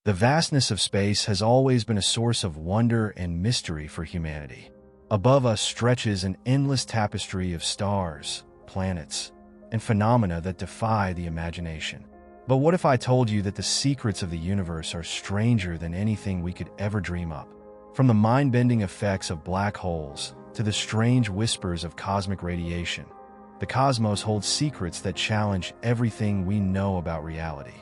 The vastness of space has always been a source of wonder and mystery for humanity. Above us stretches an endless tapestry of stars, planets, and phenomena that defy the imagination. But what if I told you that the secrets of the universe are stranger than anything we could ever dream up? From the mind-bending effects of black holes to the strange whispers of cosmic radiation, the cosmos holds secrets that challenge everything we know about reality.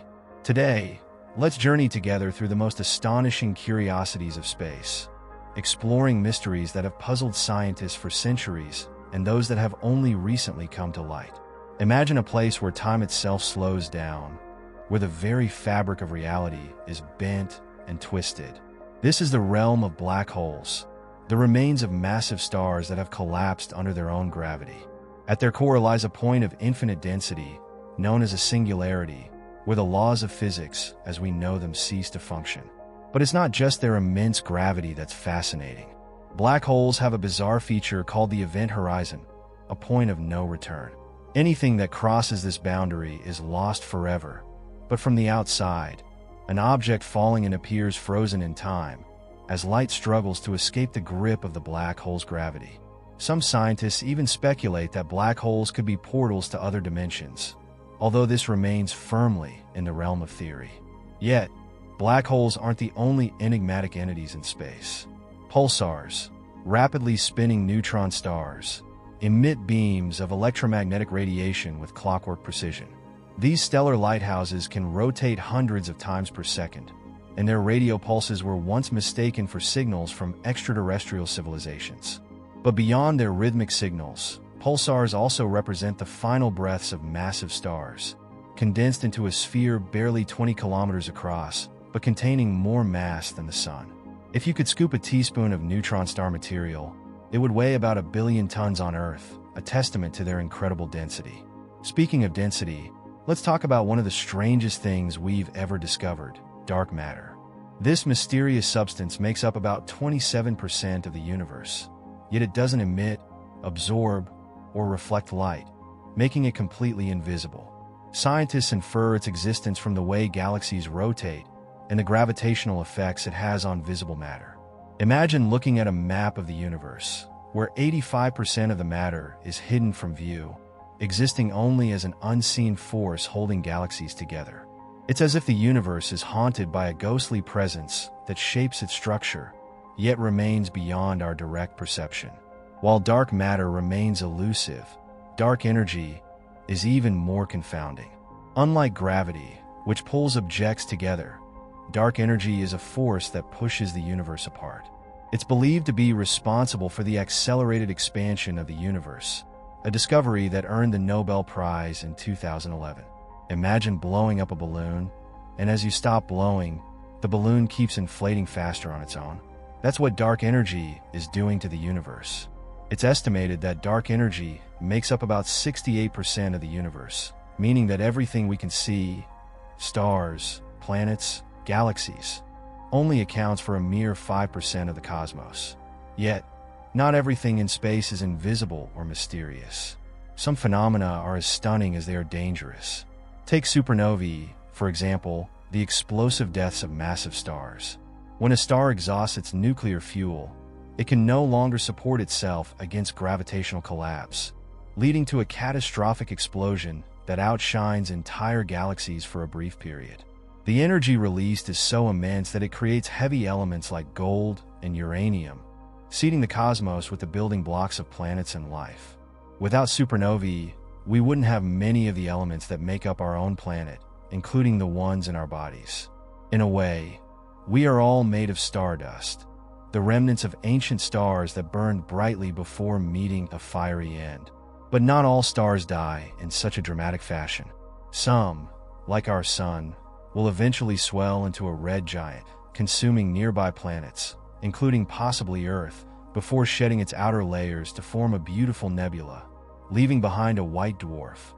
Today, let's journey together through the most astonishing curiosities of space, exploring mysteries that have puzzled scientists for centuries and those that have only recently come to light. Imagine a place where time itself slows down, where the very fabric of reality is bent and twisted. This is the realm of black holes, the remains of massive stars that have collapsed under their own gravity. At their core lies a point of infinite density, known as a singularity, where the laws of physics, as we know them, cease to function. But it's not just their immense gravity that's fascinating. Black holes have a bizarre feature called the event horizon, a point of no return. Anything that crosses this boundary is lost forever. But from the outside, an object falling in appears frozen in time, as light struggles to escape the grip of the black hole's gravity. Some scientists even speculate that black holes could be portals to other dimensions, although this remains firmly in the realm of theory. Yet, black holes aren't the only enigmatic entities in space. Pulsars, rapidly spinning neutron stars, emit beams of electromagnetic radiation with clockwork precision. These stellar lighthouses can rotate hundreds of times per second, and their radio pulses were once mistaken for signals from extraterrestrial civilizations. But beyond their rhythmic signals, pulsars also represent the final breaths of massive stars, condensed into a sphere barely 20 kilometers across, but containing more mass than the Sun. If you could scoop a teaspoon of neutron star material, it would weigh about 1 billion tons on Earth, a testament to their incredible density. Speaking of density, let's talk about one of the strangest things we've ever discovered: dark matter. This mysterious substance makes up about 27% of the universe, yet it doesn't emit, absorb, or reflect light, making it completely invisible. Scientists infer its existence from the way galaxies rotate and the gravitational effects it has on visible matter. Imagine looking at a map of the universe, where 85% of the matter is hidden from view, existing only as an unseen force holding galaxies together. It's as if the universe is haunted by a ghostly presence that shapes its structure, yet remains beyond our direct perception. While dark matter remains elusive, dark energy is even more confounding. Unlike gravity, which pulls objects together, dark energy is a force that pushes the universe apart. It's believed to be responsible for the accelerated expansion of the universe, a discovery that earned the Nobel Prize in 2011. Imagine blowing up a balloon, and as you stop blowing, the balloon keeps inflating faster on its own. That's what dark energy is doing to the universe. It's estimated that dark energy makes up about 68% of the universe, meaning that everything we can see, stars, planets, galaxies, only accounts for a mere 5% of the cosmos. Yet, not everything in space is invisible or mysterious. Some phenomena are as stunning as they are dangerous. Take supernovae, for example, the explosive deaths of massive stars. When a star exhausts its nuclear fuel, it can no longer support itself against gravitational collapse, leading to a catastrophic explosion that outshines entire galaxies for a brief period. The energy released is so immense that it creates heavy elements like gold and uranium, seeding the cosmos with the building blocks of planets and life. Without supernovae, we wouldn't have many of the elements that make up our own planet, including the ones in our bodies. In a way, we are all made of stardust, the remnants of ancient stars that burned brightly before meeting a fiery end. But not all stars die in such a dramatic fashion. Some, like our Sun, will eventually swell into a red giant, consuming nearby planets, including possibly Earth, before shedding its outer layers to form a beautiful nebula, leaving behind a white dwarf,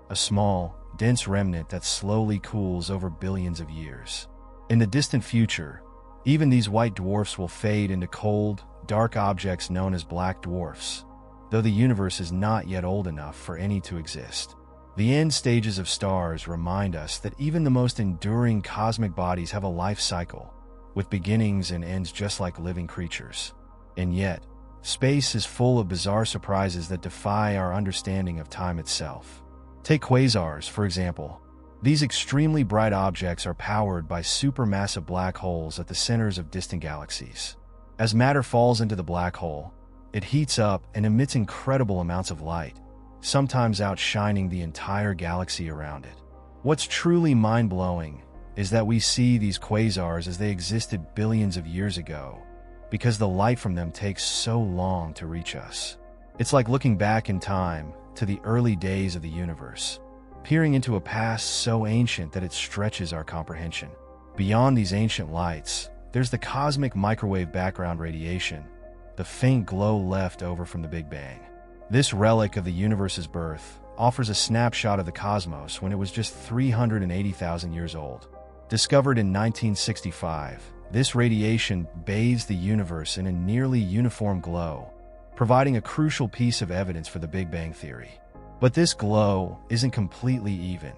a small, dense remnant that slowly cools over billions of years. In the distant future, even these white dwarfs will fade into cold, dark objects known as black dwarfs, though the universe is not yet old enough for any to exist. The end stages of stars remind us that even the most enduring cosmic bodies have a life cycle, with beginnings and ends just like living creatures. And yet, space is full of bizarre surprises that defy our understanding of time itself. Take quasars, for example. These extremely bright objects are powered by supermassive black holes at the centers of distant galaxies. As matter falls into the black hole, it heats up and emits incredible amounts of light, sometimes outshining the entire galaxy around it. What's truly mind-blowing is that we see these quasars as they existed billions of years ago, because the light from them takes so long to reach us. It's like looking back in time to the early days of the universe, peering into a past so ancient that it stretches our comprehension. Beyond these ancient lights, there's the cosmic microwave background radiation, the faint glow left over from the Big Bang. This relic of the universe's birth offers a snapshot of the cosmos when it was just 380,000 years old. Discovered in 1965, this radiation bathes the universe in a nearly uniform glow, providing a crucial piece of evidence for the Big Bang theory. But this glow isn't completely even.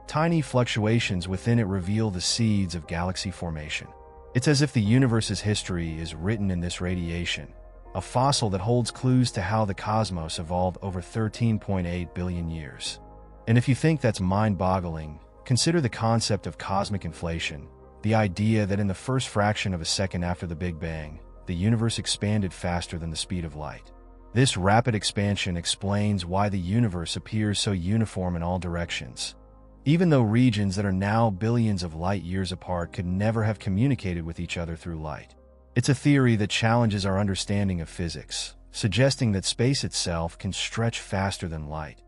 Tiny fluctuations within it reveal the seeds of galaxy formation. It's as if the universe's history is written in this radiation, a fossil that holds clues to how the cosmos evolved over 13.8 billion years. And if you think that's mind-boggling, consider the concept of cosmic inflation, the idea that in the first fraction of a second after the Big Bang, the universe expanded faster than the speed of light. This rapid expansion explains why the universe appears so uniform in all directions, even though regions that are now billions of light years apart could never have communicated with each other through light. It's a theory that challenges our understanding of physics, suggesting that space itself can stretch faster than light,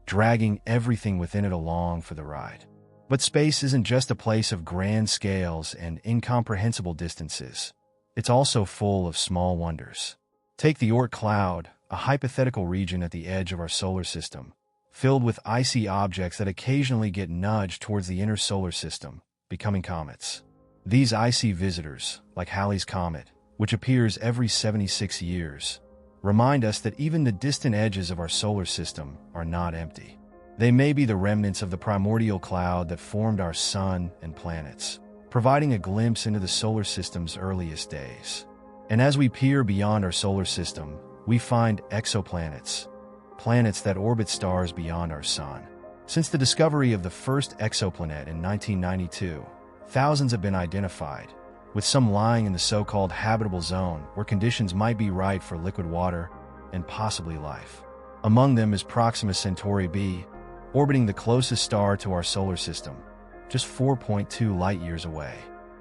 dragging everything within it along for the ride. But space isn't just a place of grand scales and incomprehensible distances. It's also full of small wonders. Take the Oort cloud, a hypothetical region at the edge of our solar system, filled with icy objects that occasionally get nudged towards the inner solar system, becoming comets. These icy visitors, like Halley's Comet, which appears every 76 years, remind us that even the distant edges of our solar system are not empty. They may be the remnants of the primordial cloud that formed our sun and planets, providing a glimpse into the solar system's earliest days. And as we peer beyond our solar system, we find exoplanets, planets that orbit stars beyond our sun. Since the discovery of the first exoplanet in 1992, thousands have been identified, with some lying in the so-called habitable zone where conditions might be right for liquid water and possibly life. Among them is Proxima Centauri b, orbiting the closest star to our solar system, just 4.2 light-years away.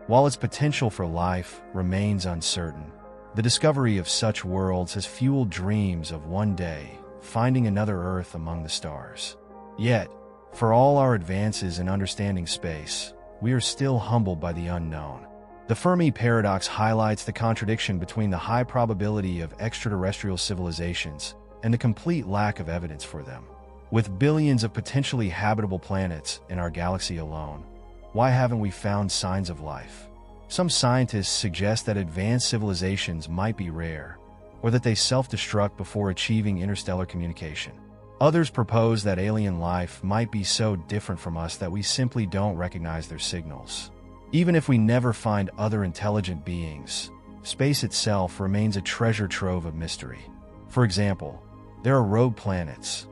While its potential for life remains uncertain, the discovery of such worlds has fueled dreams of one day finding another Earth among the stars. Yet, for all our advances in understanding space, we are still humbled by the unknown. The Fermi paradox highlights the contradiction between the high probability of extraterrestrial civilizations and the complete lack of evidence for them. With billions of potentially habitable planets in our galaxy alone, why haven't we found signs of life? Some scientists suggest that advanced civilizations might be rare, or that they self-destruct before achieving interstellar communication. Others propose that alien life might be so different from us that we simply don't recognize their signals. Even if we never find other intelligent beings, space itself remains a treasure trove of mystery. For example, there are rogue planets,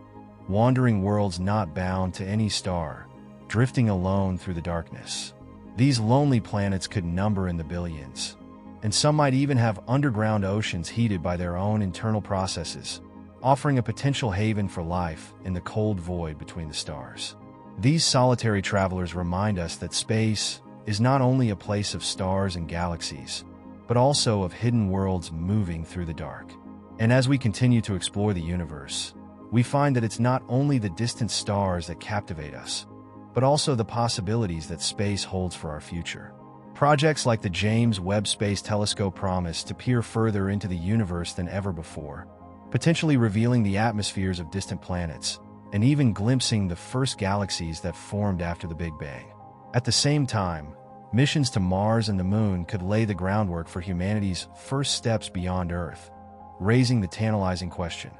wandering worlds not bound to any star, drifting alone through the darkness. These lonely planets could number in the billions, and some might even have underground oceans heated by their own internal processes, offering a potential haven for life in the cold void between the stars. These solitary travelers remind us that space is not only a place of stars and galaxies, but also of hidden worlds moving through the dark. And as we continue to explore the universe, we find that it's not only the distant stars that captivate us, but also the possibilities that space holds for our future. Projects like the James Webb Space Telescope promise to peer further into the universe than ever before, potentially revealing the atmospheres of distant planets, and even glimpsing the first galaxies that formed after the Big Bang. At the same time, missions to Mars and the Moon could lay the groundwork for humanity's first steps beyond Earth, raising the tantalizing question: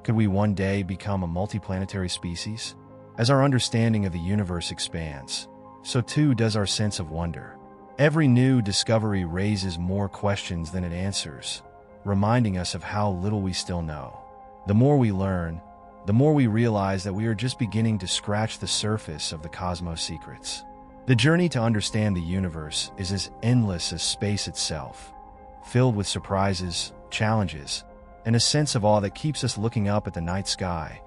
could we one day become a multiplanetary species? As our understanding of the universe expands, so too does our sense of wonder. Every new discovery raises more questions than it answers, reminding us of how little we still know. The more we learn, the more we realize that we are just beginning to scratch the surface of the cosmos' secrets. The journey to understand the universe is as endless as space itself, filled with surprises, challenges, and a sense of awe that keeps us looking up at the night sky,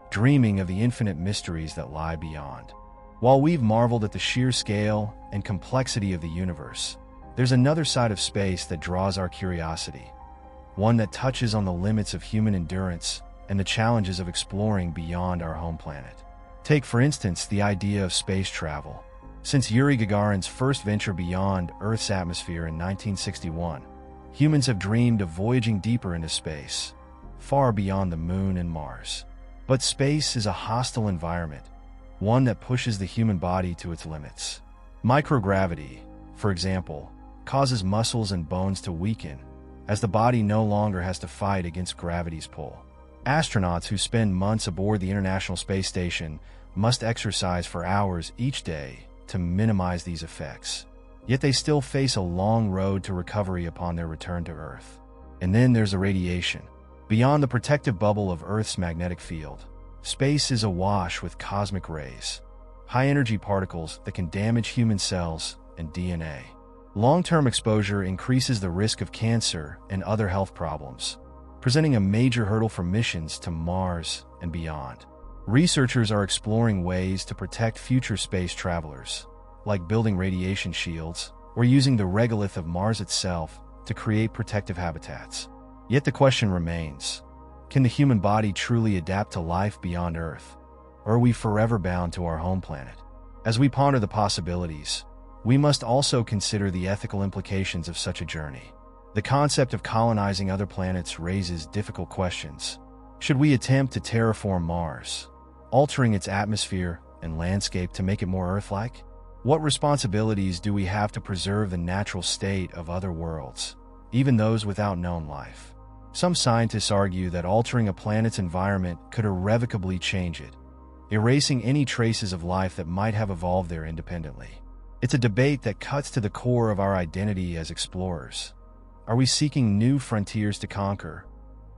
dreaming of the infinite mysteries that lie beyond. While we've marveled at the sheer scale and complexity of the universe, there's another side of space that draws our curiosity, one that touches on the limits of human endurance and the challenges of exploring beyond our home planet. Take, for instance, the idea of space travel. Since Yuri Gagarin's first venture beyond Earth's atmosphere in 1961, humans have dreamed of voyaging deeper into space, far beyond the Moon and Mars. But space is a hostile environment, one that pushes the human body to its limits. Microgravity, for example, causes muscles and bones to weaken, as the body no longer has to fight against gravity's pull. Astronauts who spend months aboard the International Space Station must exercise for hours each day to minimize these effects. Yet they still face a long road to recovery upon their return to Earth. And then there's the radiation. Beyond the protective bubble of Earth's magnetic field, space is awash with cosmic rays, high-energy particles that can damage human cells and DNA. Long-term exposure increases the risk of cancer and other health problems, presenting a major hurdle for missions to Mars and beyond. Researchers are exploring ways to protect future space travelers, like building radiation shields or using the regolith of Mars itself to create protective habitats. Yet the question remains, can the human body truly adapt to life beyond Earth, or are we forever bound to our home planet? As we ponder the possibilities, we must also consider the ethical implications of such a journey. The concept of colonizing other planets raises difficult questions. Should we attempt to terraform Mars, altering its atmosphere and landscape to make it more Earth-like? What responsibilities do we have to preserve the natural state of other worlds, even those without known life? Some scientists argue that altering a planet's environment could irrevocably change it, erasing any traces of life that might have evolved there independently. It's a debate that cuts to the core of our identity as explorers. Are we seeking new frontiers to conquer,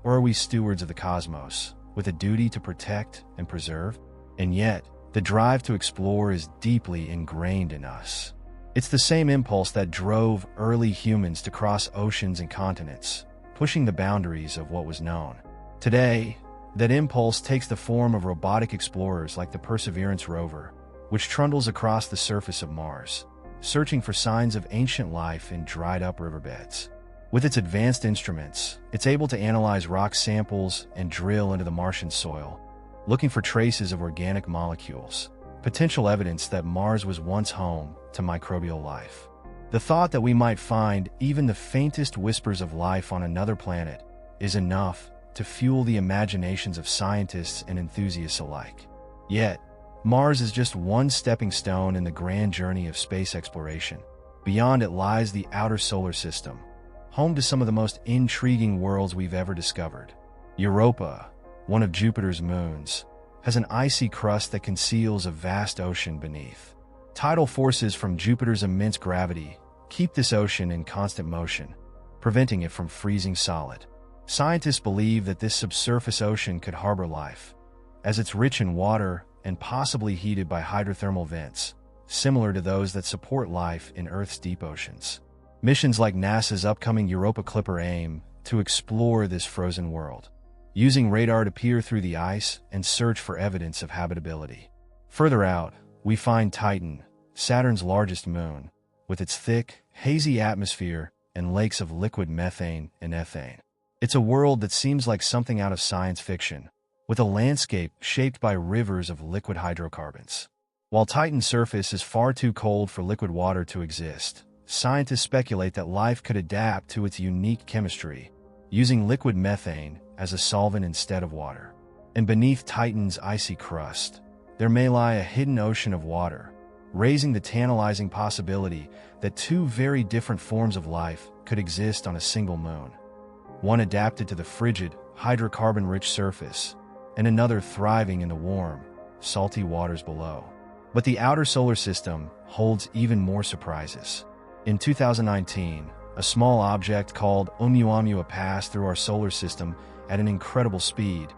or are we stewards of the cosmos, with a duty to protect and preserve? And yet, the drive to explore is deeply ingrained in us. It's the same impulse that drove early humans to cross oceans and continents, pushing the boundaries of what was known. Today, that impulse takes the form of robotic explorers like the Perseverance rover, which trundles across the surface of Mars, searching for signs of ancient life in dried-up riverbeds. With its advanced instruments, it's able to analyze rock samples and drill into the Martian soil, looking for traces of organic molecules, potential evidence that Mars was once home to microbial life. The thought that we might find even the faintest whispers of life on another planet is enough to fuel the imaginations of scientists and enthusiasts alike. Yet, Mars is just one stepping stone in the grand journey of space exploration. Beyond it lies the outer solar system, home to some of the most intriguing worlds we've ever discovered. Europa, one of Jupiter's moons, has an icy crust that conceals a vast ocean beneath. Tidal forces from Jupiter's immense gravity keep this ocean in constant motion, preventing it from freezing solid. Scientists believe that this subsurface ocean could harbor life, as it's rich in water and possibly heated by hydrothermal vents, similar to those that support life in Earth's deep oceans. Missions like NASA's upcoming Europa Clipper aim to explore this frozen world, using radar to peer through the ice and search for evidence of habitability. Further out, we find Titan, Saturn's largest moon, with its thick, hazy atmosphere and lakes of liquid methane and ethane. It's a world that seems like something out of science fiction, with a landscape shaped by rivers of liquid hydrocarbons. While Titan's surface is far too cold for liquid water to exist, scientists speculate that life could adapt to its unique chemistry, using liquid methane as a solvent instead of water. And beneath Titan's icy crust, there may lie a hidden ocean of water, raising the tantalizing possibility that two very different forms of life could exist on a single moon. One adapted to the frigid, hydrocarbon-rich surface, and another thriving in the warm, salty waters below. But the outer solar system holds even more surprises. In 2019, a small object called Oumuamua passed through our solar system at an incredible speed,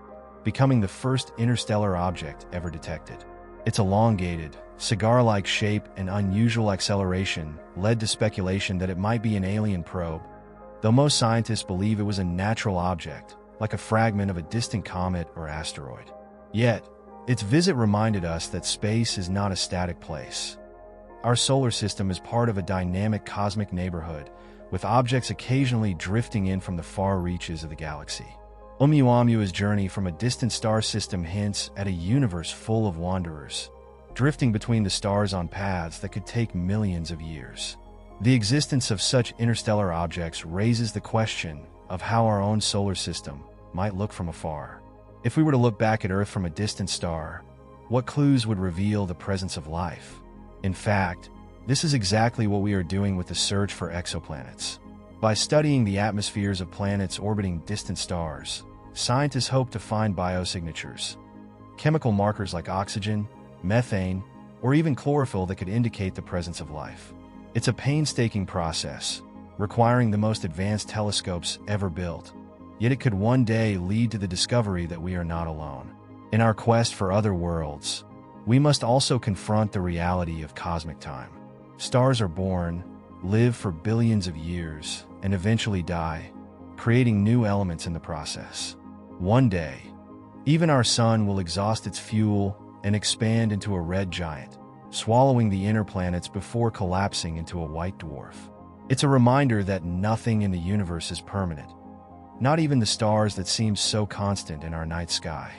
becoming the first interstellar object ever detected. Its elongated, cigar-like shape and unusual acceleration led to speculation that it might be an alien probe, though most scientists believe it was a natural object, like a fragment of a distant comet or asteroid. Yet, its visit reminded us that space is not a static place. Our solar system is part of a dynamic cosmic neighborhood, with objects occasionally drifting in from the far reaches of the galaxy. Oumuamua's journey from a distant star system hints at a universe full of wanderers, drifting between the stars on paths that could take millions of years. The existence of such interstellar objects raises the question of how our own solar system might look from afar. If we were to look back at Earth from a distant star, what clues would reveal the presence of life? In fact, this is exactly what we are doing with the search for exoplanets. By studying the atmospheres of planets orbiting distant stars, scientists hope to find biosignatures, chemical markers like oxygen, methane, or even chlorophyll that could indicate the presence of life. It's a painstaking process, requiring the most advanced telescopes ever built, yet it could one day lead to the discovery that we are not alone. In our quest for other worlds, we must also confront the reality of cosmic time. Stars are born, live for billions of years, and eventually die, creating new elements in the process. One day, even our sun will exhaust its fuel and expand into a red giant, swallowing the inner planets before collapsing into a white dwarf. It's a reminder that nothing in the universe is permanent, not even the stars that seem so constant in our night sky.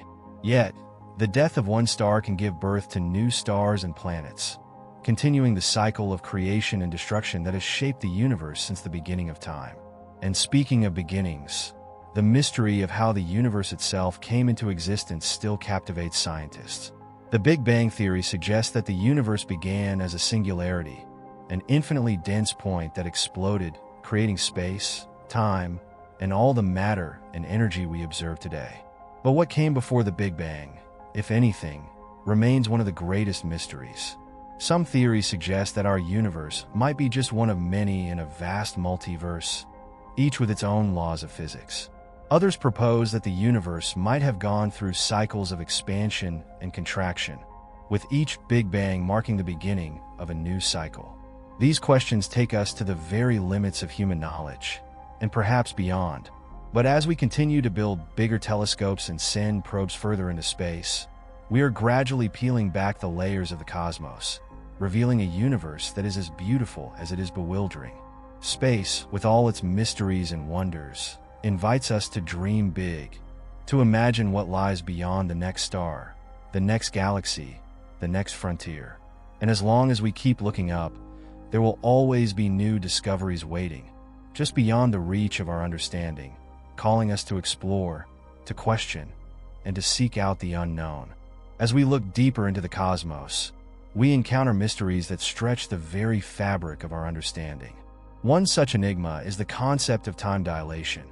Yet, the death of one star can give birth to new stars and planets, continuing the cycle of creation and destruction that has shaped the universe since the beginning of time. And speaking of beginnings, the mystery of how the universe itself came into existence still captivates scientists. The Big Bang Theory suggests that the universe began as a singularity, an infinitely dense point that exploded, creating space, time, and all the matter and energy we observe today. But what came before the Big Bang, if anything, remains one of the greatest mysteries. Some theories suggest that our universe might be just one of many in a vast multiverse, each with its own laws of physics. Others propose that the universe might have gone through cycles of expansion and contraction, with each Big Bang marking the beginning of a new cycle. These questions take us to the very limits of human knowledge, and perhaps beyond. But as we continue to build bigger telescopes and send probes further into space, we are gradually peeling back the layers of the cosmos, revealing a universe that is as beautiful as it is bewildering. Space, with all its mysteries and wonders, invites us to dream big, to imagine what lies beyond the next star, the next galaxy, the next frontier. And as long as we keep looking up, there will always be new discoveries waiting, just beyond the reach of our understanding, calling us to explore, to question, and to seek out the unknown. As we look deeper into the cosmos, we encounter mysteries that stretch the very fabric of our understanding. One such enigma is the concept of time dilation,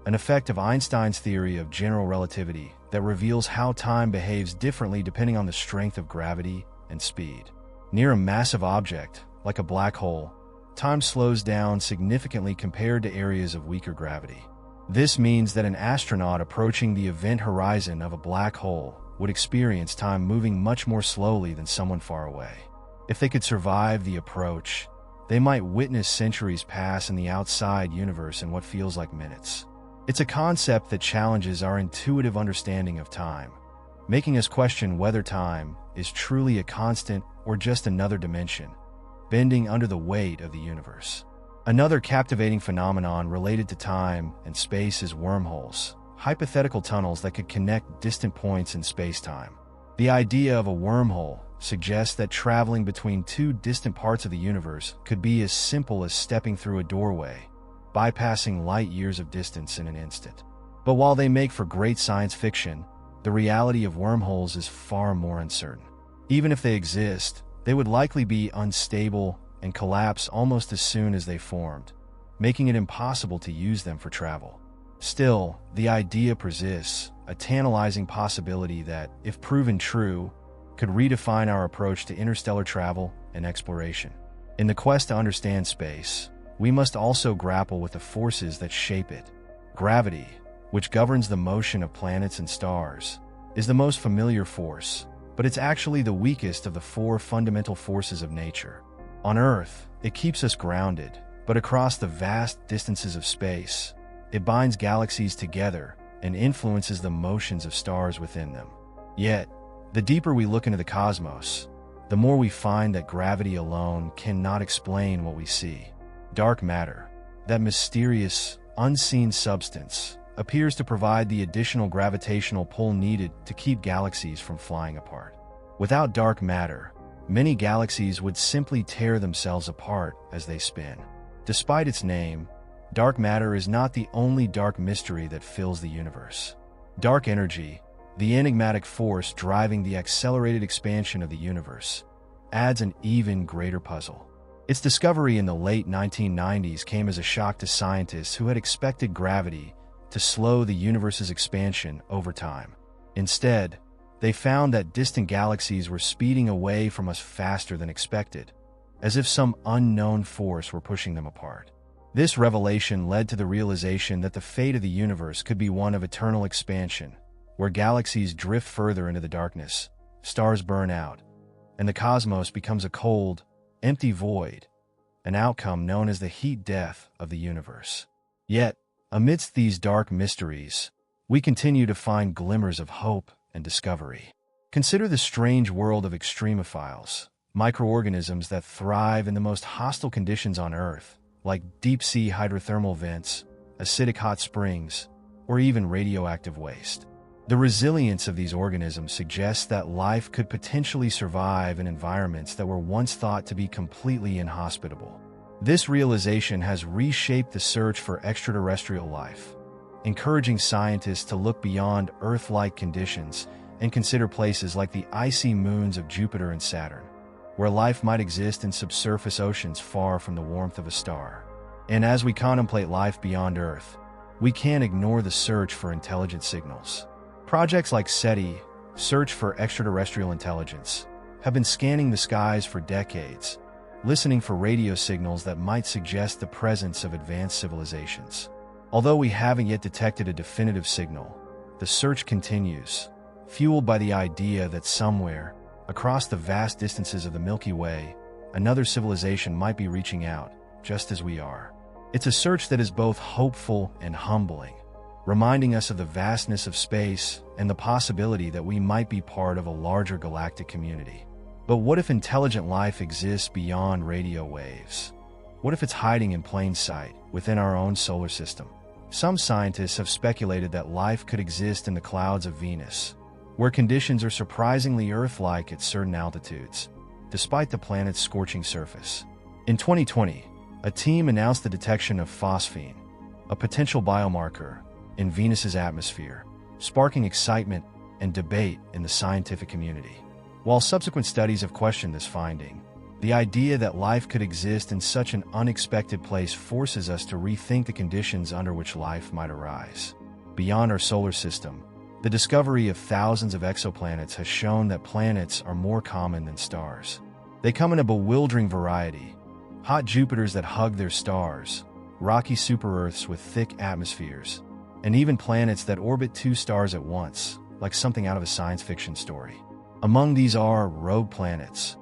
an effect of Einstein's theory of general relativity that reveals how time behaves differently depending on the strength of gravity and speed. Near a massive object, like a black hole, time slows down significantly compared to areas of weaker gravity. This means that an astronaut approaching the event horizon of a black hole would experience time moving much more slowly than someone far away. If they could survive the approach, they might witness centuries pass in the outside universe in what feels like minutes. It's a concept that challenges our intuitive understanding of time, making us question whether time is truly a constant or just another dimension, bending under the weight of the universe. Another captivating phenomenon related to time and space is wormholes, hypothetical tunnels that could connect distant points in space-time. The idea of a wormhole suggests that traveling between two distant parts of the universe could be as simple as stepping through a doorway, bypassing light years of distance in an instant. But while they make for great science fiction, the reality of wormholes is far more uncertain. Even if they exist, they would likely be unstable and collapse almost as soon as they formed, making it impossible to use them for travel. Still, the idea persists, a tantalizing possibility that, if proven true, could redefine our approach to interstellar travel and exploration. In the quest to understand space, we must also grapple with the forces that shape it. Gravity, which governs the motion of planets and stars, is the most familiar force, but it's actually the weakest of the four fundamental forces of nature. On Earth, it keeps us grounded, but across the vast distances of space, it binds galaxies together and influences the motions of stars within them. Yet, the deeper we look into the cosmos, the more we find that gravity alone cannot explain what we see. Dark matter, that mysterious, unseen substance, appears to provide the additional gravitational pull needed to keep galaxies from flying apart. Without dark matter, many galaxies would simply tear themselves apart as they spin. Despite its name, dark matter is not the only dark mystery that fills the universe. Dark energy, the enigmatic force driving the accelerated expansion of the universe, adds an even greater puzzle. Its discovery in the late 1990s came as a shock to scientists who had expected gravity to slow the universe's expansion over time. Instead, they found that distant galaxies were speeding away from us faster than expected, as if some unknown force were pushing them apart. This revelation led to the realization that the fate of the universe could be one of eternal expansion, where galaxies drift further into the darkness, stars burn out, and the cosmos becomes a cold, empty void, an outcome known as the heat death of the universe. Yet, amidst these dark mysteries, we continue to find glimmers of hope and discovery. Consider the strange world of extremophiles, microorganisms that thrive in the most hostile conditions on Earth, like deep-sea hydrothermal vents, acidic hot springs, or even radioactive waste. The resilience of these organisms suggests that life could potentially survive in environments that were once thought to be completely inhospitable. This realization has reshaped the search for extraterrestrial life, encouraging scientists to look beyond Earth-like conditions and consider places like the icy moons of Jupiter and Saturn, where life might exist in subsurface oceans far from the warmth of a star. And as we contemplate life beyond Earth, we can't ignore the search for intelligent signals. Projects like SETI, Search for Extraterrestrial Intelligence, have been scanning the skies for decades, listening for radio signals that might suggest the presence of advanced civilizations. Although we haven't yet detected a definitive signal, the search continues, fueled by the idea that somewhere, across the vast distances of the Milky Way, another civilization might be reaching out, just as we are. It's a search that is both hopeful and humbling, reminding us of the vastness of space and the possibility that we might be part of a larger galactic community. But what if intelligent life exists beyond radio waves? What if it's hiding in plain sight within our own solar system? Some scientists have speculated that life could exist in the clouds of Venus, where conditions are surprisingly Earth-like at certain altitudes, despite the planet's scorching surface. In 2020, a team announced the detection of phosphine, a potential biomarker, in Venus's atmosphere, sparking excitement and debate in the scientific community. While subsequent studies have questioned this finding, the idea that life could exist in such an unexpected place forces us to rethink the conditions under which life might arise. Beyond our solar system, the discovery of thousands of exoplanets has shown that planets are more common than stars. They come in a bewildering variety: hot Jupiters that hug their stars, rocky super-Earths with thick atmospheres, and even planets that orbit two stars at once, like something out of a science fiction story. Among these are rogue planets,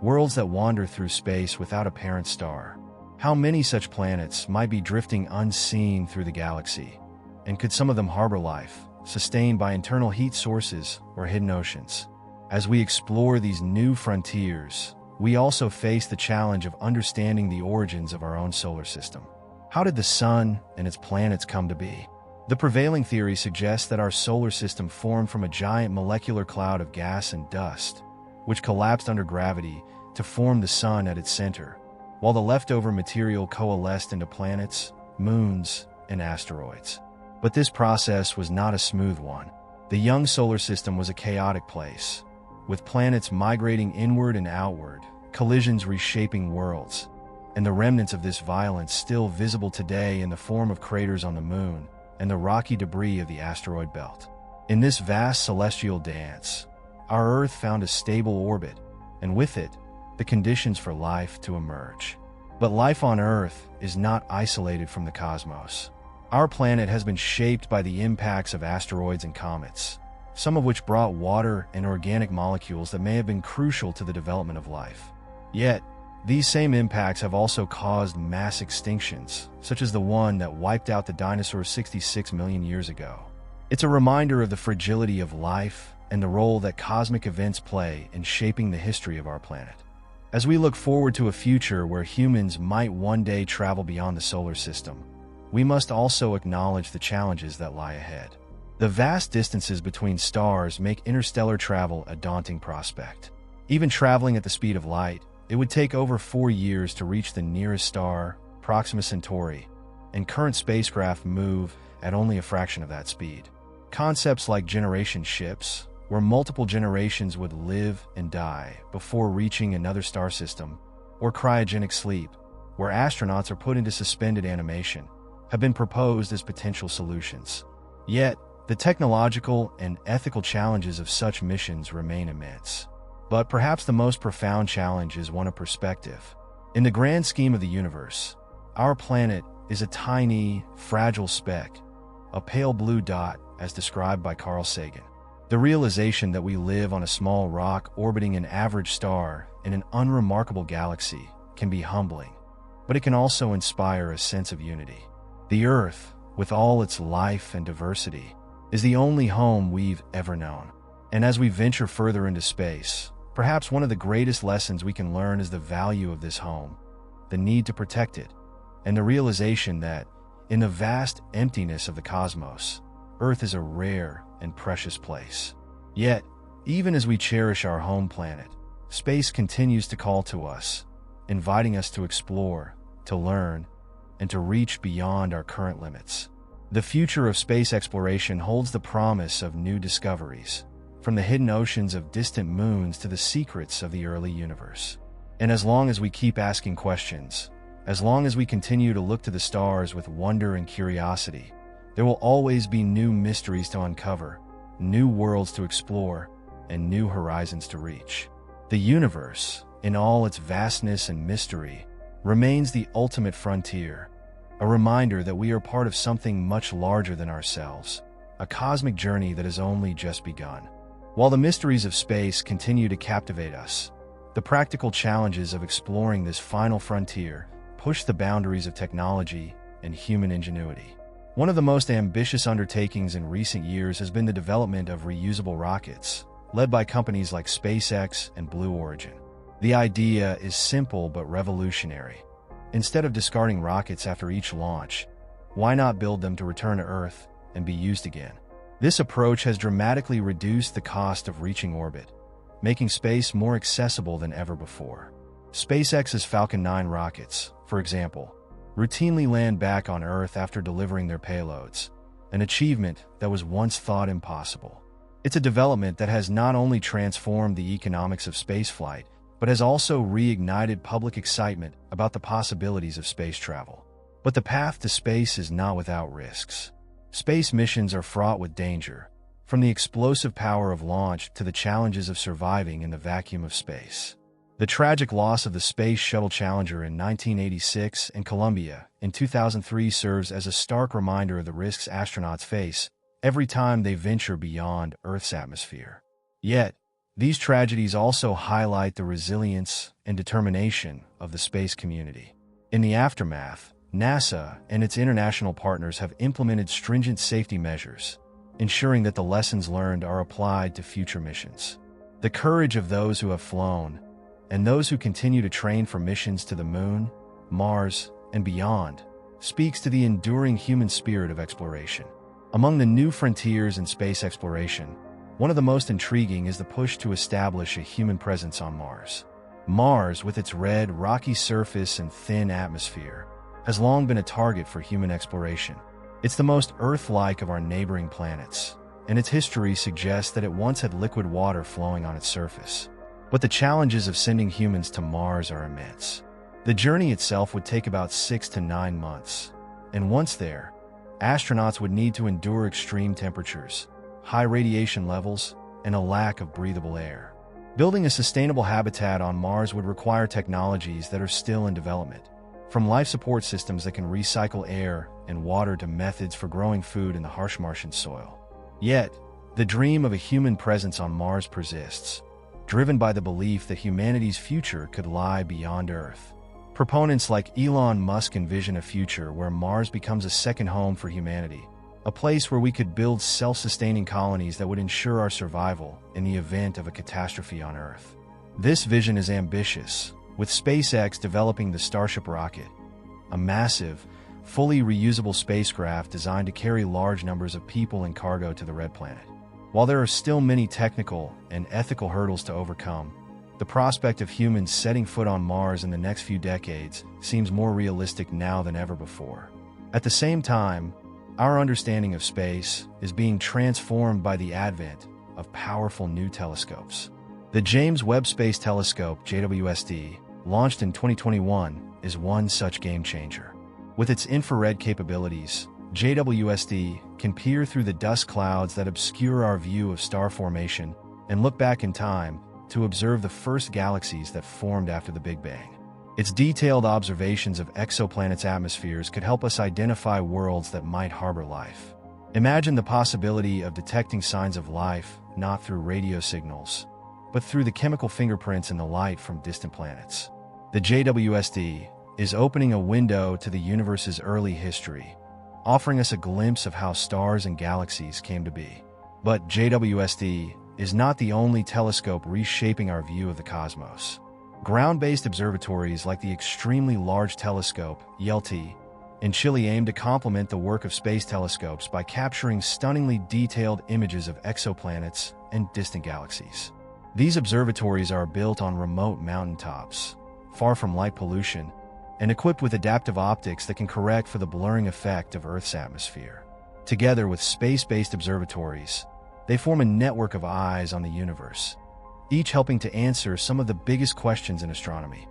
worlds that wander through space without a parent star. How many such planets might be drifting unseen through the galaxy? And could some of them harbor life, sustained by internal heat sources or hidden oceans? As we explore these new frontiers, we also face the challenge of understanding the origins of our own solar system. How did the Sun and its planets come to be? The prevailing theory suggests that our solar system formed from a giant molecular cloud of gas and dust, which collapsed under gravity to form the Sun at its center, while the leftover material coalesced into planets, moons, and asteroids. But this process was not a smooth one. The young solar system was a chaotic place, with planets migrating inward and outward, collisions reshaping worlds, and the remnants of this violence still visible today in the form of craters on the Moon and the rocky debris of the asteroid belt. In this vast celestial dance, our Earth found a stable orbit, and with it, the conditions for life to emerge. But life on Earth is not isolated from the cosmos. Our planet has been shaped by the impacts of asteroids and comets, some of which brought water and organic molecules that may have been crucial to the development of life. Yet, these same impacts have also caused mass extinctions, such as the one that wiped out the dinosaurs 66 million years ago. It's a reminder of the fragility of life and the role that cosmic events play in shaping the history of our planet. As we look forward to a future where humans might one day travel beyond the solar system, we must also acknowledge the challenges that lie ahead. The vast distances between stars make interstellar travel a daunting prospect. Even traveling at the speed of light, it would take over 4 years to reach the nearest star, Proxima Centauri, and current spacecraft move at only a fraction of that speed. Concepts like generation ships, where multiple generations would live and die before reaching another star system, or cryogenic sleep, where astronauts are put into suspended animation, have been proposed as potential solutions. Yet, the technological and ethical challenges of such missions remain immense. But perhaps the most profound challenge is one of perspective. In the grand scheme of the universe, our planet is a tiny, fragile speck, a pale blue dot as described by Carl Sagan. The realization that we live on a small rock orbiting an average star in an unremarkable galaxy can be humbling, but it can also inspire a sense of unity. The Earth, with all its life and diversity, is the only home we've ever known. And as we venture further into space, perhaps one of the greatest lessons we can learn is the value of this home, the need to protect it, and the realization that, in the vast emptiness of the cosmos, Earth is a rare and precious place. Yet, even as we cherish our home planet, space continues to call to us, inviting us to explore, to learn, and to reach beyond our current limits. The future of space exploration holds the promise of new discoveries, from the hidden oceans of distant moons to the secrets of the early universe. And as long as we keep asking questions, as long as we continue to look to the stars with wonder and curiosity, there will always be new mysteries to uncover, new worlds to explore, and new horizons to reach. The universe, in all its vastness and mystery, remains the ultimate frontier, a reminder that we are part of something much larger than ourselves, a cosmic journey that has only just begun. While the mysteries of space continue to captivate us, the practical challenges of exploring this final frontier push the boundaries of technology and human ingenuity. One of the most ambitious undertakings in recent years has been the development of reusable rockets, led by companies like SpaceX and Blue Origin. The idea is simple but revolutionary. Instead of discarding rockets after each launch, why not build them to return to Earth and be used again? This approach has dramatically reduced the cost of reaching orbit, making space more accessible than ever before. SpaceX's Falcon 9 rockets, for example, routinely land back on Earth after delivering their payloads, an achievement that was once thought impossible. It's a development that has not only transformed the economics of spaceflight, but has also reignited public excitement about the possibilities of space travel. But the path to space is not without risks. Space missions are fraught with danger, from the explosive power of launch to the challenges of surviving in the vacuum of space. The tragic loss of the Space Shuttle Challenger in 1986 and Columbia in 2003 serves as a stark reminder of the risks astronauts face every time they venture beyond Earth's atmosphere. Yet, these tragedies also highlight the resilience and determination of the space community. In the aftermath, NASA and its international partners have implemented stringent safety measures, ensuring that the lessons learned are applied to future missions. The courage of those who have flown, and those who continue to train for missions to the Moon, Mars, and beyond, speaks to the enduring human spirit of exploration. Among the new frontiers in space exploration, one of the most intriguing is the push to establish a human presence on Mars. Mars, with its red, rocky surface and thin atmosphere, has long been a target for human exploration. It's the most Earth-like of our neighboring planets, and its history suggests that it once had liquid water flowing on its surface. But the challenges of sending humans to Mars are immense. The journey itself would take about 6 to 9 months, and once there, astronauts would need to endure extreme temperatures, high radiation levels, and a lack of breathable air. Building a sustainable habitat on Mars would require technologies that are still in development, from life support systems that can recycle air and water to methods for growing food in the harsh Martian soil. Yet, the dream of a human presence on Mars persists, driven by the belief that humanity's future could lie beyond Earth. Proponents like Elon Musk envision a future where Mars becomes a second home for humanity, a place where we could build self-sustaining colonies that would ensure our survival in the event of a catastrophe on Earth. This vision is ambitious, with SpaceX developing the Starship rocket, a massive, fully reusable spacecraft designed to carry large numbers of people and cargo to the Red Planet. While there are still many technical and ethical hurdles to overcome, the prospect of humans setting foot on Mars in the next few decades seems more realistic now than ever before. At the same time, our understanding of space is being transformed by the advent of powerful new telescopes. The James Webb Space Telescope, JWST, launched in 2021, is one such game-changer. With its infrared capabilities, JWST can peer through the dust clouds that obscure our view of star formation and look back in time to observe the first galaxies that formed after the Big Bang. Its detailed observations of exoplanets' atmospheres could help us identify worlds that might harbor life. Imagine the possibility of detecting signs of life not through radio signals, but through the chemical fingerprints in the light from distant planets. The JWST is opening a window to the universe's early history, offering us a glimpse of how stars and galaxies came to be. But JWST is not the only telescope reshaping our view of the cosmos. Ground-based observatories like the extremely large telescope, YELT, in Chile aim to complement the work of space telescopes by capturing stunningly detailed images of exoplanets and distant galaxies. These observatories are built on remote mountaintops, far from light pollution, and equipped with adaptive optics that can correct for the blurring effect of Earth's atmosphere. Together with space-based observatories, they form a network of eyes on the universe, each helping to answer some of the biggest questions in astronomy.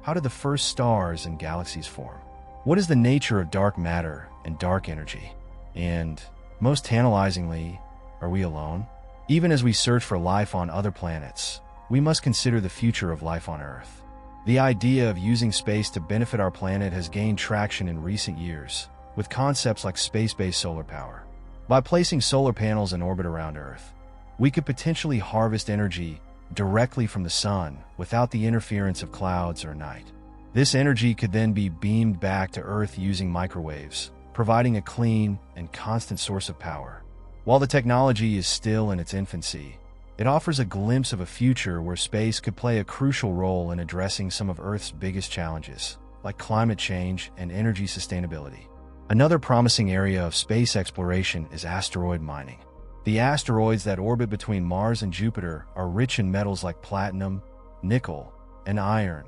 How did the first stars and galaxies form? What is the nature of dark matter and dark energy? And, most tantalizingly, are we alone? Even as we search for life on other planets, we must consider the future of life on Earth. The idea of using space to benefit our planet has gained traction in recent years, with concepts like space-based solar power. By placing solar panels in orbit around Earth, we could potentially harvest energy directly from the sun without the interference of clouds or night. This energy could then be beamed back to Earth using microwaves, providing a clean and constant source of power. While the technology is still in its infancy, it offers a glimpse of a future where space could play a crucial role in addressing some of Earth's biggest challenges, like climate change and energy sustainability. Another promising area of space exploration is asteroid mining. The asteroids that orbit between Mars and Jupiter are rich in metals like platinum, nickel, and iron,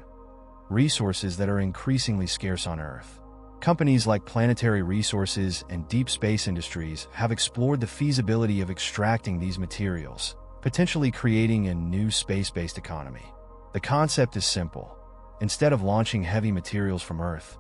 resources that are increasingly scarce on Earth. Companies like Planetary Resources and Deep Space Industries have explored the feasibility of extracting these materials, potentially creating a new space-based economy. The concept is simple. Instead of launching heavy materials from Earth,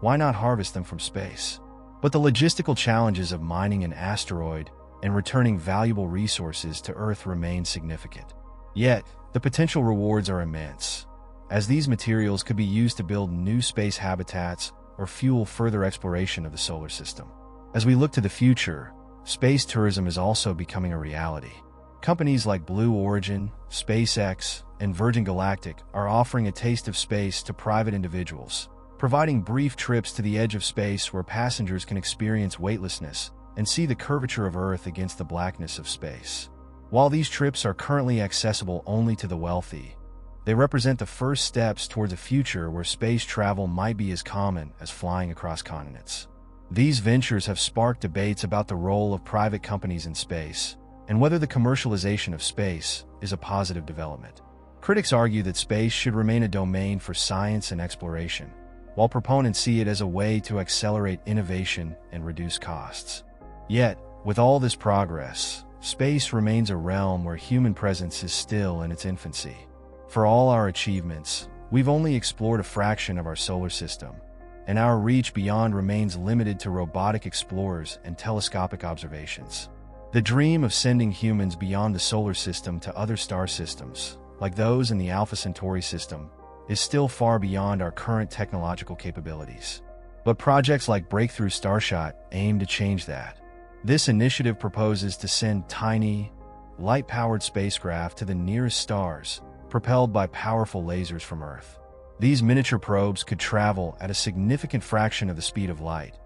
why not harvest them from space? But the logistical challenges of mining an asteroid and returning valuable resources to Earth remain significant. Yet, the potential rewards are immense, as these materials could be used to build new space habitats or fuel further exploration of the solar system. As we look to the future, space tourism is also becoming a reality. Companies like Blue Origin, SpaceX, and Virgin Galactic are offering a taste of space to private individuals, providing brief trips to the edge of space where passengers can experience weightlessness and see the curvature of Earth against the blackness of space. While these trips are currently accessible only to the wealthy, they represent the first steps towards a future where space travel might be as common as flying across continents. These ventures have sparked debates about the role of private companies in space and whether the commercialization of space is a positive development. Critics argue that space should remain a domain for science and exploration, while proponents see it as a way to accelerate innovation and reduce costs. Yet, with all this progress, space remains a realm where human presence is still in its infancy. For all our achievements, we've only explored a fraction of our solar system, and our reach beyond remains limited to robotic explorers and telescopic observations. The dream of sending humans beyond the solar system to other star systems, like those in the Alpha Centauri system, is still far beyond our current technological capabilities. But projects like Breakthrough Starshot aim to change that. This initiative proposes to send tiny, light-powered spacecraft to the nearest stars, propelled by powerful lasers from Earth. These miniature probes could travel at a significant fraction of the speed of light,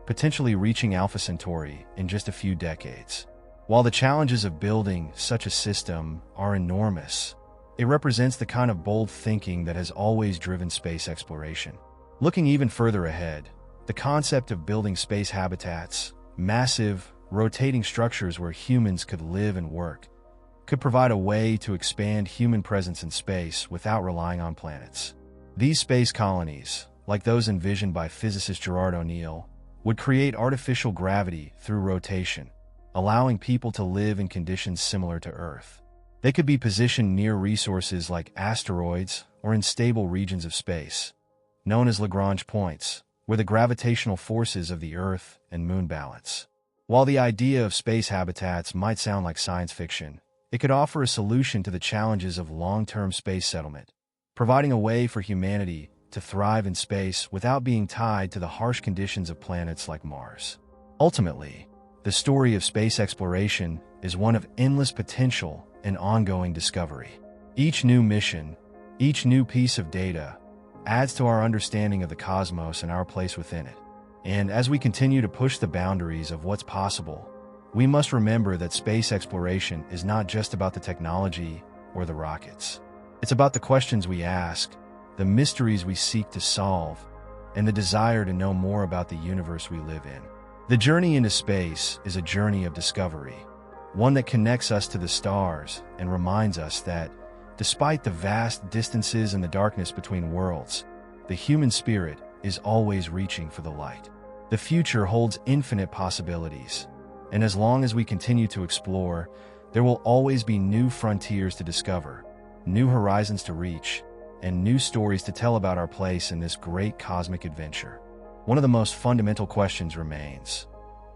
potentially reaching Alpha Centauri in just a few decades. While the challenges of building such a system are enormous, it represents the kind of bold thinking that has always driven space exploration. Looking even further ahead, the concept of building space habitats, massive, rotating structures where humans could live and work, could provide a way to expand human presence in space without relying on planets. These space colonies, like those envisioned by physicist Gerard O'Neill, would create artificial gravity through rotation, allowing people to live in conditions similar to Earth. They could be positioned near resources like asteroids or in stable regions of space, known as Lagrange points, where the gravitational forces of the Earth and Moon balance. While the idea of space habitats might sound like science fiction, it could offer a solution to the challenges of long-term space settlement, providing a way for humanity to thrive in space without being tied to the harsh conditions of planets like Mars. Ultimately, the story of space exploration is one of endless potential and ongoing discovery. Each new mission, each new piece of data, adds to our understanding of the cosmos and our place within it. And as we continue to push the boundaries of what's possible, we must remember that space exploration is not just about the technology or the rockets. It's about the questions we ask, the mysteries we seek to solve, and the desire to know more about the universe we live in. The journey into space is a journey of discovery, one that connects us to the stars and reminds us that, despite the vast distances and the darkness between worlds, the human spirit is always reaching for the light. The future holds infinite possibilities, and as long as we continue to explore, there will always be new frontiers to discover, new horizons to reach, and new stories to tell about our place in this great cosmic adventure. One of the most fundamental questions remains: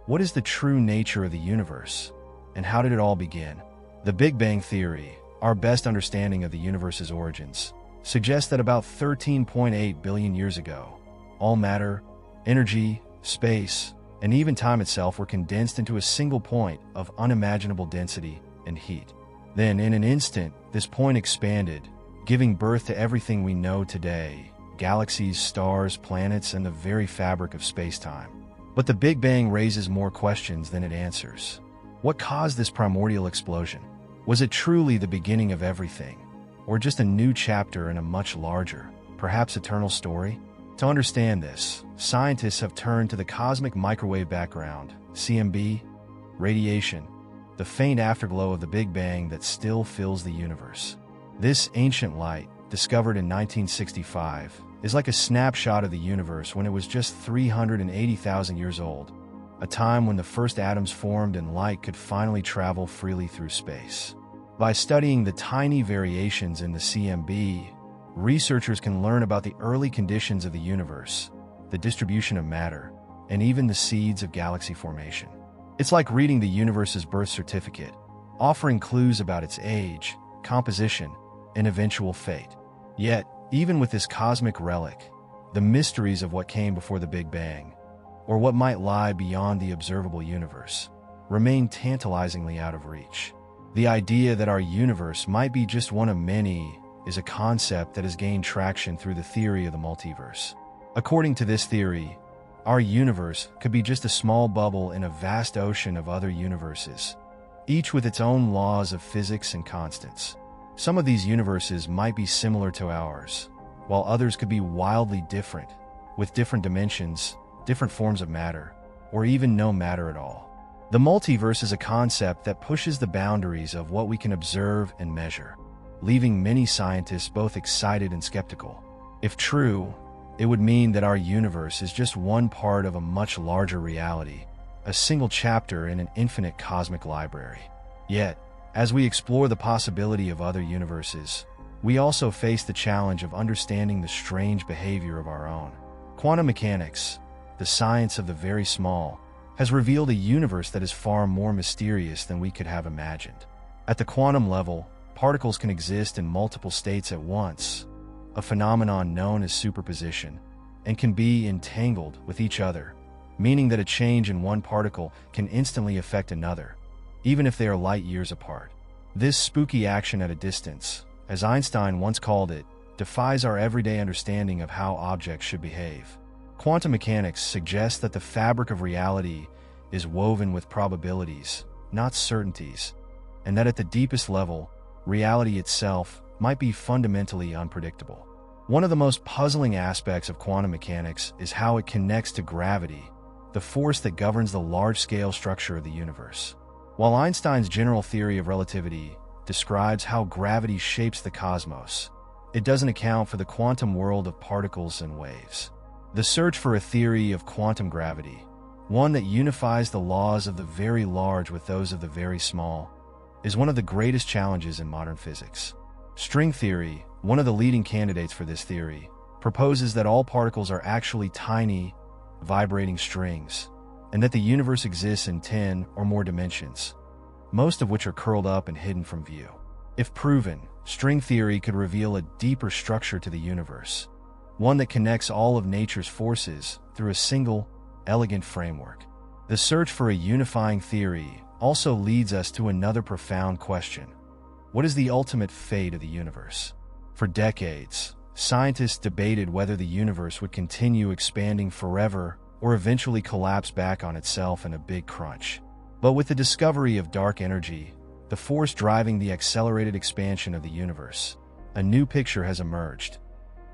what is the true nature of the universe, and how did it all begin? The Big Bang Theory, our best understanding of the universe's origins, suggests that about 13.8 billion years ago, all matter, energy, space, and even time itself were condensed into a single point of unimaginable density and heat. Then, in an instant, this point expanded, giving birth to everything we know today: galaxies, stars, planets, and the very fabric of space-time. But the Big Bang raises more questions than it answers. What caused this primordial explosion? Was it truly the beginning of everything, or just a new chapter in a much larger, perhaps eternal story? To understand this, scientists have turned to the cosmic microwave background, CMB, radiation, the faint afterglow of the Big Bang that still fills the universe. This ancient light, discovered in 1965, is like a snapshot of the universe when it was just 380,000 years old, a time when the first atoms formed and light could finally travel freely through space. By studying the tiny variations in the CMB, researchers can learn about the early conditions of the universe, the distribution of matter, and even the seeds of galaxy formation. It's like reading the universe's birth certificate, offering clues about its age, composition, and eventual fate. Yet, even with this cosmic relic, the mysteries of what came before the Big Bang, or what might lie beyond the observable universe, remain tantalizingly out of reach. The idea that our universe might be just one of many is a concept that has gained traction through the theory of the multiverse. According to this theory, our universe could be just a small bubble in a vast ocean of other universes, each with its own laws of physics and constants. Some of these universes might be similar to ours, while others could be wildly different, with different dimensions, different forms of matter, or even no matter at all. The multiverse is a concept that pushes the boundaries of what we can observe and measure, leaving many scientists both excited and skeptical. If true, it would mean that our universe is just one part of a much larger reality, a single chapter in an infinite cosmic library. Yet, as we explore the possibility of other universes, we also face the challenge of understanding the strange behavior of our own. Quantum mechanics, the science of the very small, has revealed a universe that is far more mysterious than we could have imagined. At the quantum level, particles can exist in multiple states at once, a phenomenon known as superposition, and can be entangled with each other, meaning that a change in one particle can instantly affect another, even if they are light years apart. This spooky action at a distance, as Einstein once called it, defies our everyday understanding of how objects should behave. Quantum mechanics suggests that the fabric of reality is woven with probabilities, not certainties, and that at the deepest level, reality itself might be fundamentally unpredictable. One of the most puzzling aspects of quantum mechanics is how it connects to gravity, the force that governs the large-scale structure of the universe. While Einstein's general theory of relativity describes how gravity shapes the cosmos, it doesn't account for the quantum world of particles and waves. The search for a theory of quantum gravity, one that unifies the laws of the very large with those of the very small, is one of the greatest challenges in modern physics. String theory, one of the leading candidates for this theory, proposes that all particles are actually tiny, vibrating strings, and that the universe exists in 10 or more dimensions, most of which are curled up and hidden from view. If proven, string theory could reveal a deeper structure to the universe, one that connects all of nature's forces through a single, elegant framework. The search for a unifying theory also leads us to another profound question. What is the ultimate fate of the universe? For decades, scientists debated whether the universe would continue expanding forever or eventually collapse back on itself in a big crunch. But with the discovery of dark energy, the force driving the accelerated expansion of the universe, a new picture has emerged.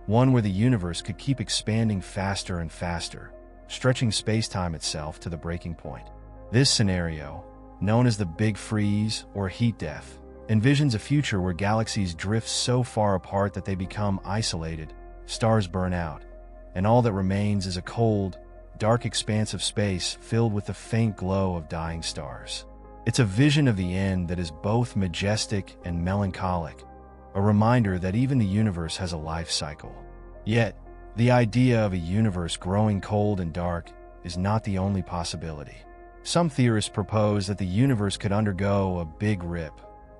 One where the universe could keep expanding faster and faster, stretching space-time itself to the breaking point. This scenario, known as the Big Freeze or heat death, envisions a future where galaxies drift so far apart that they become isolated, stars burn out, and all that remains is a cold, dark expanse of space filled with the faint glow of dying stars. It's a vision of the end that is both majestic and melancholic, a reminder that even the universe has a life cycle. Yet, the idea of a universe growing cold and dark is not the only possibility. Some theorists propose that the universe could undergo a big rip,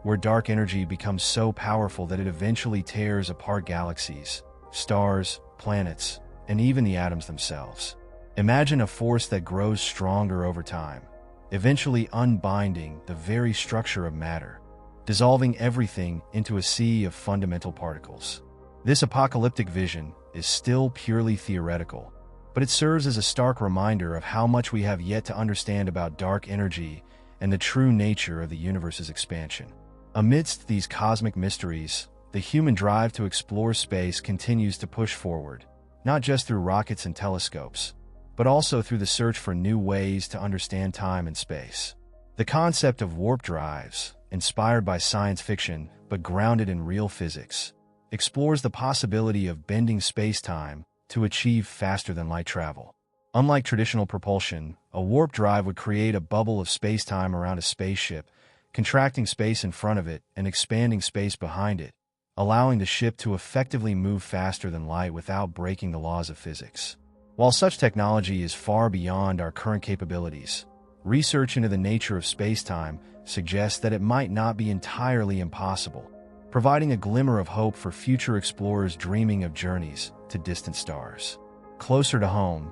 where dark energy becomes so powerful that it eventually tears apart galaxies, stars, planets, and even the atoms themselves. Imagine a force that grows stronger over time, eventually unbinding the very structure of matter, dissolving everything into a sea of fundamental particles. This apocalyptic vision is still purely theoretical, but it serves as a stark reminder of how much we have yet to understand about dark energy and the true nature of the universe's expansion. Amidst these cosmic mysteries, the human drive to explore space continues to push forward, not just through rockets and telescopes, but also through the search for new ways to understand time and space. The concept of warp drives, inspired by science fiction but grounded in real physics, explores the possibility of bending space-time to achieve faster-than-light travel. Unlike traditional propulsion, a warp drive would create a bubble of space-time around a spaceship, contracting space in front of it and expanding space behind it, allowing the ship to effectively move faster than light without breaking the laws of physics. While such technology is far beyond our current capabilities, research into the nature of space-time suggests that it might not be entirely impossible, providing a glimmer of hope for future explorers dreaming of journeys to distant stars. Closer to home,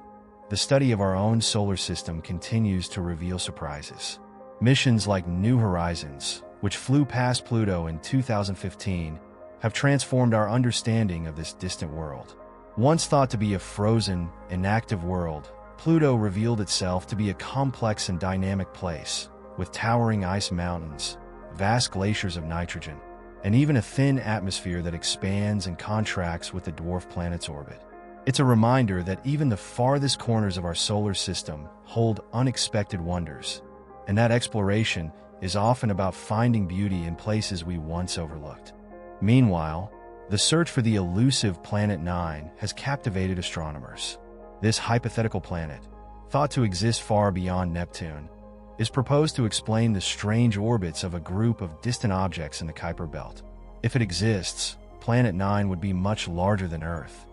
the study of our own solar system continues to reveal surprises. Missions like New Horizons, which flew past Pluto in 2015, have transformed our understanding of this distant world. Once thought to be a frozen, inactive world, Pluto revealed itself to be a complex and dynamic place, with towering ice mountains, vast glaciers of nitrogen, and even a thin atmosphere that expands and contracts with the dwarf planet's orbit. It's a reminder that even the farthest corners of our solar system hold unexpected wonders, and that exploration is often about finding beauty in places we once overlooked. Meanwhile, the search for the elusive Planet 9 has captivated astronomers. This hypothetical planet, thought to exist far beyond Neptune, is proposed to explain the strange orbits of a group of distant objects in the Kuiper Belt. If it exists, Planet 9 would be much larger than Earth,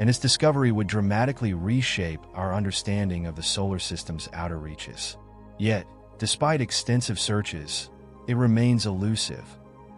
and its discovery would dramatically reshape our understanding of the solar system's outer reaches. Yet, despite extensive searches, it remains elusive,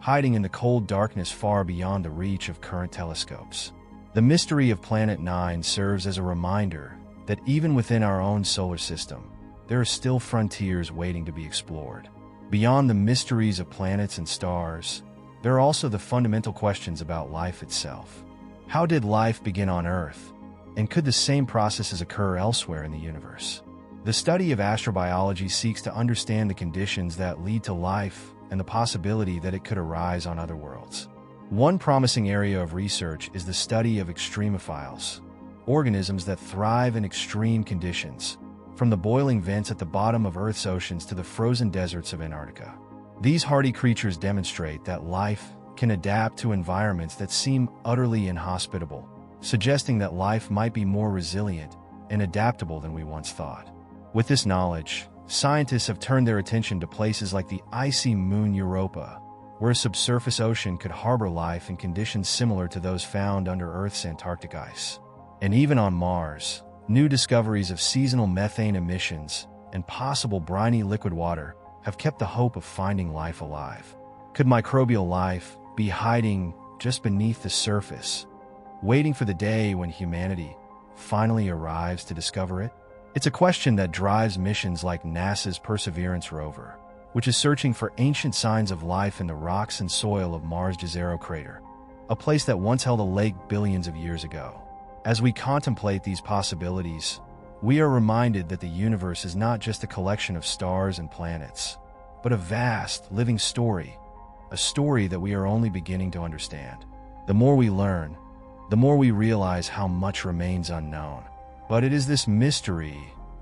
hiding in the cold darkness far beyond the reach of current telescopes. The mystery of Planet 9 serves as a reminder that even within our own solar system, there are still frontiers waiting to be explored. Beyond the mysteries of planets and stars, there are also the fundamental questions about life itself. How did life begin on Earth? And could the same processes occur elsewhere in the universe? The study of astrobiology seeks to understand the conditions that lead to life and the possibility that it could arise on other worlds. One promising area of research is the study of extremophiles, organisms that thrive in extreme conditions, from the boiling vents at the bottom of Earth's oceans to the frozen deserts of Antarctica. These hardy creatures demonstrate that life can adapt to environments that seem utterly inhospitable, suggesting that life might be more resilient and adaptable than we once thought. With this knowledge, scientists have turned their attention to places like the icy moon Europa, where a subsurface ocean could harbor life in conditions similar to those found under Earth's Antarctic ice. And even on Mars, new discoveries of seasonal methane emissions and possible briny liquid water have kept the hope of finding life alive. Could microbial life be hiding just beneath the surface, waiting for the day when humanity finally arrives to discover it? It's a question that drives missions like NASA's Perseverance rover, which is searching for ancient signs of life in the rocks and soil of Mars' Jezero crater, a place that once held a lake billions of years ago. As we contemplate these possibilities, we are reminded that the universe is not just a collection of stars and planets, but a vast, living story, a story that we are only beginning to understand. The more we learn, the more we realize how much remains unknown. But it is this mystery,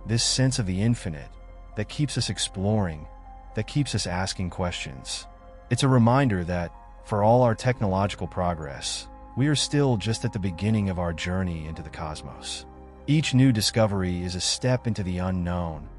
this sense of the infinite, that keeps us exploring, that keeps us asking questions. It's a reminder that, for all our technological progress, we are still just at the beginning of our journey into the cosmos. Each new discovery is a step into the unknown,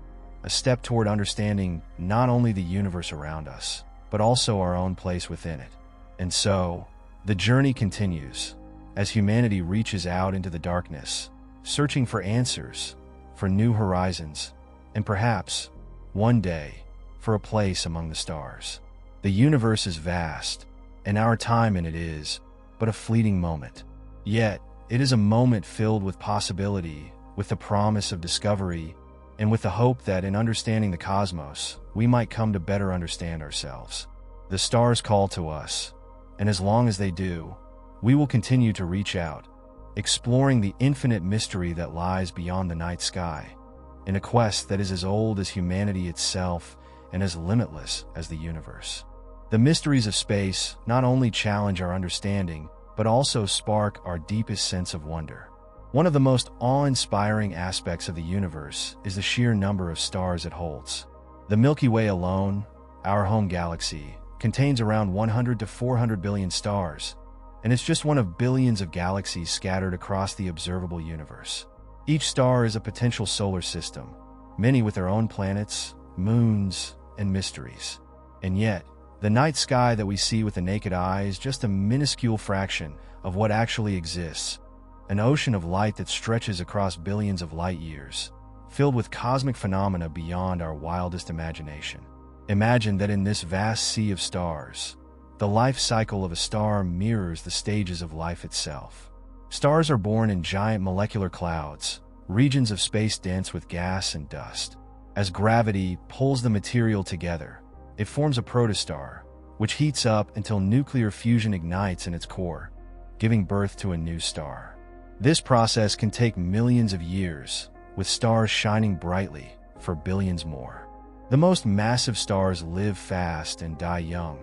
a step toward understanding not only the universe around us, but also our own place within it. And so, the journey continues, as humanity reaches out into the darkness, searching for answers, for new horizons, and perhaps, one day, for a place among the stars. The universe is vast, and our time in it is but a fleeting moment. Yet, it is a moment filled with possibility, with the promise of discovery, and with the hope that in understanding the cosmos, we might come to better understand ourselves. The stars call to us, and as long as they do, we will continue to reach out, exploring the infinite mystery that lies beyond the night sky, in a quest that is as old as humanity itself and as limitless as the universe. The mysteries of space not only challenge our understanding, but also spark our deepest sense of wonder. One of the most awe-inspiring aspects of the universe is the sheer number of stars it holds. The Milky Way alone, our home galaxy, contains around 100 to 400 billion stars, and it's just one of billions of galaxies scattered across the observable universe. Each star is a potential solar system, many with their own planets, moons, and mysteries. And yet, the night sky that we see with the naked eye is just a minuscule fraction of what actually exists, an ocean of light that stretches across billions of light years, filled with cosmic phenomena beyond our wildest imagination. Imagine that in this vast sea of stars, the life cycle of a star mirrors the stages of life itself. Stars are born in giant molecular clouds, regions of space dense with gas and dust. As gravity pulls the material together, it forms a protostar, which heats up until nuclear fusion ignites in its core, giving birth to a new star. This process can take millions of years, with stars shining brightly for billions more. The most massive stars live fast and die young,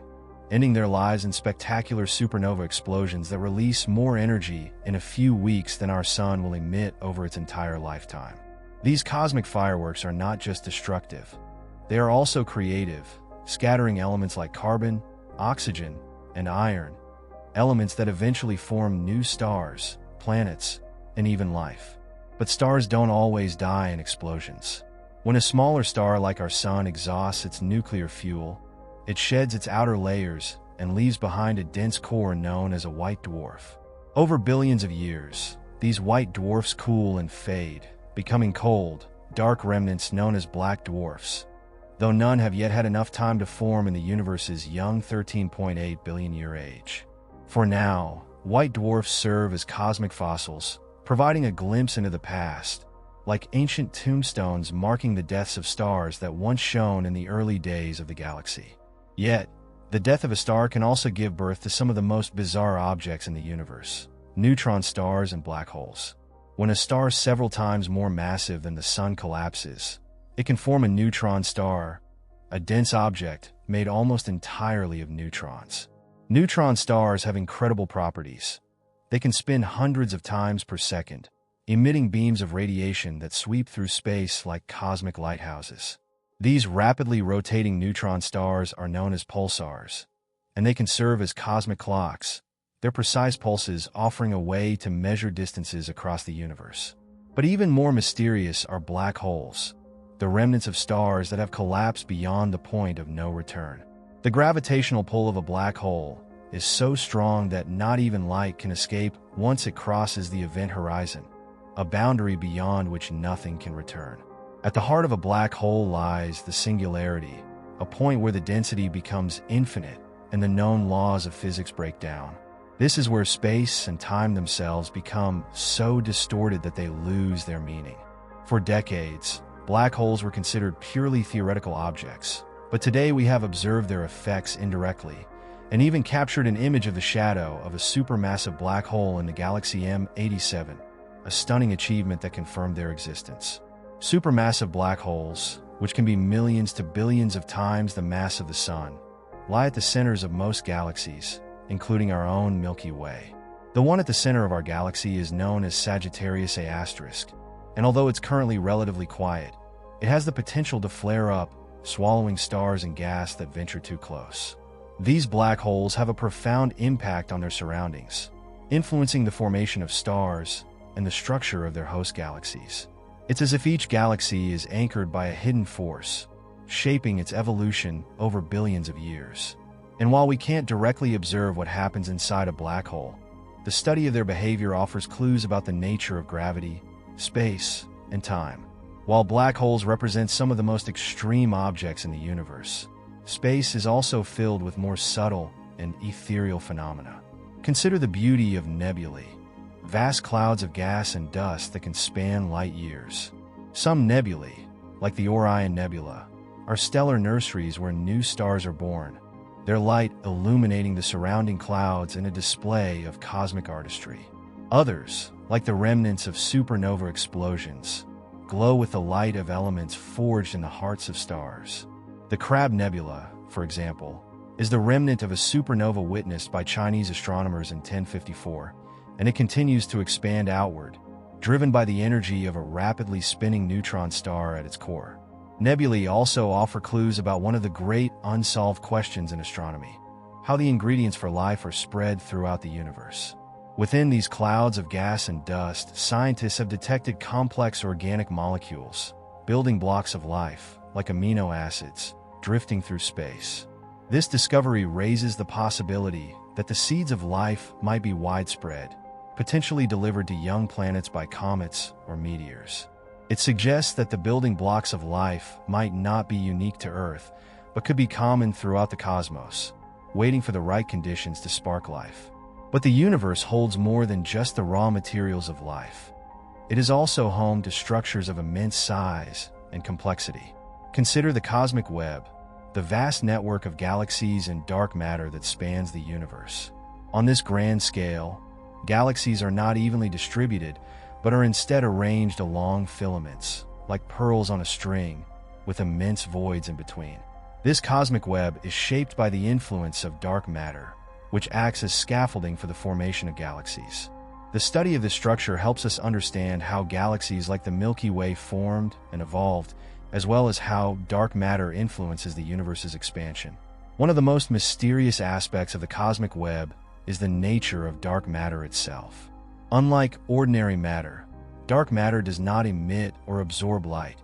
ending their lives in spectacular supernova explosions that release more energy in a few weeks than our sun will emit over its entire lifetime. These cosmic fireworks are not just destructive, they are also creative, scattering elements like carbon, oxygen, and iron, elements that eventually form new stars, planets, and even life. But stars don't always die in explosions. When a smaller star like our sun exhausts its nuclear fuel, it sheds its outer layers and leaves behind a dense core known as a white dwarf. Over billions of years, these white dwarfs cool and fade, becoming cold, dark remnants known as black dwarfs, though none have yet had enough time to form in the universe's young 13.8 billion year age. For now, white dwarfs serve as cosmic fossils, providing a glimpse into the past, like ancient tombstones marking the deaths of stars that once shone in the early days of the galaxy. Yet, the death of a star can also give birth to some of the most bizarre objects in the universe: neutron stars and black holes. When a star several times more massive than the Sun collapses, it can form a neutron star, a dense object made almost entirely of neutrons. Neutron stars have incredible properties. They can spin hundreds of times per second, emitting beams of radiation that sweep through space like cosmic lighthouses. These rapidly rotating neutron stars are known as pulsars, and they can serve as cosmic clocks, their precise pulses offering a way to measure distances across the universe. But even more mysterious are black holes, the remnants of stars that have collapsed beyond the point of no return. The gravitational pull of a black hole is so strong that not even light can escape once it crosses the event horizon, a boundary beyond which nothing can return. At the heart of a black hole lies the singularity, a point where the density becomes infinite and the known laws of physics break down. This is where space and time themselves become so distorted that they lose their meaning. For decades, black holes were considered purely theoretical objects, but today we have observed their effects indirectly, and even captured an image of the shadow of a supermassive black hole in the galaxy M87, a stunning achievement that confirmed their existence. Supermassive black holes, which can be millions to billions of times the mass of the Sun, lie at the centers of most galaxies, including our own Milky Way. The one at the center of our galaxy is known as Sagittarius A*, and although it's currently relatively quiet, it has the potential to flare up, swallowing stars and gas that venture too close. These black holes have a profound impact on their surroundings, influencing the formation of stars and the structure of their host galaxies. It's as if each galaxy is anchored by a hidden force, shaping its evolution over billions of years. And while we can't directly observe what happens inside a black hole, the study of their behavior offers clues about the nature of gravity, space, and time. While black holes represent some of the most extreme objects in the universe, space is also filled with more subtle and ethereal phenomena. Consider the beauty of nebulae, vast clouds of gas and dust that can span light years. Some nebulae, like the Orion Nebula, are stellar nurseries where new stars are born, their light illuminating the surrounding clouds in a display of cosmic artistry. Others, like the remnants of supernova explosions, glow with the light of elements forged in the hearts of stars. The Crab Nebula, for example, is the remnant of a supernova witnessed by Chinese astronomers in 1054, and it continues to expand outward, driven by the energy of a rapidly spinning neutron star at its core. Nebulae also offer clues about one of the great unsolved questions in astronomy: how the ingredients for life are spread throughout the universe. Within these clouds of gas and dust, scientists have detected complex organic molecules, building blocks of life, like amino acids, drifting through space. This discovery raises the possibility that the seeds of life might be widespread, potentially delivered to young planets by comets or meteors. It suggests that the building blocks of life might not be unique to Earth, but could be common throughout the cosmos, waiting for the right conditions to spark life. But the universe holds more than just the raw materials of life. It is also home to structures of immense size and complexity. Consider the cosmic web, the vast network of galaxies and dark matter that spans the universe. On this grand scale, galaxies are not evenly distributed, but are instead arranged along filaments, like pearls on a string, with immense voids in between. This cosmic web is shaped by the influence of dark matter, which acts as scaffolding for the formation of galaxies. The study of this structure helps us understand how galaxies like the Milky Way formed and evolved, as well as how dark matter influences the universe's expansion. One of the most mysterious aspects of the cosmic web is the nature of dark matter itself. Unlike ordinary matter, dark matter does not emit or absorb light,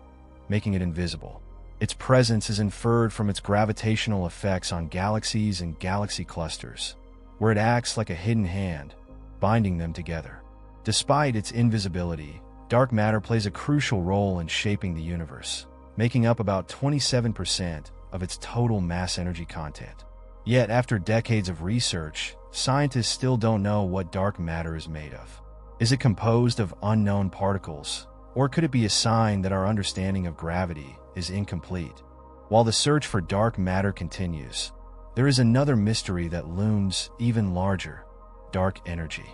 making it invisible. Its presence is inferred from its gravitational effects on galaxies and galaxy clusters, where it acts like a hidden hand, binding them together. Despite its invisibility, dark matter plays a crucial role in shaping the universe, making up about 27% of its total mass energy content. Yet, after decades of research, scientists still don't know what dark matter is made of. Is it composed of unknown particles, or could it be a sign that our understanding of gravity is incomplete? While the search for dark matter continues, there is another mystery that looms even larger: dark energy.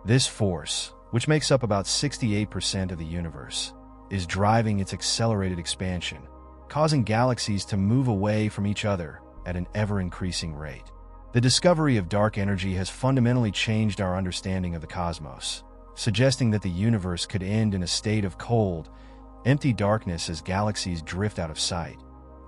This force, which makes up about 68% of the universe, is driving its accelerated expansion, causing galaxies to move away from each other at an ever-increasing rate. The discovery of dark energy has fundamentally changed our understanding of the cosmos, suggesting that the universe could end in a state of cold, empty darkness as galaxies drift out of sight,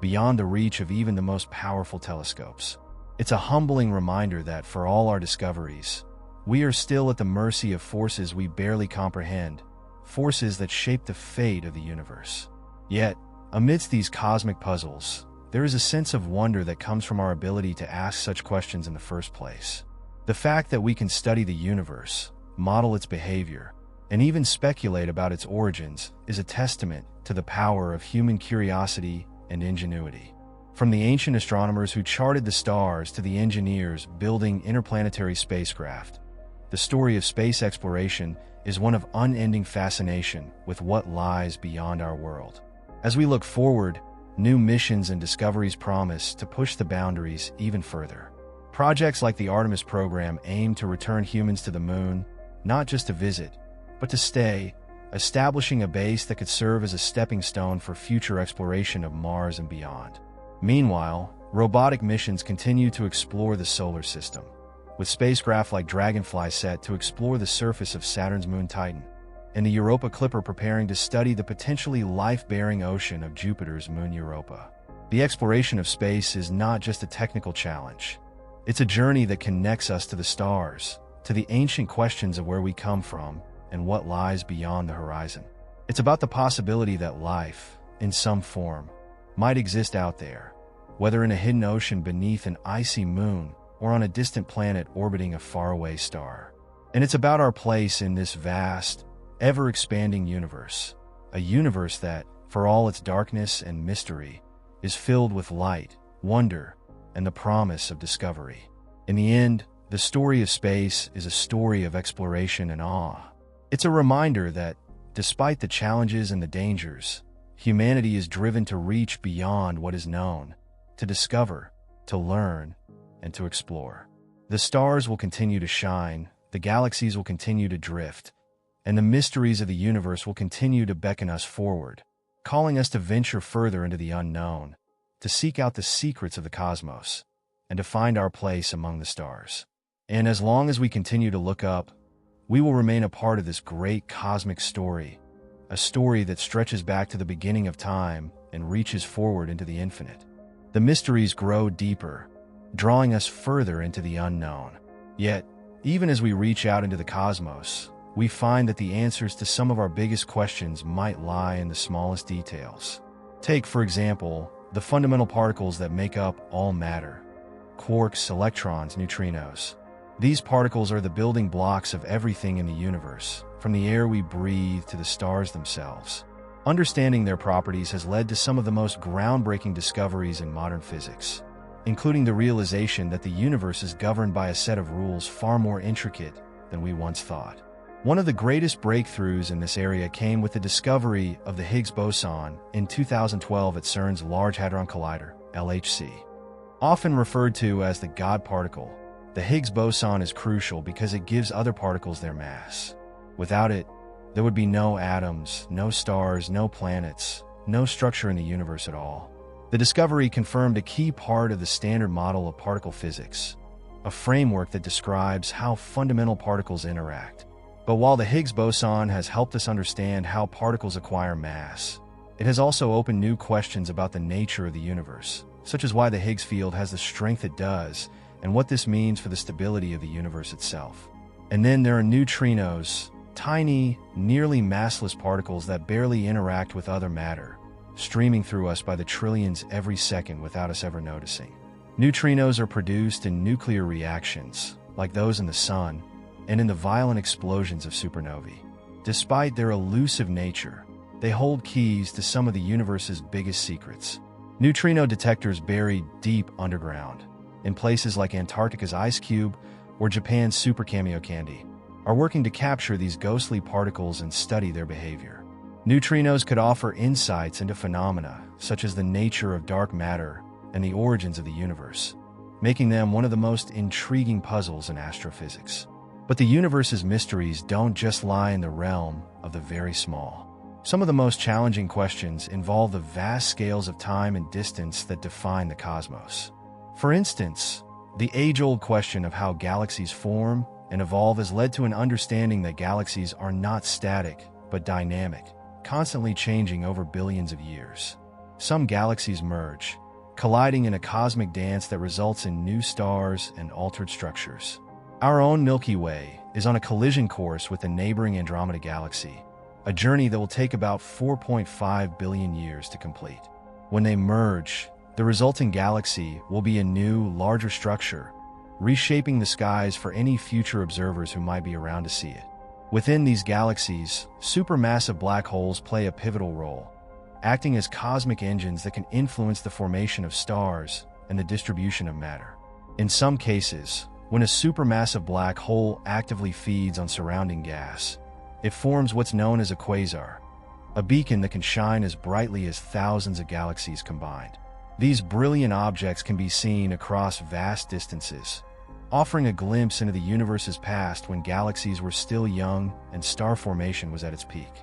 beyond the reach of even the most powerful telescopes. It's a humbling reminder that, for all our discoveries, we are still at the mercy of forces we barely comprehend, forces that shape the fate of the universe. Yet, amidst these cosmic puzzles, there is a sense of wonder that comes from our ability to ask such questions in the first place. The fact that we can study the universe, model its behavior, and even speculate about its origins is a testament to the power of human curiosity and ingenuity. From the ancient astronomers who charted the stars to the engineers building interplanetary spacecraft, the story of space exploration is one of unending fascination with what lies beyond our world. As we look forward, new missions and discoveries promise to push the boundaries even further. Projects like the Artemis program aim to return humans to the moon, not just to visit, but to stay, establishing a base that could serve as a stepping stone for future exploration of Mars and beyond. Meanwhile, robotic missions continue to explore the solar system, with spacecraft like Dragonfly set to explore the surface of Saturn's moon Titan, and the Europa Clipper preparing to study the potentially life-bearing ocean of Jupiter's moon Europa. The exploration of space is not just a technical challenge. It's a journey that connects us to the stars, to the ancient questions of where we come from and what lies beyond the horizon. It's about the possibility that life, in some form, might exist out there, whether in a hidden ocean beneath an icy moon or on a distant planet orbiting a faraway star. And it's about our place in this vast, ever-expanding universe, a universe that, for all its darkness and mystery, is filled with light, wonder, and the promise of discovery. In the end, the story of space is a story of exploration and awe. It's a reminder that, despite the challenges and the dangers, humanity is driven to reach beyond what is known, to discover, to learn, and to explore. The stars will continue to shine, the galaxies will continue to drift, and the mysteries of the universe will continue to beckon us forward, calling us to venture further into the unknown, to seek out the secrets of the cosmos, and to find our place among the stars. And as long as we continue to look up, we will remain a part of this great cosmic story, a story that stretches back to the beginning of time and reaches forward into the infinite. The mysteries grow deeper, drawing us further into the unknown. Yet, even as we reach out into the cosmos, we find that the answers to some of our biggest questions might lie in the smallest details. Take, for example, the fundamental particles that make up all matter: quarks, electrons, neutrinos. These particles are the building blocks of everything in the universe, from the air we breathe to the stars themselves. Understanding their properties has led to some of the most groundbreaking discoveries in modern physics, including the realization that the universe is governed by a set of rules far more intricate than we once thought. One of the greatest breakthroughs in this area came with the discovery of the Higgs boson in 2012 at CERN's Large Hadron Collider, LHC. Often referred to as the God particle, the Higgs boson is crucial because it gives other particles their mass. Without it, there would be no atoms, no stars, no planets, no structure in the universe at all. The discovery confirmed a key part of the standard model of particle physics, a framework that describes how fundamental particles interact. But while the Higgs boson has helped us understand how particles acquire mass, it has also opened new questions about the nature of the universe, such as why the Higgs field has the strength it does and what this means for the stability of the universe itself. And then there are neutrinos, tiny, nearly massless particles that barely interact with other matter, streaming through us by the trillions every second without us ever noticing. Neutrinos are produced in nuclear reactions, like those in the sun, and in the violent explosions of supernovae. Despite their elusive nature, they hold keys to some of the universe's biggest secrets. Neutrino detectors buried deep underground, in places like Antarctica's ice cube or Japan's super cameo candy, are working to capture these ghostly particles and study their behavior. Neutrinos could offer insights into phenomena such as the nature of dark matter and the origins of the universe, making them one of the most intriguing puzzles in astrophysics. But the universe's mysteries don't just lie in the realm of the very small. Some of the most challenging questions involve the vast scales of time and distance that define the cosmos. For instance, the age-old question of how galaxies form and evolve has led to an understanding that galaxies are not static, but dynamic, constantly changing over billions of years. Some galaxies merge, colliding in a cosmic dance that results in new stars and altered structures. Our own Milky Way is on a collision course with the neighboring Andromeda galaxy, a journey that will take about 4.5 billion years to complete. When they merge, the resulting galaxy will be a new, larger structure, reshaping the skies for any future observers who might be around to see it. Within these galaxies, supermassive black holes play a pivotal role, acting as cosmic engines that can influence the formation of stars and the distribution of matter. In some cases, when a supermassive black hole actively feeds on surrounding gas, it forms what's known as a quasar, a beacon that can shine as brightly as thousands of galaxies combined. These brilliant objects can be seen across vast distances, offering a glimpse into the universe's past when galaxies were still young and star formation was at its peak.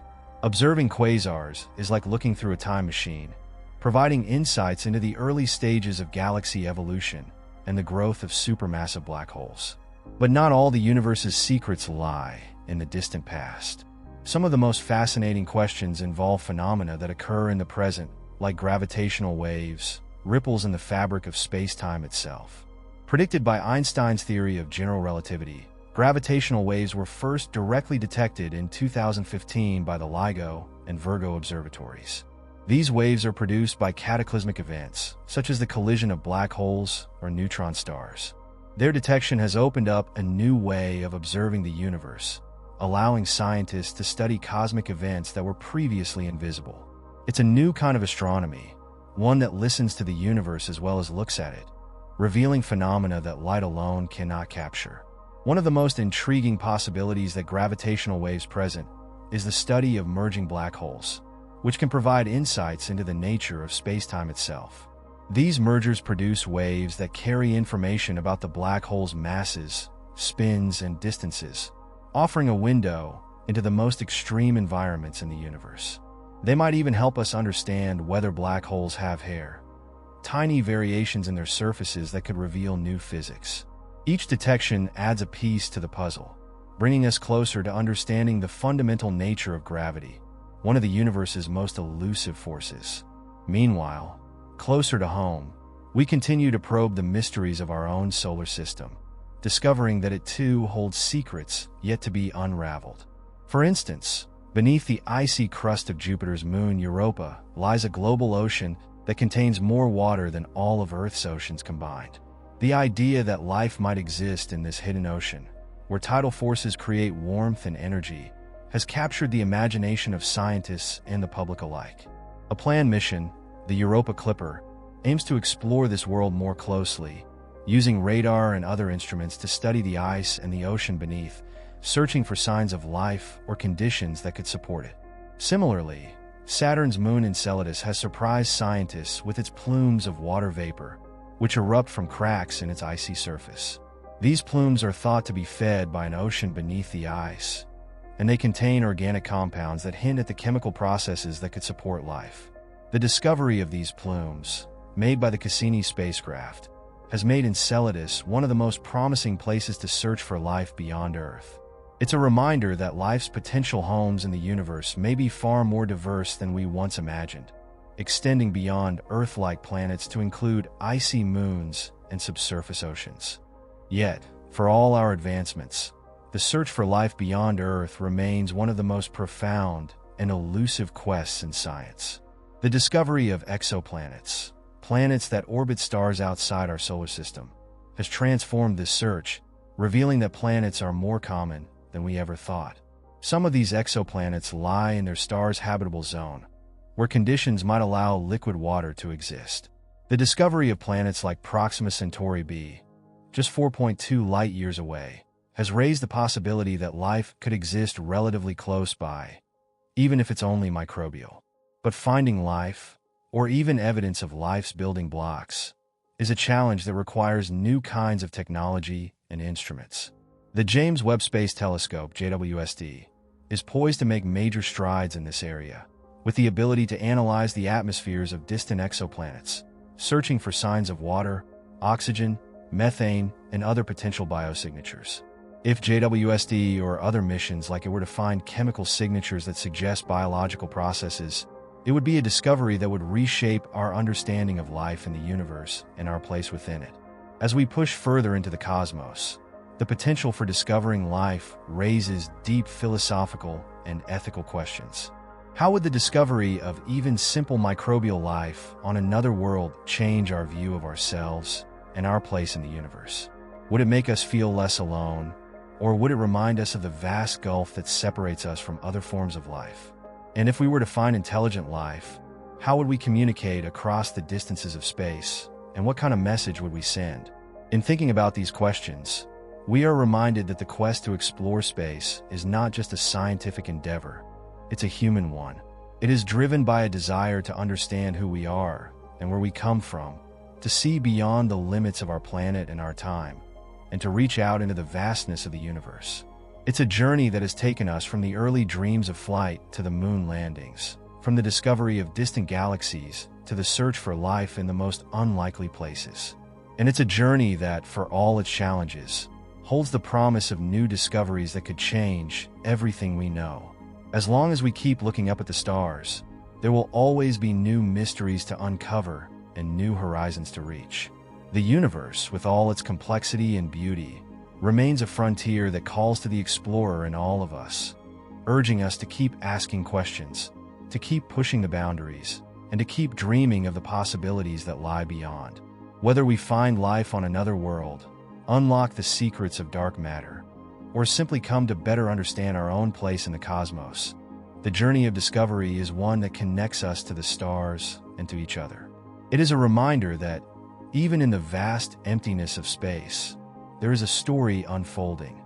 Observing quasars is like looking through a time machine, providing insights into the early stages of galaxy evolution and the growth of supermassive black holes. But not all the universe's secrets lie in the distant past. Some of the most fascinating questions involve phenomena that occur in the present, like gravitational waves, ripples in the fabric of space-time itself. Predicted by Einstein's theory of general relativity, gravitational waves were first directly detected in 2015 by the LIGO and Virgo observatories. These waves are produced by cataclysmic events, such as the collision of black holes or neutron stars. Their detection has opened up a new way of observing the universe, allowing scientists to study cosmic events that were previously invisible. It's a new kind of astronomy, one that listens to the universe as well as looks at it, revealing phenomena that light alone cannot capture. One of the most intriguing possibilities that gravitational waves present is the study of merging black holes, which can provide insights into the nature of space-time itself. These mergers produce waves that carry information about the black hole's masses, spins, and distances, offering a window into the most extreme environments in the universe. They might even help us understand whether black holes have hair, tiny variations in their surfaces that could reveal new physics. Each detection adds a piece to the puzzle, bringing us closer to understanding the fundamental nature of gravity, one of the universe's most elusive forces. Meanwhile, closer to home, we continue to probe the mysteries of our own solar system, discovering that it too holds secrets yet to be unraveled. For instance, beneath the icy crust of Jupiter's moon Europa lies a global ocean that contains more water than all of Earth's oceans combined. The idea that life might exist in this hidden ocean, where tidal forces create warmth and energy, has captured the imagination of scientists and the public alike. A planned mission, the Europa Clipper, aims to explore this world more closely, using radar and other instruments to study the ice and the ocean beneath, searching for signs of life or conditions that could support it. Similarly, Saturn's moon Enceladus has surprised scientists with its plumes of water vapor, which erupt from cracks in its icy surface. These plumes are thought to be fed by an ocean beneath the ice, and they contain organic compounds that hint at the chemical processes that could support life. The discovery of these plumes, made by the Cassini spacecraft, has made Enceladus one of the most promising places to search for life beyond Earth. It's a reminder that life's potential homes in the universe may be far more diverse than we once imagined, extending beyond Earth-like planets to include icy moons and subsurface oceans. Yet, for all our advancements, the search for life beyond Earth remains one of the most profound and elusive quests in science. The discovery of exoplanets, planets that orbit stars outside our solar system, has transformed this search revealing that planets are more common than we ever thought. Some of these exoplanets lie in their star's habitable zone, where conditions might allow liquid water to exist. The discovery of planets like Proxima Centauri b, just 4.2 light-years away, has raised the possibility that life could exist relatively close by, even if it's only microbial. But finding life, or even evidence of life's building blocks, is a challenge that requires new kinds of technology and instruments. The James Webb Space Telescope, JWST, is poised to make major strides in this area, with the ability to analyze the atmospheres of distant exoplanets, searching for signs of water, oxygen, methane, and other potential biosignatures. If JWST or other missions like it were to find chemical signatures that suggest biological processes, it would be a discovery that would reshape our understanding of life in the universe and our place within it. As we push further into the cosmos, the potential for discovering life raises deep philosophical and ethical questions. How would the discovery of even simple microbial life on another world change our view of ourselves and our place in the universe? Would it make us feel less alone, or would it remind us of the vast gulf that separates us from other forms of life? And if we were to find intelligent life, how would we communicate across the distances of space, and what kind of message would we send? In thinking about these questions, we are reminded that the quest to explore space is not just a scientific endeavor, it's a human one. It is driven by a desire to understand who we are and where we come from, to see beyond the limits of our planet and our time, and to reach out into the vastness of the universe. It's a journey that has taken us from the early dreams of flight to the moon landings, from the discovery of distant galaxies to the search for life in the most unlikely places. And it's a journey that, for all its challenges, holds the promise of new discoveries that could change everything we know. As long as we keep looking up at the stars, there will always be new mysteries to uncover and new horizons to reach. The universe, with all its complexity and beauty, remains a frontier that calls to the explorer in all of us, urging us to keep asking questions, to keep pushing the boundaries, and to keep dreaming of the possibilities that lie beyond. Whether we find life on another world, unlock the secrets of dark matter, or simply come to better understand our own place in the cosmos, the journey of discovery is one that connects us to the stars and to each other. It is a reminder that, even in the vast emptiness of space, there is a story unfolding,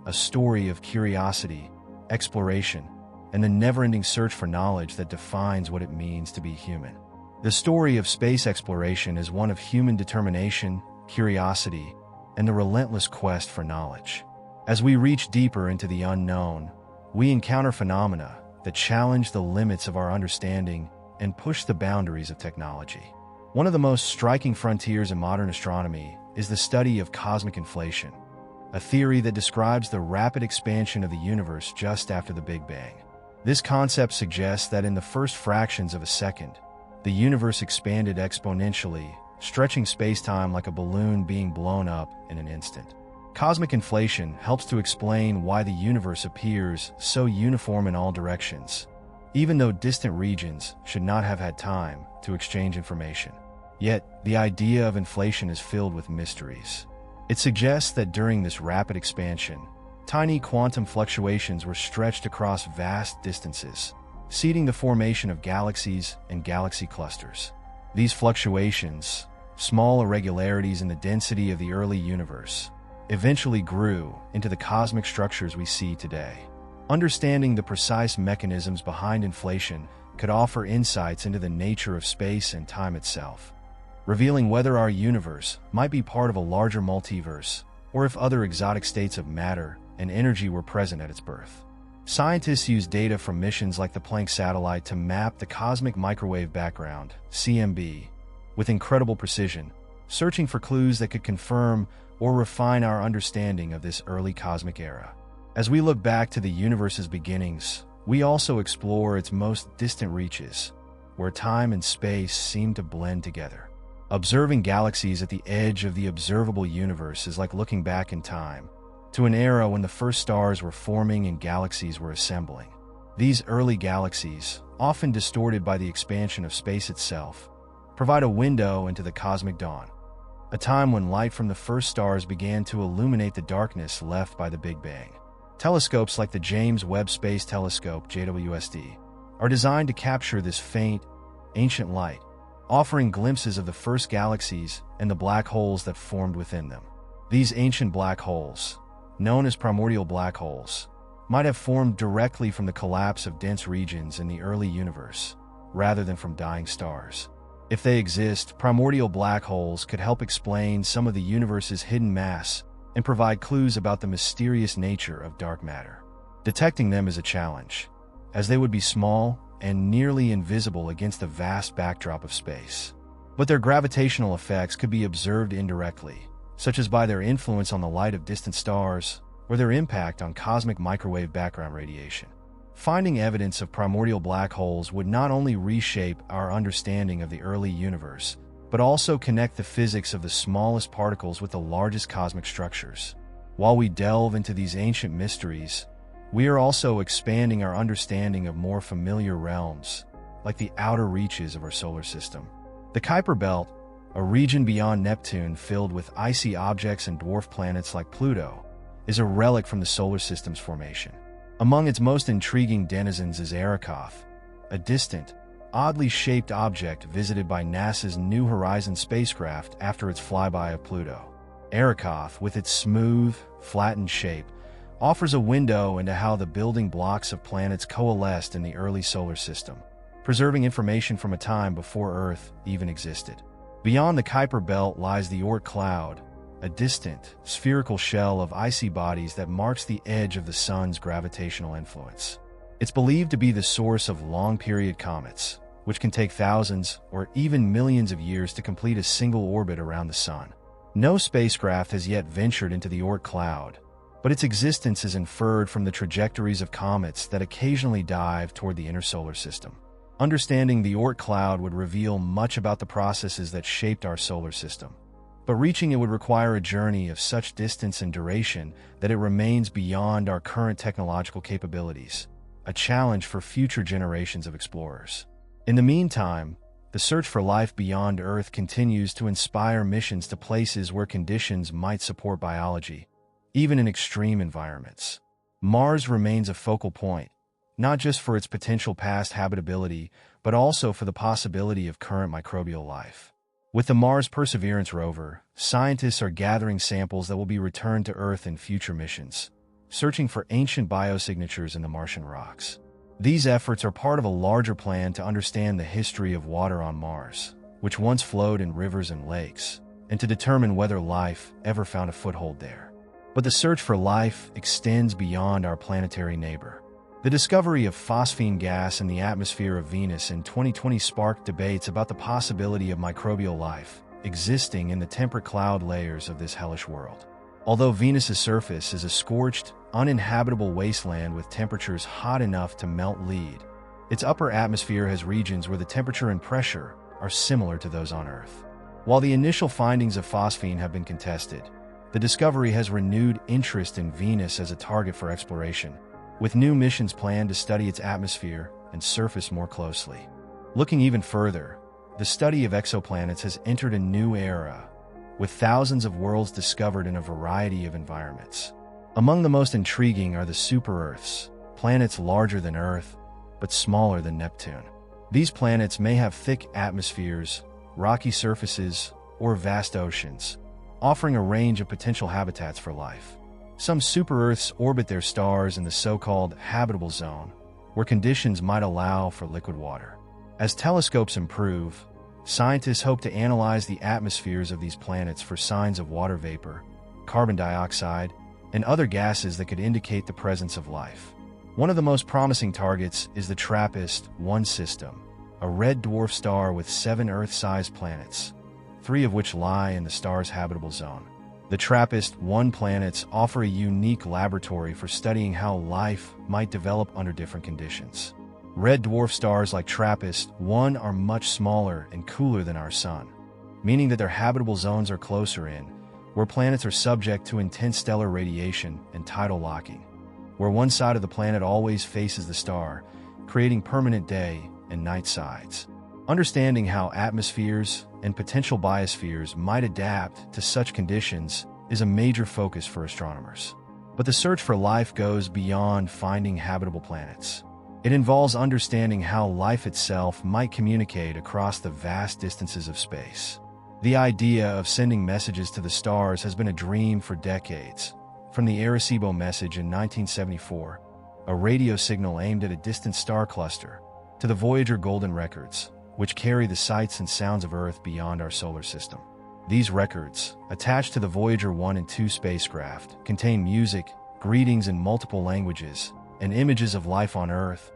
a story of curiosity, exploration, and the never-ending search for knowledge that defines what it means to be human. The story of space exploration is one of human determination, curiosity, and the relentless quest for knowledge. As we reach deeper into the unknown, we encounter phenomena that challenge the limits of our understanding and push the boundaries of technology. One of the most striking frontiers in modern astronomy is the study of cosmic inflation, a theory that describes the rapid expansion of the universe just after the Big Bang. This concept suggests that in the first fractions of a second, the universe expanded exponentially, stretching space-time like a balloon being blown up in an instant. Cosmic inflation helps to explain why the universe appears so uniform in all directions, even though distant regions should not have had time to exchange information. Yet, the idea of inflation is filled with mysteries. It suggests that during this rapid expansion, tiny quantum fluctuations were stretched across vast distances, seeding the formation of galaxies and galaxy clusters. These fluctuations, small irregularities in the density of the early universe, eventually grew into the cosmic structures we see today. Understanding the precise mechanisms behind inflation could offer insights into the nature of space and time itself, revealing whether our universe might be part of a larger multiverse, or if other exotic states of matter and energy were present at its birth. Scientists use data from missions like the Planck satellite to map the cosmic microwave background, CMB, with incredible precision, searching for clues that could confirm or refine our understanding of this early cosmic era. As we look back to the universe's beginnings, we also explore its most distant reaches, where time and space seem to blend together. Observing galaxies at the edge of the observable universe is like looking back in time, to an era when the first stars were forming and galaxies were assembling. These early galaxies, often distorted by the expansion of space itself, provide a window into the cosmic dawn, a time when light from the first stars began to illuminate the darkness left by the Big Bang. Telescopes like the James Webb Space Telescope (JWST) are designed to capture this faint, ancient light, offering glimpses of the first galaxies and the black holes that formed within them. These ancient black holes, known as primordial black holes, might have formed directly from the collapse of dense regions in the early universe, rather than from dying stars. If they exist, primordial black holes could help explain some of the universe's hidden mass and provide clues about the mysterious nature of dark matter. Detecting them is a challenge, as they would be small and nearly invisible against the vast backdrop of space. But their gravitational effects could be observed indirectly, such as by their influence on the light of distant stars or their impact on cosmic microwave background radiation. Finding evidence of primordial black holes would not only reshape our understanding of the early universe, but also connect the physics of the smallest particles with the largest cosmic structures. While we delve into these ancient mysteries, we are also expanding our understanding of more familiar realms, like the outer reaches of our solar system. The Kuiper Belt, a region beyond Neptune filled with icy objects and dwarf planets like Pluto, is a relic from the solar system's formation. Among its most intriguing denizens is Arrokoth, a distant, oddly shaped object visited by NASA's New Horizons spacecraft after its flyby of Pluto. Arrokoth, with its smooth, flattened shape, offers a window into how the building blocks of planets coalesced in the early solar system, preserving information from a time before Earth even existed. Beyond the Kuiper Belt lies the Oort cloud, a distant, spherical shell of icy bodies that marks the edge of the Sun's gravitational influence. It's believed to be the source of long-period comets, which can take thousands or even millions of years to complete a single orbit around the Sun. No spacecraft has yet ventured into the Oort cloud, but its existence is inferred from the trajectories of comets that occasionally dive toward the inner solar system. Understanding the Oort cloud would reveal much about the processes that shaped our solar system, but reaching it would require a journey of such distance and duration that it remains beyond our current technological capabilities, a challenge for future generations of explorers. In the meantime, the search for life beyond Earth continues to inspire missions to places where conditions might support biology, even in extreme environments. Mars remains a focal point, not just for its potential past habitability, but also for the possibility of current microbial life. With the Mars Perseverance rover, scientists are gathering samples that will be returned to Earth in future missions, searching for ancient biosignatures in the Martian rocks. These efforts are part of a larger plan to understand the history of water on Mars, which once flowed in rivers and lakes, and to determine whether life ever found a foothold there. But the search for life extends beyond our planetary neighbor. The discovery of phosphine gas in the atmosphere of Venus in 2020 sparked debates about the possibility of microbial life existing in the temperate cloud layers of this hellish world. Although Venus's surface is a scorched, uninhabitable wasteland with temperatures hot enough to melt lead, its upper atmosphere has regions where the temperature and pressure are similar to those on Earth. While the initial findings of phosphine have been contested, the discovery has renewed interest in Venus as a target for exploration, with new missions planned to study its atmosphere and surface more closely. Looking even further, the study of exoplanets has entered a new era, with thousands of worlds discovered in a variety of environments. Among the most intriguing are the super-Earths, planets larger than Earth, but smaller than Neptune. These planets may have thick atmospheres, rocky surfaces, or vast oceans, offering a range of potential habitats for life. Some super-Earths orbit their stars in the so-called habitable zone, where conditions might allow for liquid water. As telescopes improve, scientists hope to analyze the atmospheres of these planets for signs of water vapor, carbon dioxide, and other gases that could indicate the presence of life. One of the most promising targets is the TRAPPIST-1 system, a red dwarf star with 7 Earth-sized planets, 3 of which lie in the star's habitable zone. The TRAPPIST-1 planets offer a unique laboratory for studying how life might develop under different conditions. Red dwarf stars like TRAPPIST-1 are much smaller and cooler than our Sun, meaning that their habitable zones are closer in, where planets are subject to intense stellar radiation and tidal locking, where one side of the planet always faces the star, creating permanent day and night sides. Understanding how atmospheres and potential biospheres might adapt to such conditions is a major focus for astronomers. But the search for life goes beyond finding habitable planets. It involves understanding how life itself might communicate across the vast distances of space. The idea of sending messages to the stars has been a dream for decades. From the Arecibo message in 1974, a radio signal aimed at a distant star cluster, to the Voyager Golden Records, which carry the sights and sounds of Earth beyond our solar system. These records, attached to the Voyager 1 and 2 spacecraft, contain music, greetings in multiple languages, and images of life on Earth,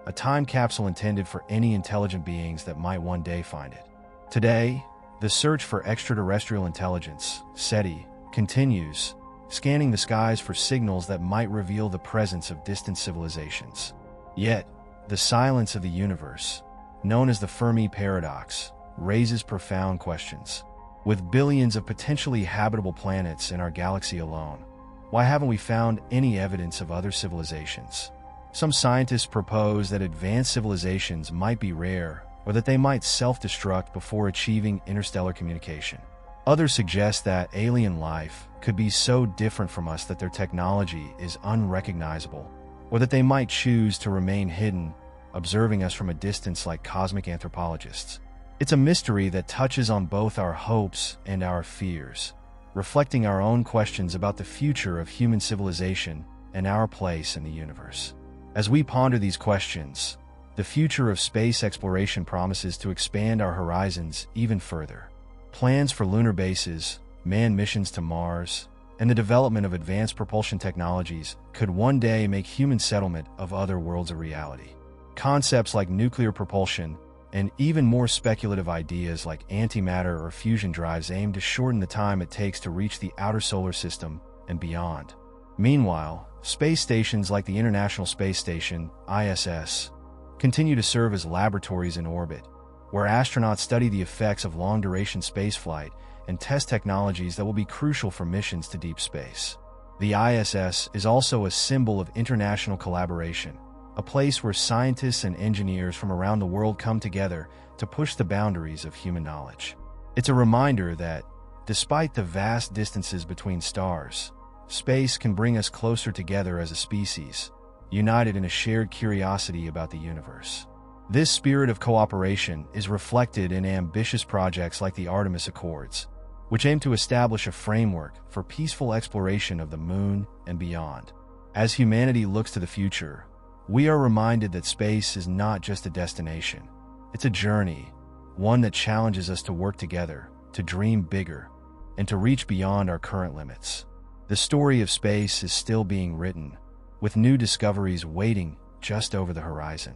a time capsule intended for any intelligent beings that might one day find it. Today, the search for extraterrestrial intelligence, SETI, continues, scanning the skies for signals that might reveal the presence of distant civilizations. Yet, the silence of the universe, known as the Fermi paradox, raises profound questions. With billions of potentially habitable planets in our galaxy alone, why haven't we found any evidence of other civilizations? Some scientists propose that advanced civilizations might be rare, or that they might self-destruct before achieving interstellar communication. Others suggest that alien life could be so different from us that their technology is unrecognizable, or that they might choose to remain hidden, observing us from a distance like cosmic anthropologists. It's a mystery that touches on both our hopes and our fears, reflecting our own questions about the future of human civilization and our place in the universe. As we ponder these questions, the future of space exploration promises to expand our horizons even further. Plans for lunar bases, manned missions to Mars, and the development of advanced propulsion technologies could one day make human settlement of other worlds a reality. Concepts like nuclear propulsion and even more speculative ideas like antimatter or fusion drives aim to shorten the time it takes to reach the outer solar system and beyond. Meanwhile, space stations like the International Space Station, ISS, continue to serve as laboratories in orbit, where astronauts study the effects of long-duration spaceflight and test technologies that will be crucial for missions to deep space. The ISS is also a symbol of international collaboration, a place where scientists and engineers from around the world come together to push the boundaries of human knowledge. It's a reminder that, despite the vast distances between stars, space can bring us closer together as a species, united in a shared curiosity about the universe. This spirit of cooperation is reflected in ambitious projects like the Artemis Accords, which aim to establish a framework for peaceful exploration of the moon and beyond. As humanity looks to the future, we are reminded that space is not just a destination. It's a journey, one that challenges us to work together, to dream bigger, and to reach beyond our current limits. The story of space is still being written, with new discoveries waiting just over the horizon.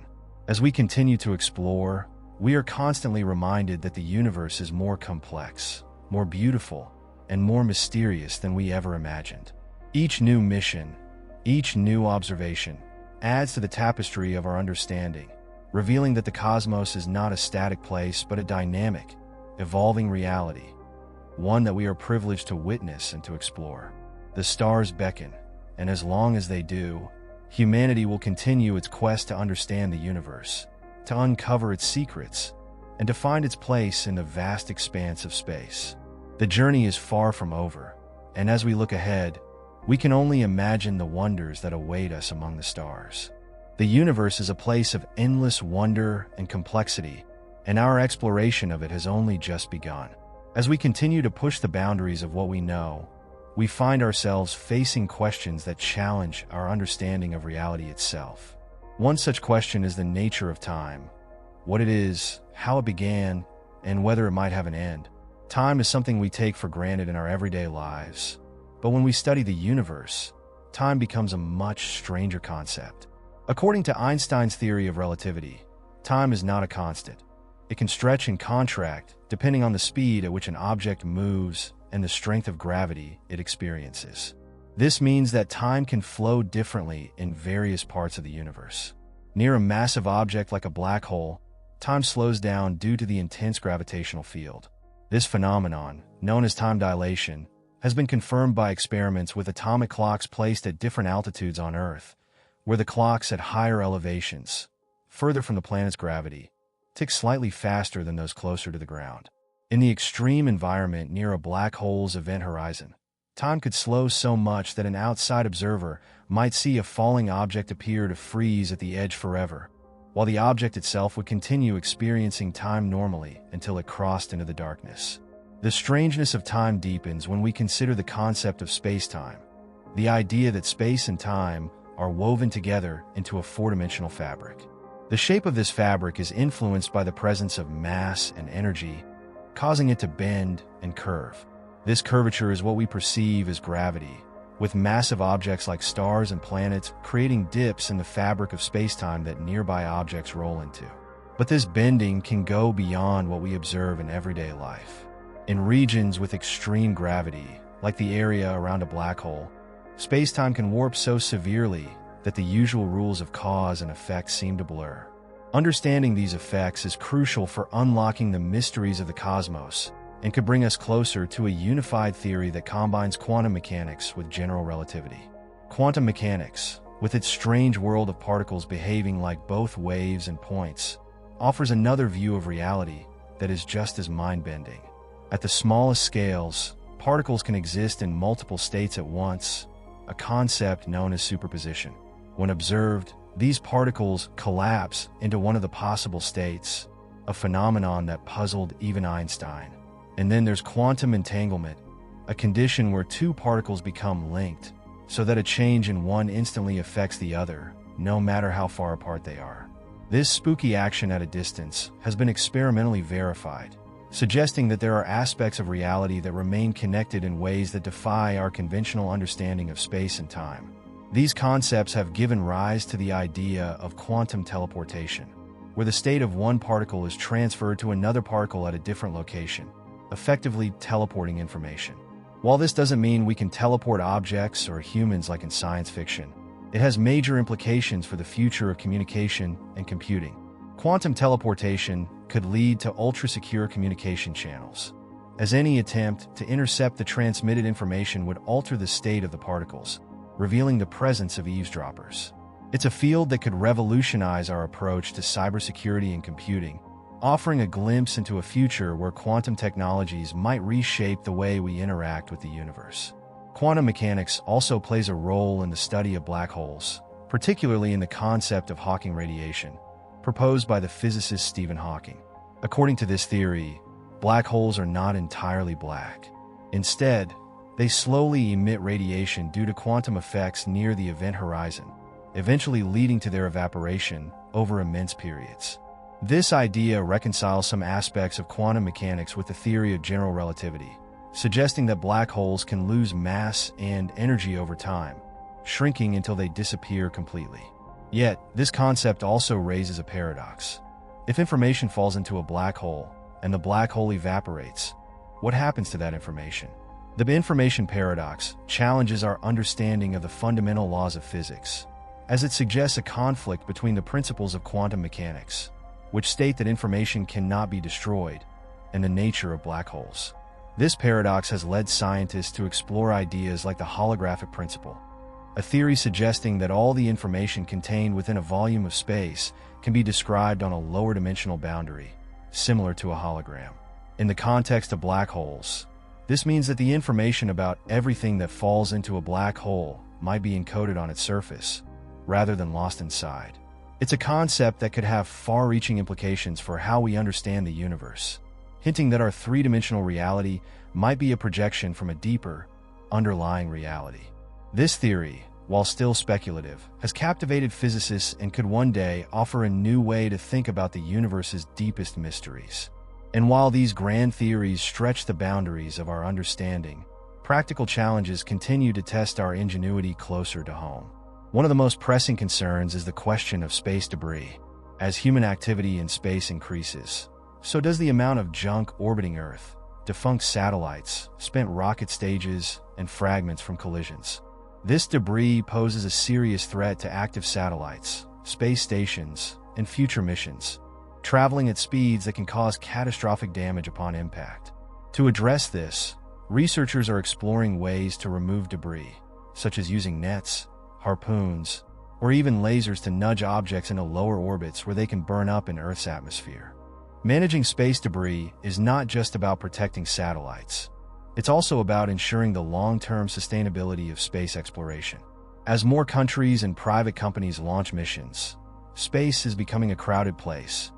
As we continue to explore, we are constantly reminded that the universe is more complex, more beautiful, and more mysterious than we ever imagined. Each new mission, each new observation, adds to the tapestry of our understanding, revealing that the cosmos is not a static place but a dynamic, evolving reality, one that we are privileged to witness and to explore. The stars beckon, and as long as they do, humanity will continue its quest to understand the universe, to uncover its secrets, and to find its place in the vast expanse of space. The journey is far from over, and as we look ahead, we can only imagine the wonders that await us among the stars. The universe is a place of endless wonder and complexity, and our exploration of it has only just begun. As we continue to push the boundaries of what we know, we find ourselves facing questions that challenge our understanding of reality itself. One such question is the nature of time, what it is, how it began, and whether it might have an end. Time is something we take for granted in our everyday lives, but when we study the universe, time becomes a much stranger concept. According to Einstein's theory of relativity, time is not a constant. It can stretch and contract depending on the speed at which an object moves and the strength of gravity it experiences. This means that time can flow differently in various parts of the universe. Near a massive object like a black hole, time slows down due to the intense gravitational field. This phenomenon, known as time dilation, has been confirmed by experiments with atomic clocks placed at different altitudes on Earth, where the clocks at higher elevations, further from the planet's gravity, tick slightly faster than those closer to the ground. In the extreme environment near a black hole's event horizon, time could slow so much that an outside observer might see a falling object appear to freeze at the edge forever, while the object itself would continue experiencing time normally until it crossed into the darkness. The strangeness of time deepens when we consider the concept of space-time, the idea that space and time are woven together into a four-dimensional fabric. The shape of this fabric is influenced by the presence of mass and energy, causing it to bend and curve. This curvature is what we perceive as gravity, with massive objects like stars and planets creating dips in the fabric of space-time that nearby objects roll into. But this bending can go beyond what we observe in everyday life. In regions with extreme gravity, like the area around a black hole, space-time can warp so severely that the usual rules of cause and effect seem to blur. Understanding these effects is crucial for unlocking the mysteries of the cosmos and could bring us closer to a unified theory that combines quantum mechanics with general relativity. Quantum mechanics, with its strange world of particles behaving like both waves and points, offers another view of reality that is just as mind-bending. At the smallest scales, particles can exist in multiple states at once, a concept known as superposition. When observed, these particles collapse into one of the possible states, a phenomenon that puzzled even Einstein. And then there's quantum entanglement, a condition where two particles become linked, so that a change in one instantly affects the other, no matter how far apart they are. This spooky action at a distance has been experimentally verified, suggesting that there are aspects of reality that remain connected in ways that defy our conventional understanding of space and time. These concepts have given rise to the idea of quantum teleportation, where the state of one particle is transferred to another particle at a different location, effectively teleporting information. While this doesn't mean we can teleport objects or humans like in science fiction, it has major implications for the future of communication and computing. Quantum teleportation could lead to ultra-secure communication channels, as any attempt to intercept the transmitted information would alter the state of the particles, revealing the presence of eavesdroppers. It's a field that could revolutionize our approach to cybersecurity and computing, offering a glimpse into a future where quantum technologies might reshape the way we interact with the universe. Quantum mechanics also plays a role in the study of black holes, particularly in the concept of Hawking radiation, proposed by the physicist Stephen Hawking. According to this theory, black holes are not entirely black. Instead, they slowly emit radiation due to quantum effects near the event horizon, eventually leading to their evaporation over immense periods. This idea reconciles some aspects of quantum mechanics with the theory of general relativity, suggesting that black holes can lose mass and energy over time, shrinking until they disappear completely. Yet, this concept also raises a paradox. If information falls into a black hole, and the black hole evaporates, what happens to that information? The information paradox challenges our understanding of the fundamental laws of physics, as it suggests a conflict between the principles of quantum mechanics, which state that information cannot be destroyed, and the nature of black holes. This paradox has led scientists to explore ideas like the holographic principle, a theory suggesting that all the information contained within a volume of space can be described on a lower dimensional boundary, similar to a hologram. In the context of black holes, this means that the information about everything that falls into a black hole might be encoded on its surface, rather than lost inside. It's a concept that could have far-reaching implications for how we understand the universe, hinting that our three-dimensional reality might be a projection from a deeper, underlying reality. This theory, while still speculative, has captivated physicists and could one day offer a new way to think about the universe's deepest mysteries. And while these grand theories stretch the boundaries of our understanding, practical challenges continue to test our ingenuity closer to home. One of the most pressing concerns is the question of space debris. As human activity in space increases, so does the amount of junk orbiting Earth, defunct satellites, spent rocket stages, and fragments from collisions. This debris poses a serious threat to active satellites, space stations, and future missions, traveling at speeds that can cause catastrophic damage upon impact. To address this, researchers are exploring ways to remove debris, such as using nets, harpoons, or even lasers to nudge objects into lower orbits where they can burn up in Earth's atmosphere. Managing space debris is not just about protecting satellites. It's also about ensuring the long-term sustainability of space exploration. As more countries and private companies launch missions, space is becoming a crowded place,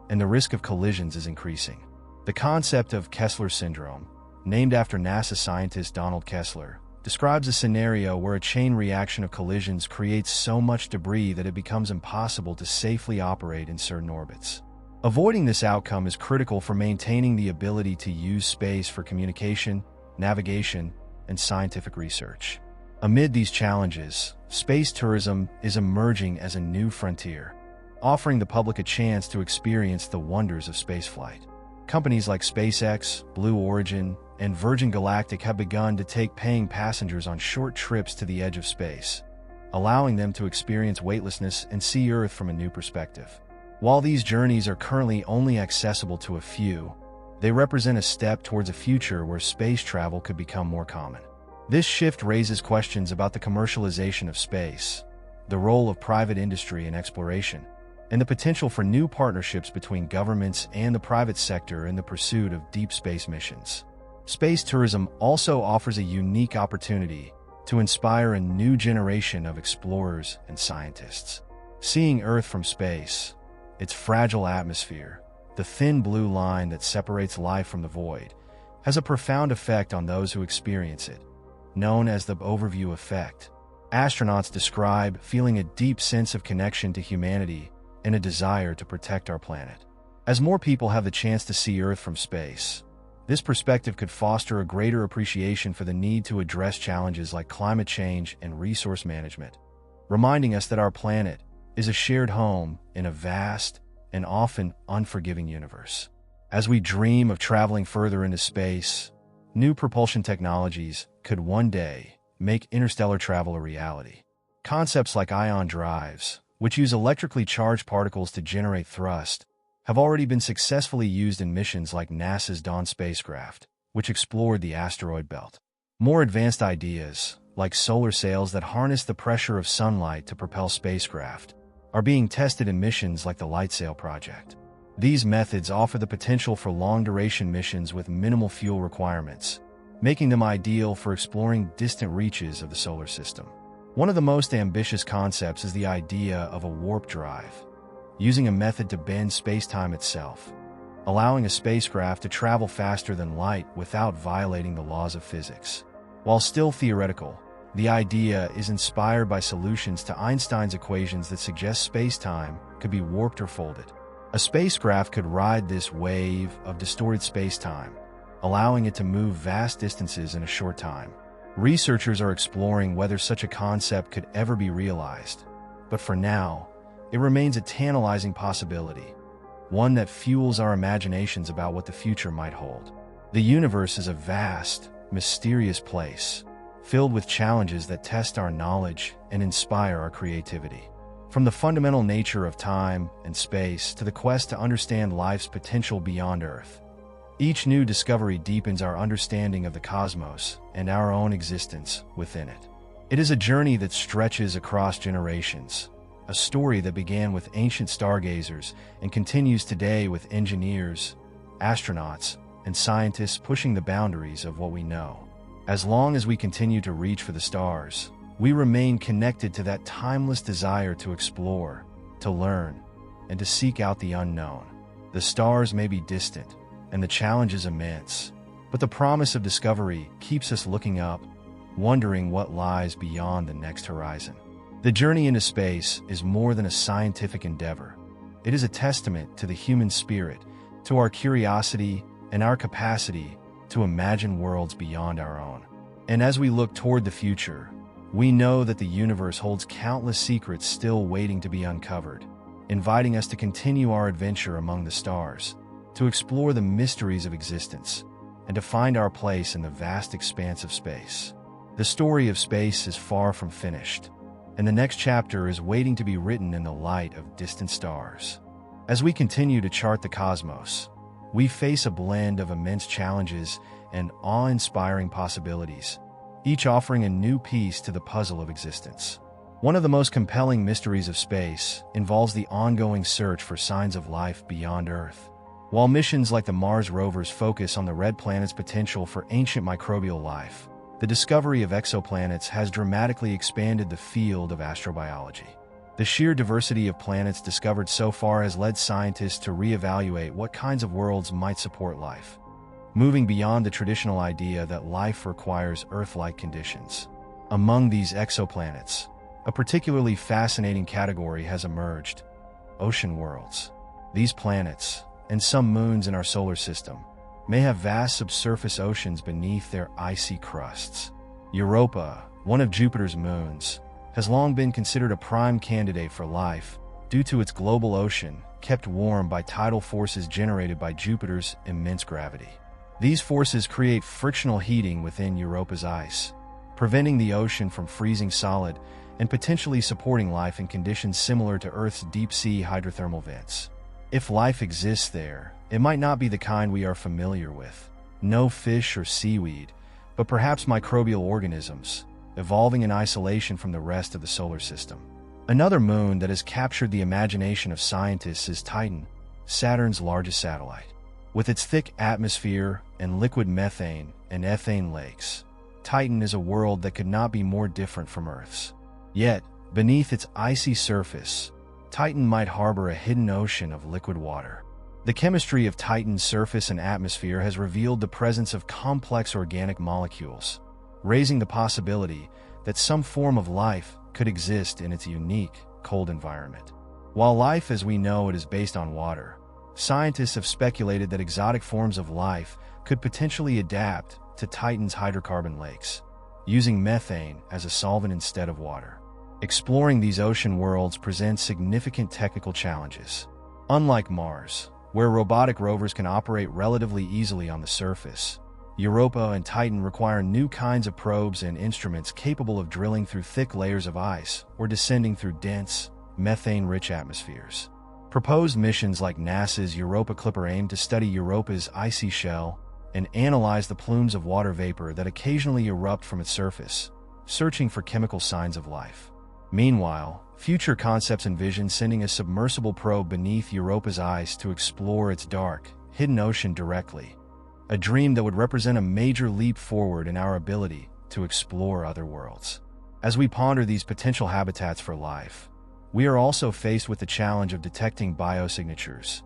and the risk of collisions is increasing. The concept of Kessler syndrome, named after NASA scientist Donald Kessler, describes a scenario where a chain reaction of collisions creates so much debris that it becomes impossible to safely operate in certain orbits. Avoiding this outcome is critical for maintaining the ability to use space for communication, navigation, and scientific research. Amid these challenges, space tourism is emerging as a new frontier, offering the public a chance to experience the wonders of spaceflight. Companies like SpaceX, Blue Origin, and Virgin Galactic have begun to take paying passengers on short trips to the edge of space, allowing them to experience weightlessness and see Earth from a new perspective. While these journeys are currently only accessible to a few, they represent a step towards a future where space travel could become more common. This shift raises questions about the commercialization of space, the role of private industry in exploration, and the potential for new partnerships between governments and the private sector in the pursuit of deep space missions. Space tourism also offers a unique opportunity to inspire a new generation of explorers and scientists. Seeing Earth from space, its fragile atmosphere, the thin blue line that separates life from the void, has a profound effect on those who experience it, known as the overview effect. Astronauts describe feeling a deep sense of connection to humanity and a desire to protect our planet. As more people have the chance to see Earth from space, this perspective could foster a greater appreciation for the need to address challenges like climate change and resource management, reminding us that our planet is a shared home in a vast and often unforgiving universe. As we dream of traveling further into space, new propulsion technologies could one day make interstellar travel a reality. Concepts like ion drives, which use electrically charged particles to generate thrust, have already been successfully used in missions like NASA's Dawn spacecraft, which explored the asteroid belt. More advanced ideas, like solar sails that harness the pressure of sunlight to propel spacecraft, are being tested in missions like the LightSail project. These methods offer the potential for long-duration missions with minimal fuel requirements, making them ideal for exploring distant reaches of the solar system. One of the most ambitious concepts is the idea of a warp drive, using a method to bend space-time itself, allowing a spacecraft to travel faster than light without violating the laws of physics. While still theoretical, the idea is inspired by solutions to Einstein's equations that suggest space-time could be warped or folded. A spacecraft could ride this wave of distorted space-time, allowing it to move vast distances in a short time. Researchers are exploring whether such a concept could ever be realized, but for now, it remains a tantalizing possibility, one that fuels our imaginations about what the future might hold. The universe is a vast, mysterious place, filled with challenges that test our knowledge and inspire our creativity. From the fundamental nature of time and space to the quest to understand life's potential beyond Earth, each new discovery deepens our understanding of the cosmos and our own existence within it. It is a journey that stretches across generations, a story that began with ancient stargazers and continues today with engineers, astronauts, and scientists pushing the boundaries of what we know. As long as we continue to reach for the stars, we remain connected to that timeless desire to explore, to learn, and to seek out the unknown. The stars may be distant, and the challenge is immense, but the promise of discovery keeps us looking up, wondering what lies beyond the next horizon. The journey into space is more than a scientific endeavor. It is a testament to the human spirit, to our curiosity, and our capacity to imagine worlds beyond our own. And as we look toward the future, we know that the universe holds countless secrets still waiting to be uncovered, inviting us to continue our adventure among the stars, to explore the mysteries of existence, and to find our place in the vast expanse of space. The story of space is far from finished, and the next chapter is waiting to be written in the light of distant stars. As we continue to chart the cosmos, we face a blend of immense challenges and awe-inspiring possibilities, each offering a new piece to the puzzle of existence. One of the most compelling mysteries of space involves the ongoing search for signs of life beyond Earth. While missions like the Mars rovers focus on the red planet's potential for ancient microbial life, the discovery of exoplanets has dramatically expanded the field of astrobiology. The sheer diversity of planets discovered so far has led scientists to reevaluate what kinds of worlds might support life, moving beyond the traditional idea that life requires Earth-like conditions. Among these exoplanets, a particularly fascinating category has emerged: ocean worlds. These planets, and some moons in our solar system, may have vast subsurface oceans beneath their icy crusts. Europa, one of Jupiter's moons, has long been considered a prime candidate for life due to its global ocean kept warm by tidal forces generated by Jupiter's immense gravity. These forces create frictional heating within Europa's ice, preventing the ocean from freezing solid and potentially supporting life in conditions similar to Earth's deep-sea hydrothermal vents. If life exists there, it might not be the kind we are familiar with. No fish or seaweed, but perhaps microbial organisms, evolving in isolation from the rest of the solar system. Another moon that has captured the imagination of scientists is Titan, Saturn's largest satellite. With its thick atmosphere and liquid methane and ethane lakes, Titan is a world that could not be more different from Earth's. Yet, beneath its icy surface, Titan might harbor a hidden ocean of liquid water. The chemistry of Titan's surface and atmosphere has revealed the presence of complex organic molecules, raising the possibility that some form of life could exist in its unique, cold environment. While life as we know it is based on water, scientists have speculated that exotic forms of life could potentially adapt to Titan's hydrocarbon lakes, using methane as a solvent instead of water. Exploring these ocean worlds presents significant technical challenges. Unlike Mars, where robotic rovers can operate relatively easily on the surface, Europa and Titan require new kinds of probes and instruments capable of drilling through thick layers of ice or descending through dense, methane-rich atmospheres. Proposed missions like NASA's Europa Clipper aim to study Europa's icy shell and analyze the plumes of water vapor that occasionally erupt from its surface, searching for chemical signs of life. Meanwhile, future concepts envision sending a submersible probe beneath Europa's ice to explore its dark, hidden ocean directly, a dream that would represent a major leap forward in our ability to explore other worlds. As we ponder these potential habitats for life, we are also faced with the challenge of detecting biosignatures,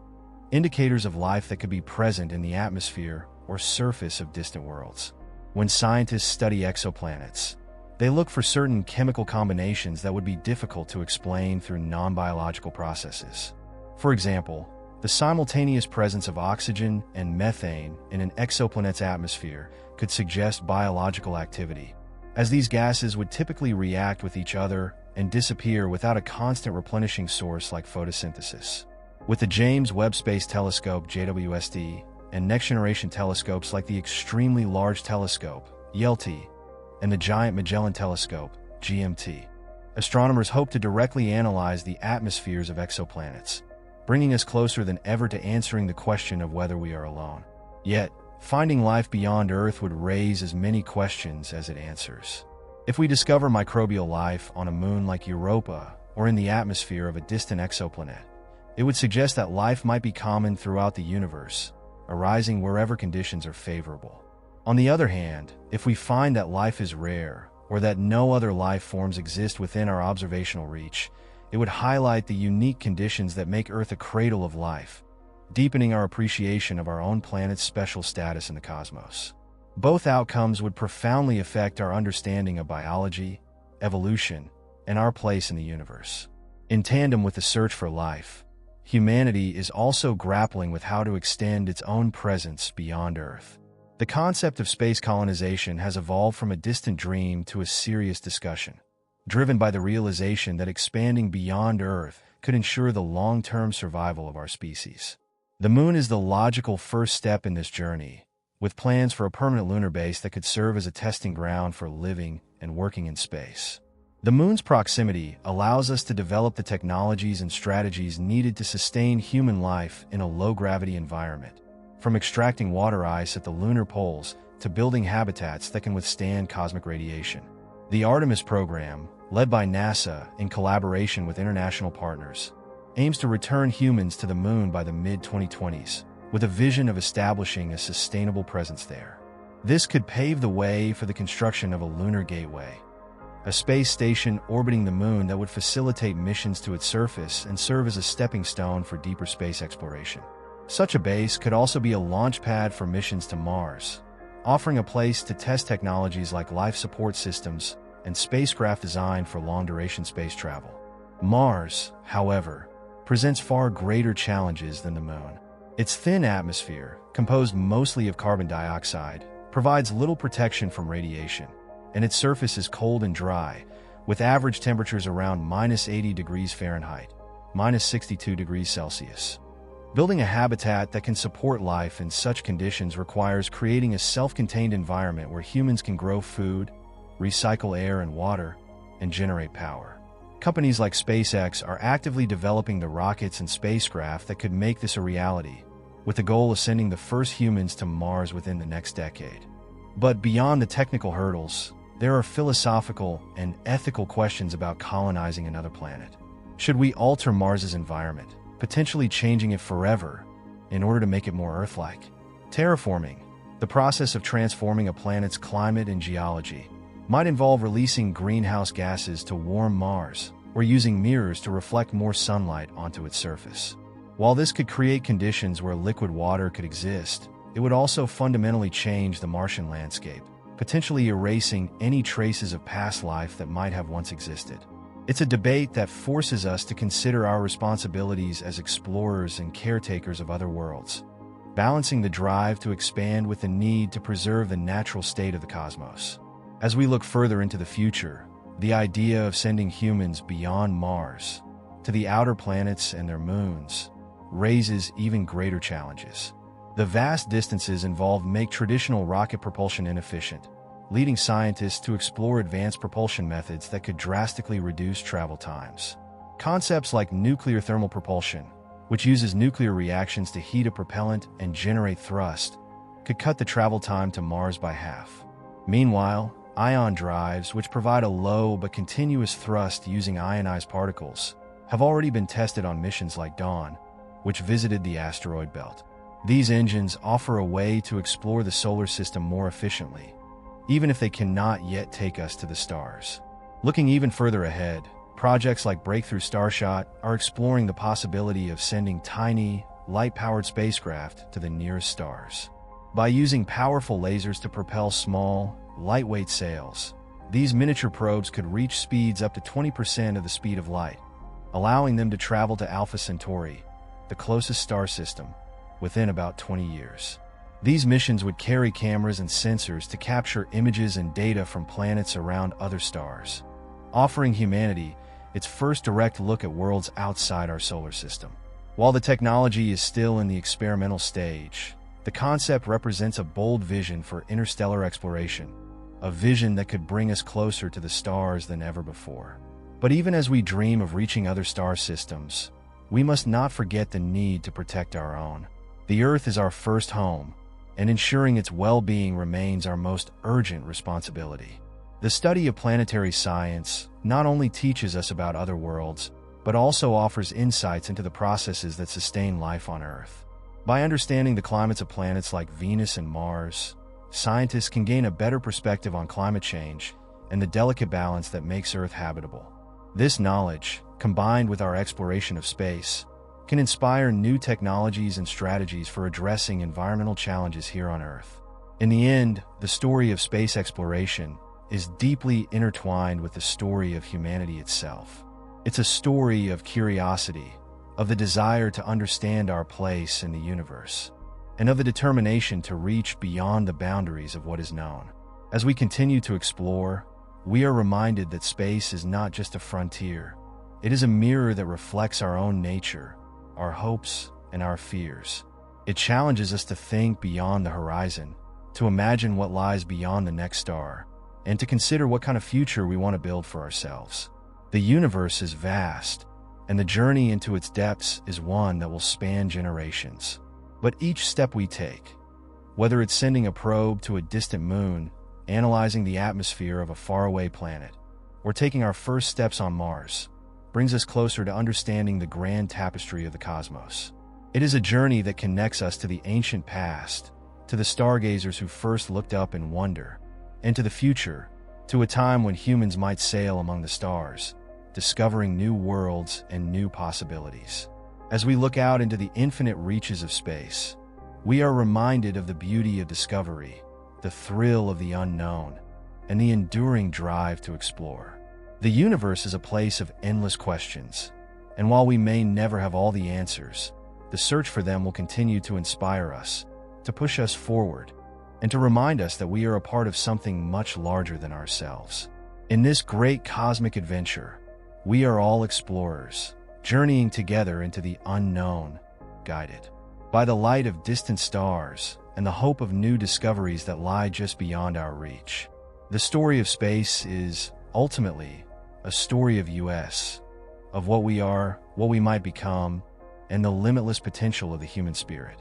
indicators of life that could be present in the atmosphere or surface of distant worlds. When scientists study exoplanets, they look for certain chemical combinations that would be difficult to explain through non-biological processes. For example, the simultaneous presence of oxygen and methane in an exoplanet's atmosphere could suggest biological activity, as these gases would typically react with each other and disappear without a constant replenishing source like photosynthesis. With the James Webb Space Telescope (JWST) and next-generation telescopes like the Extremely Large Telescope (YLT) and the Giant Magellan Telescope (GMT), astronomers hope to directly analyze the atmospheres of exoplanets, bringing us closer than ever to answering the question of whether we are alone. Yet, finding life beyond Earth would raise as many questions as it answers. If we discover microbial life on a moon like Europa or in the atmosphere of a distant exoplanet, it would suggest that life might be common throughout the universe, arising wherever conditions are favorable. On the other hand, if we find that life is rare or that no other life forms exist within our observational reach, it would highlight the unique conditions that make Earth a cradle of life, deepening our appreciation of our own planet's special status in the cosmos. Both outcomes would profoundly affect our understanding of biology, evolution, and our place in the universe. In tandem with the search for life, humanity is also grappling with how to extend its own presence beyond Earth. The concept of space colonization has evolved from a distant dream to a serious discussion, driven by the realization that expanding beyond Earth could ensure the long-term survival of our species. The moon is the logical first step in this journey, with plans for a permanent lunar base that could serve as a testing ground for living and working in space. The moon's proximity allows us to develop the technologies and strategies needed to sustain human life in a low-gravity environment, from extracting water ice at the lunar poles to building habitats that can withstand cosmic radiation. The Artemis program, led by NASA in collaboration with international partners, aims to return humans to the moon by the mid-2020s, with a vision of establishing a sustainable presence there. This could pave the way for the construction of a lunar gateway, a space station orbiting the moon that would facilitate missions to its surface and serve as a stepping stone for deeper space exploration. Such a base could also be a launch pad for missions to Mars, offering a place to test technologies like life support systems and spacecraft designed for long-duration space travel. Mars, however, presents far greater challenges than the moon. Its thin atmosphere, composed mostly of carbon dioxide, provides little protection from radiation, and its surface is cold and dry, with average temperatures around -80 degrees Fahrenheit, -62 degrees Celsius. Building a habitat that can support life in such conditions requires creating a self-contained environment where humans can grow food, recycle air and water, and generate power. Companies like SpaceX are actively developing the rockets and spacecraft that could make this a reality, with the goal of sending the first humans to Mars within the next decade. But beyond the technical hurdles, there are philosophical and ethical questions about colonizing another planet. Should we alter Mars's environment, potentially changing it forever, in order to make it more Earth-like? Terraforming, the process of transforming a planet's climate and geology, might involve releasing greenhouse gases to warm Mars, or using mirrors to reflect more sunlight onto its surface. While this could create conditions where liquid water could exist, it would also fundamentally change the Martian landscape, potentially erasing any traces of past life that might have once existed. It's a debate that forces us to consider our responsibilities as explorers and caretakers of other worlds, balancing the drive to expand with the need to preserve the natural state of the cosmos. As we look further into the future, the idea of sending humans beyond Mars, to the outer planets and their moons, raises even greater challenges. The vast distances involved make traditional rocket propulsion inefficient, leading scientists to explore advanced propulsion methods that could drastically reduce travel times. Concepts like nuclear thermal propulsion, which uses nuclear reactions to heat a propellant and generate thrust, could cut the travel time to Mars by half. Meanwhile, ion drives, which provide a low but continuous thrust using ionized particles, have already been tested on missions like Dawn, which visited the asteroid belt. These engines offer a way to explore the solar system more efficiently, even if they cannot yet take us to the stars. Looking even further ahead, projects like Breakthrough Starshot are exploring the possibility of sending tiny, light-powered spacecraft to the nearest stars. By using powerful lasers to propel small, lightweight sails, these miniature probes could reach speeds up to 20% of the speed of light, allowing them to travel to Alpha Centauri, the closest star system, within about 20 years. These missions would carry cameras and sensors to capture images and data from planets around other stars, offering humanity its first direct look at worlds outside our solar system. While the technology is still in the experimental stage, the concept represents a bold vision for interstellar exploration, a vision that could bring us closer to the stars than ever before. But even as we dream of reaching other star systems, we must not forget the need to protect our own. The Earth is our first home, and ensuring its well-being remains our most urgent responsibility. The study of planetary science not only teaches us about other worlds, but also offers insights into the processes that sustain life on Earth. By understanding the climates of planets like Venus and Mars, scientists can gain a better perspective on climate change and the delicate balance that makes Earth habitable. This knowledge, combined with our exploration of space, can inspire new technologies and strategies for addressing environmental challenges here on Earth. In the end, the story of space exploration is deeply intertwined with the story of humanity itself. It's a story of curiosity, of the desire to understand our place in the universe, and of the determination to reach beyond the boundaries of what is known. As we continue to explore, we are reminded that space is not just a frontier. It is a mirror that reflects our own nature, our hopes, and our fears. It challenges us to think beyond the horizon, to imagine what lies beyond the next star, and to consider what kind of future we want to build for ourselves. The universe is vast, and the journey into its depths is one that will span generations. But each step we take, whether it's sending a probe to a distant moon, analyzing the atmosphere of a faraway planet, or taking our first steps on Mars, brings us closer to understanding the grand tapestry of the cosmos. It is a journey that connects us to the ancient past, to the stargazers who first looked up in wonder, and to the future, to a time when humans might sail among the stars, discovering new worlds and new possibilities. As we look out into the infinite reaches of space, we are reminded of the beauty of discovery, the thrill of the unknown, and the enduring drive to explore. The universe is a place of endless questions, and while we may never have all the answers, the search for them will continue to inspire us, to push us forward, and to remind us that we are a part of something much larger than ourselves. In this great cosmic adventure, we are all explorers, journeying together into the unknown, guided by the light of distant stars and the hope of new discoveries that lie just beyond our reach. The story of space is, ultimately, a story of us, of what we are, what we might become, and the limitless potential of the human spirit.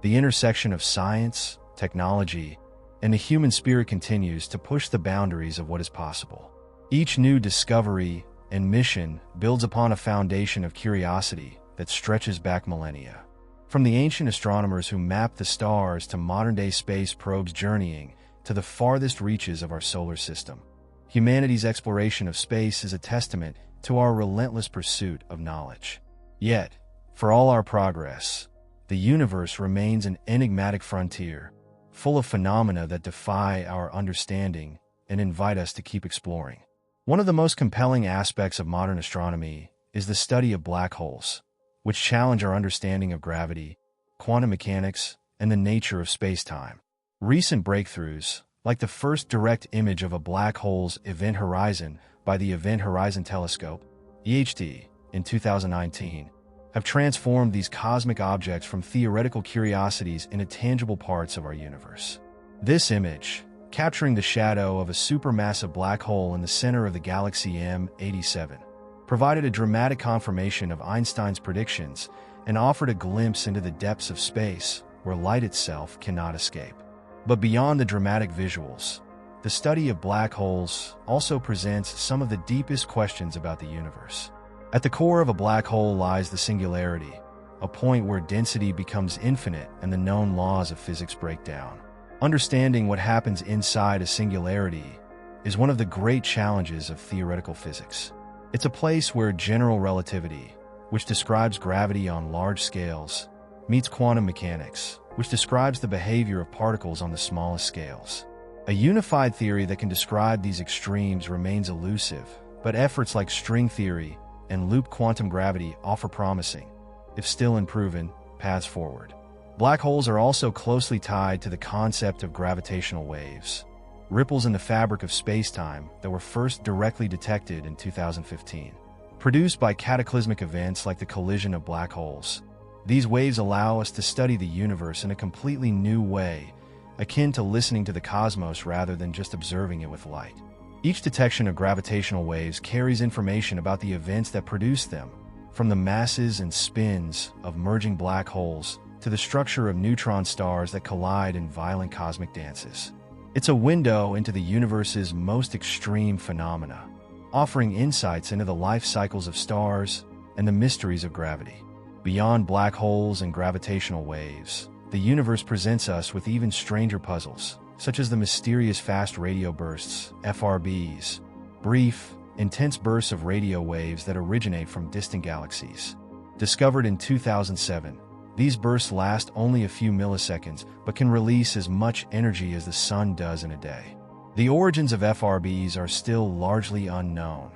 The intersection of science, technology, and the human spirit continues to push the boundaries of what is possible. Each new discovery and mission builds upon a foundation of curiosity that stretches back millennia. From the ancient astronomers who mapped the stars to modern-day space probes journeying to the farthest reaches of our solar system, humanity's exploration of space is a testament to our relentless pursuit of knowledge. Yet, for all our progress, the universe remains an enigmatic frontier, full of phenomena that defy our understanding and invite us to keep exploring. One of the most compelling aspects of modern astronomy is the study of black holes, which challenge our understanding of gravity, quantum mechanics, and the nature of space-time. Recent breakthroughs, like the first direct image of a black hole's event horizon by the Event Horizon Telescope, EHT, in 2019, have transformed these cosmic objects from theoretical curiosities into tangible parts of our universe. This image, capturing the shadow of a supermassive black hole in the center of the galaxy M87, provided a dramatic confirmation of Einstein's predictions and offered a glimpse into the depths of space where light itself cannot escape. But beyond the dramatic visuals, the study of black holes also presents some of the deepest questions about the universe. At the core of a black hole lies the singularity, a point where density becomes infinite and the known laws of physics break down. Understanding what happens inside a singularity is one of the great challenges of theoretical physics. It's a place where general relativity, which describes gravity on large scales, meets quantum mechanics, which describes the behavior of particles on the smallest scales. A unified theory that can describe these extremes remains elusive, but efforts like string theory and loop quantum gravity offer promising, if still unproven, paths forward. Black holes are also closely tied to the concept of gravitational waves, ripples in the fabric of space-time that were first directly detected in 2015. Produced by cataclysmic events like the collision of black holes, these waves allow us to study the universe in a completely new way, akin to listening to the cosmos rather than just observing it with light. Each detection of gravitational waves carries information about the events that produce them, from the masses and spins of merging black holes to the structure of neutron stars that collide in violent cosmic dances. It's a window into the universe's most extreme phenomena, offering insights into the life cycles of stars and the mysteries of gravity. Beyond black holes and gravitational waves, the universe presents us with even stranger puzzles, such as the mysterious fast radio bursts, FRBs, brief, intense bursts of radio waves that originate from distant galaxies. Discovered in 2007, these bursts last only a few milliseconds but can release as much energy as the sun does in a day. The origins of FRBs are still largely unknown,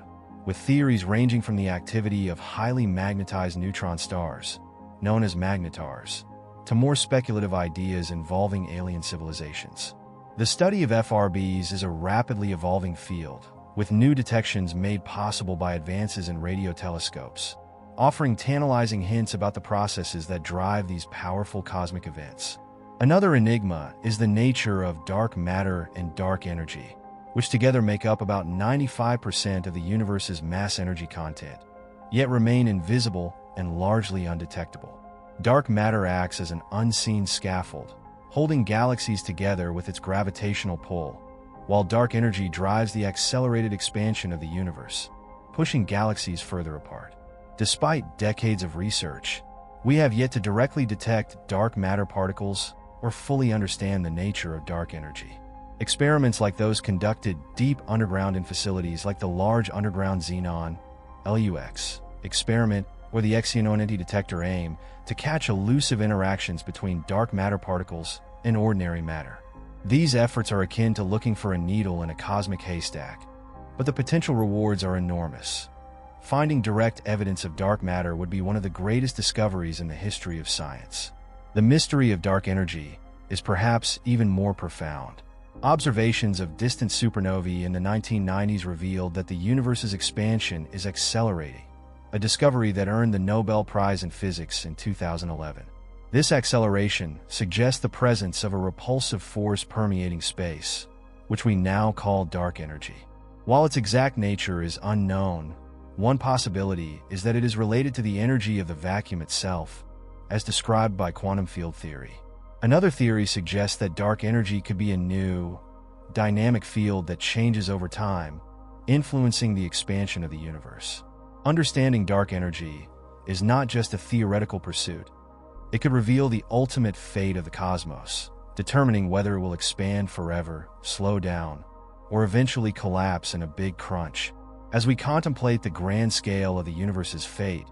with theories ranging from the activity of highly magnetized neutron stars, known as magnetars, to more speculative ideas involving alien civilizations. The study of FRBs is a rapidly evolving field, with new detections made possible by advances in radio telescopes, offering tantalizing hints about the processes that drive these powerful cosmic events. Another enigma is the nature of dark matter and dark energy, which together make up about 95% of the universe's mass energy content, yet remain invisible and largely undetectable. Dark matter acts as an unseen scaffold, holding galaxies together with its gravitational pull, while dark energy drives the accelerated expansion of the universe, pushing galaxies further apart. Despite decades of research, We have yet to directly detect dark matter particles or fully understand the nature of dark energy. Experiments like those conducted deep underground in facilities like the Large Underground Xenon (LUX) experiment or the Xenonity detector aim to catch elusive interactions between dark matter particles and ordinary matter. These efforts are akin to looking for a needle in a cosmic haystack, but the potential rewards are enormous. Finding direct evidence of dark matter would be one of the greatest discoveries in the history of science. The mystery of dark energy is perhaps even more profound. Observations of distant supernovae in the 1990s revealed that the universe's expansion is accelerating, a discovery that earned the Nobel Prize in Physics in 2011. This acceleration suggests the presence of a repulsive force permeating space, which we now call dark energy. While its exact nature is unknown, one possibility is that it is related to the energy of the vacuum itself, as described by quantum field theory. Another theory suggests that dark energy could be a new, dynamic field that changes over time, influencing the expansion of the universe. Understanding dark energy is not just a theoretical pursuit. It could reveal the ultimate fate of the cosmos, determining whether it will expand forever, slow down, or eventually collapse in a big crunch. As we contemplate the grand scale of the universe's fate,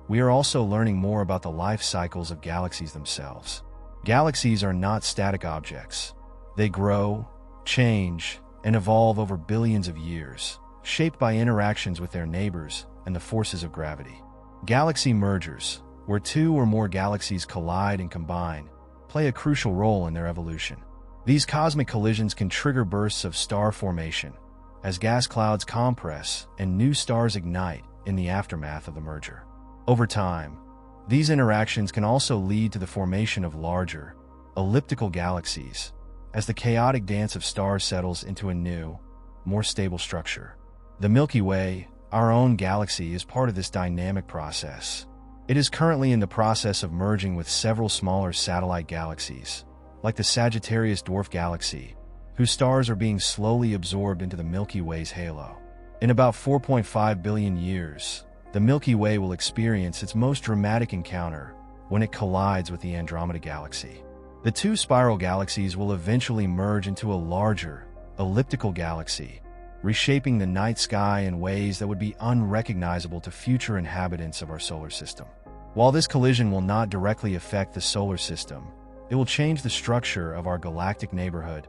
we are also learning more about the life cycles of galaxies themselves. Galaxies are not static objects. They grow, change, and evolve over billions of years, shaped by interactions with their neighbors and the forces of gravity. Galaxy mergers, where two or more galaxies collide and combine, play a crucial role in their evolution. These cosmic collisions can trigger bursts of star formation, as gas clouds compress and new stars ignite in the aftermath of the merger. Over time, these interactions can also lead to the formation of larger, elliptical galaxies, as the chaotic dance of stars settles into a new, more stable structure. The Milky Way, our own galaxy, is part of this dynamic process. It is currently in the process of merging with several smaller satellite galaxies, like the Sagittarius Dwarf Galaxy, whose stars are being slowly absorbed into the Milky Way's halo. In about 4.5 billion years, the Milky Way will experience its most dramatic encounter when it collides with the Andromeda Galaxy. The two spiral galaxies will eventually merge into a larger, elliptical galaxy, reshaping the night sky in ways that would be unrecognizable to future inhabitants of our solar system. While this collision will not directly affect the solar system, it will change the structure of our galactic neighborhood,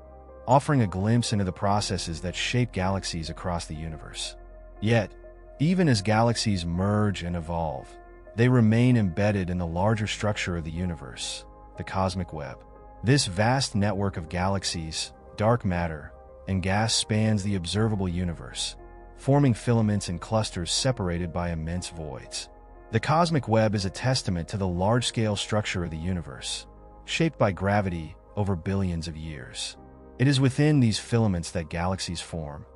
offering a glimpse into the processes that shape galaxies across the universe. Yet, even as galaxies merge and evolve, they remain embedded in the larger structure of the universe, the cosmic web. This vast network of galaxies, dark matter, and gas spans the observable universe, forming filaments and clusters separated by immense voids. The cosmic web is a testament to the large-scale structure of the universe, shaped by gravity over billions of years. It is within these filaments that galaxies form,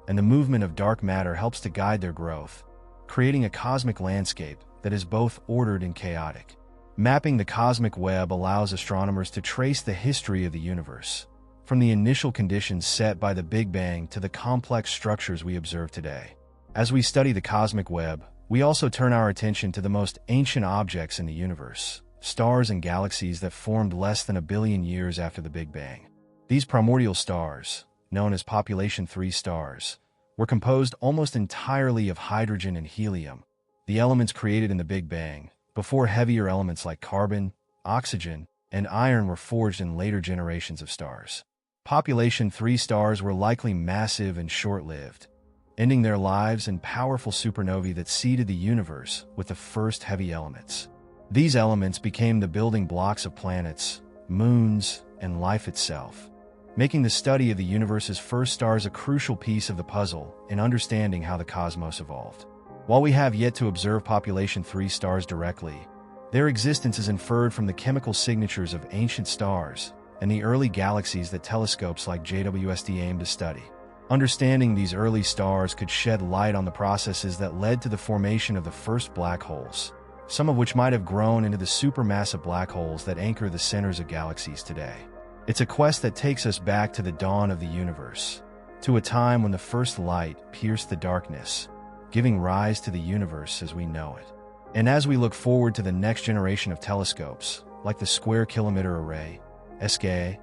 and the movement of dark matter helps to guide their growth, creating a cosmic landscape that is both ordered and chaotic. Mapping the cosmic web allows astronomers to trace the history of the universe, from the initial conditions set by the Big Bang to the complex structures we observe today. As we study the cosmic web, we also turn our attention to the most ancient objects in the universe, stars and galaxies that formed less than 1 billion years after the Big Bang. These primordial stars, known as population 3 stars, were composed almost entirely of hydrogen and helium, the elements created in the Big Bang, before heavier elements like carbon, oxygen, and iron were forged in later generations of stars. Population 3 stars were likely massive and short-lived, ending their lives in powerful supernovae that seeded the universe with the first heavy elements. These elements became the building blocks of planets, moons, and life itself, making the study of the universe's first stars a crucial piece of the puzzle in understanding how the cosmos evolved. While we have yet to observe population 3 stars directly, their existence is inferred from the chemical signatures of ancient stars and the early galaxies that telescopes like JWST aim to study. Understanding these early stars could shed light on the processes that led to the formation of the first black holes, some of which might have grown into the supermassive black holes that anchor the centers of galaxies today. It's a quest that takes us back to the dawn of the universe, to a time when the first light pierced the darkness, giving rise to the universe as we know it. And as we look forward to the next generation of telescopes, like the Square Kilometer Array, SKA,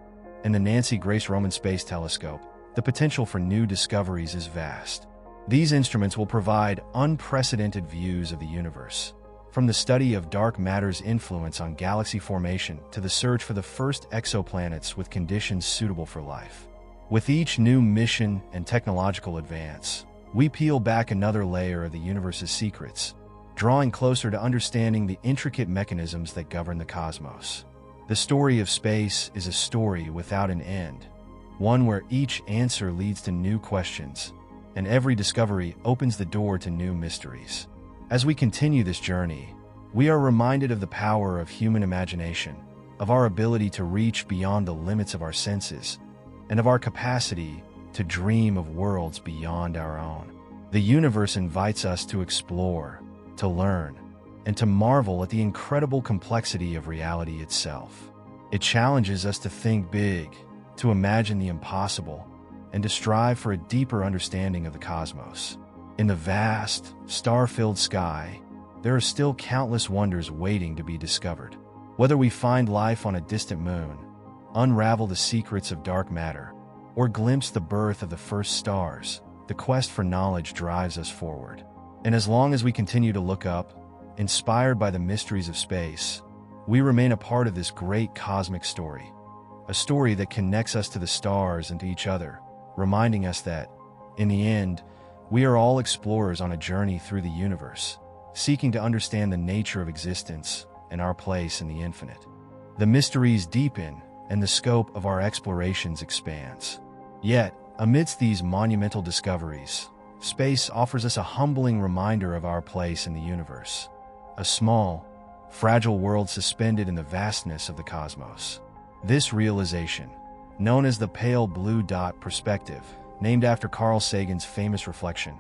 and the Nancy Grace Roman Space Telescope, the potential for new discoveries is vast. These instruments will provide unprecedented views of the universe, from the study of dark matter's influence on galaxy formation to the search for the first exoplanets with conditions suitable for life. With each new mission and technological advance, we peel back another layer of the universe's secrets, drawing closer to understanding the intricate mechanisms that govern the cosmos. The story of space is a story without an end, one where each answer leads to new questions, and every discovery opens the door to new mysteries. As we continue this journey, we are reminded of the power of human imagination, of our ability to reach beyond the limits of our senses, and of our capacity to dream of worlds beyond our own. The universe invites us to explore, to learn, and to marvel at the incredible complexity of reality itself. It challenges us to think big, to imagine the impossible, and to strive for a deeper understanding of the cosmos. In the vast, star-filled sky, there are still countless wonders waiting to be discovered. Whether we find life on a distant moon, unravel the secrets of dark matter, or glimpse the birth of the first stars, the quest for knowledge drives us forward. And as long as we continue to look up, inspired by the mysteries of space, we remain a part of this great cosmic story, a story that connects us to the stars and to each other, reminding us that, in the end, we are all explorers on a journey through the universe, seeking to understand the nature of existence and our place in the infinite. The mysteries deepen, and the scope of our explorations expands. Yet, amidst these monumental discoveries, space offers us a humbling reminder of our place in the universe, a small, fragile world suspended in the vastness of the cosmos. This realization, known as the pale blue dot perspective, named after Carl Sagan's famous reflection,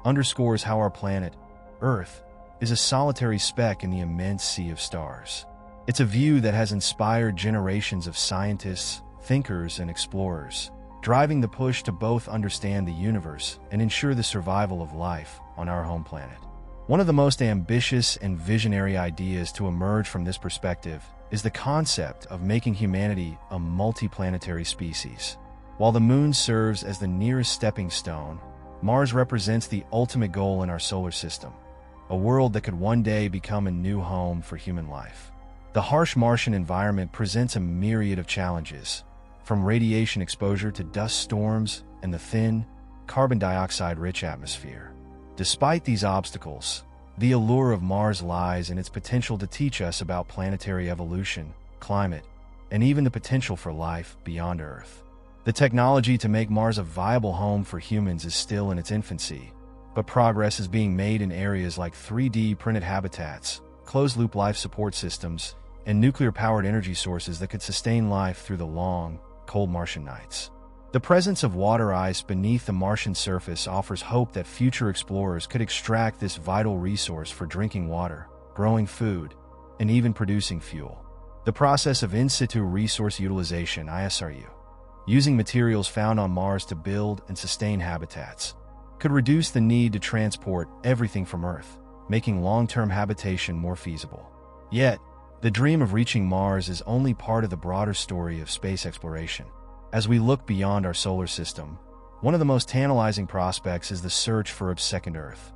underscores how our planet, Earth, is a solitary speck in the immense sea of stars. It's a view that has inspired generations of scientists, thinkers, and explorers, driving the push to both understand the universe and ensure the survival of life on our home planet. One of the most ambitious and visionary ideas to emerge from this perspective is the concept of making humanity a multiplanetary species. While the moon serves as the nearest stepping stone, Mars represents the ultimate goal in our solar system, a world that could one day become a new home for human life. The harsh Martian environment presents a myriad of challenges, from radiation exposure to dust storms and the thin, carbon dioxide-rich atmosphere. Despite these obstacles, the allure of Mars lies in its potential to teach us about planetary evolution, climate, and even the potential for life beyond Earth. The technology to make Mars a viable home for humans is still in its infancy, but progress is being made in areas like 3D printed habitats, closed-loop life support systems, and nuclear-powered energy sources that could sustain life through the long, cold Martian nights. The presence of water ice beneath the Martian surface offers hope that future explorers could extract this vital resource for drinking water, growing food, and even producing fuel. The process of in situ resource utilization (ISRU), using materials found on Mars to build and sustain habitats, could reduce the need to transport everything from Earth, making long-term habitation more feasible. Yet, the dream of reaching Mars is only part of the broader story of space exploration. As we look beyond our solar system, one of the most tantalizing prospects is the search for a second Earth,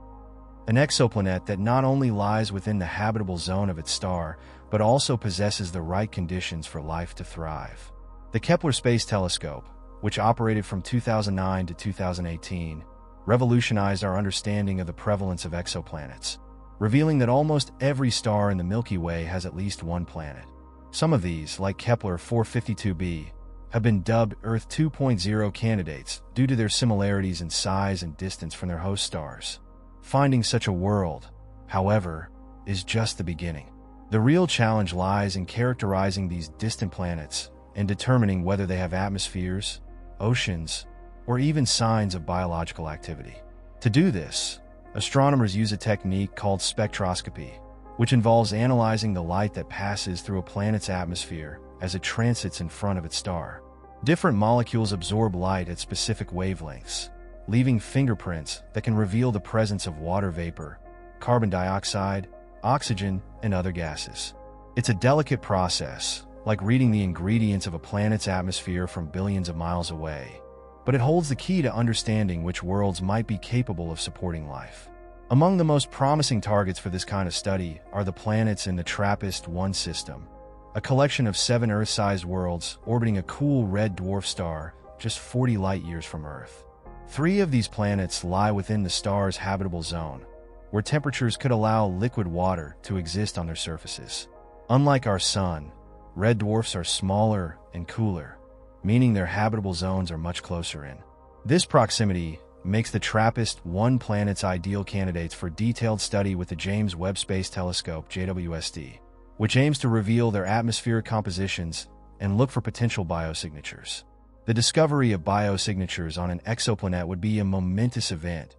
an exoplanet that not only lies within the habitable zone of its star, but also possesses the right conditions for life to thrive. The Kepler Space Telescope, which operated from 2009 to 2018, revolutionized our understanding of the prevalence of exoplanets, revealing that almost every star in the Milky Way has at least one planet. Some of these, like Kepler 452b, have been dubbed Earth 2.0 candidates due to their similarities in size and distance from their host stars. Finding such a world, however, is just the beginning. The real challenge lies in characterizing these distant planets and determining whether they have atmospheres, oceans, or even signs of biological activity. To do this, astronomers use a technique called spectroscopy, which involves analyzing the light that passes through a planet's atmosphere as it transits in front of its star. Different molecules absorb light at specific wavelengths, leaving fingerprints that can reveal the presence of water vapor, carbon dioxide, oxygen, and other gases. It's a delicate process, like reading the ingredients of a planet's atmosphere from billions of miles away, but it holds the key to understanding which worlds might be capable of supporting life. Among the most promising targets for this kind of study are the planets in the TRAPPIST-1 system, a collection of 7 Earth-sized worlds orbiting a cool red dwarf star just 40 light-years from Earth. 3 of these planets lie within the star's habitable zone, where temperatures could allow liquid water to exist on their surfaces. Unlike our Sun, red dwarfs are smaller and cooler, meaning their habitable zones are much closer in. This proximity makes the TRAPPIST-1 planets ideal candidates for detailed study with the James Webb Space Telescope (JWST), which aims to reveal their atmospheric compositions and look for potential biosignatures. The discovery of biosignatures on an exoplanet would be a momentous event,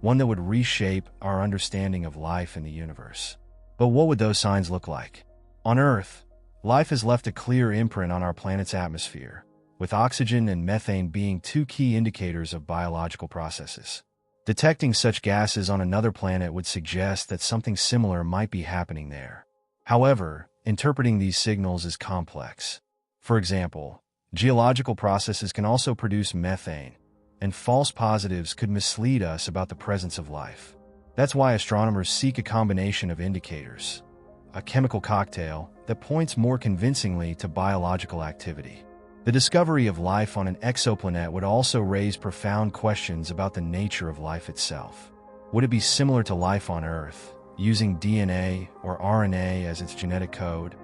one that would reshape our understanding of life in the universe. But what would those signs look like? On Earth, life has left a clear imprint on our planet's atmosphere, with oxygen and methane being 2 key indicators of biological processes. Detecting such gases on another planet would suggest that something similar might be happening there. However, interpreting these signals is complex. For example, geological processes can also produce methane, and false positives could mislead us about the presence of life. That's why astronomers seek a combination of indicators, a chemical cocktail that points more convincingly to biological activity. The discovery of life on an exoplanet would also raise profound questions about the nature of life itself. Would it be similar to life on Earth, using DNA or RNA as its genetic code,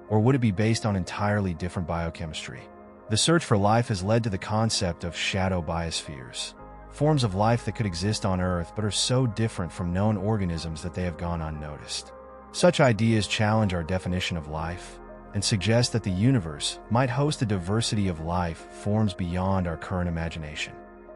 or would it be based on entirely different biochemistry? The search for life has led to the concept of shadow biospheres, forms of life that could exist on Earth but are so different from known organisms that they have gone unnoticed. Such ideas challenge our definition of life and suggest that the universe might host a diversity of life forms beyond our current imagination.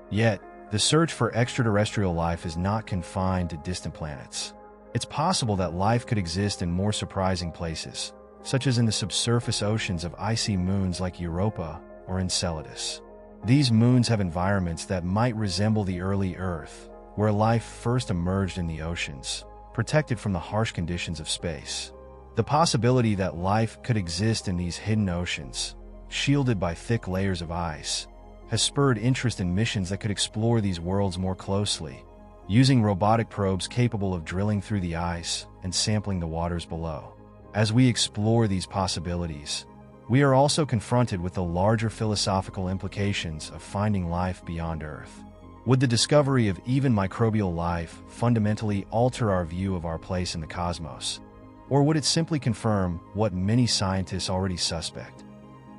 Yet, the search for extraterrestrial life is not confined to distant planets. It's possible that life could exist in more surprising places, such as in the subsurface oceans of icy moons like Europa or Enceladus. These moons have environments that might resemble the early Earth, where life first emerged in the oceans, protected from the harsh conditions of space. The possibility that life could exist in these hidden oceans, shielded by thick layers of ice, has spurred interest in missions that could explore these worlds more closely, using robotic probes capable of drilling through the ice and sampling the waters below. As we explore these possibilities, we are also confronted with the larger philosophical implications of finding life beyond Earth. Would the discovery of even microbial life fundamentally alter our view of our place in the cosmos? Or would it simply confirm what many scientists already suspect,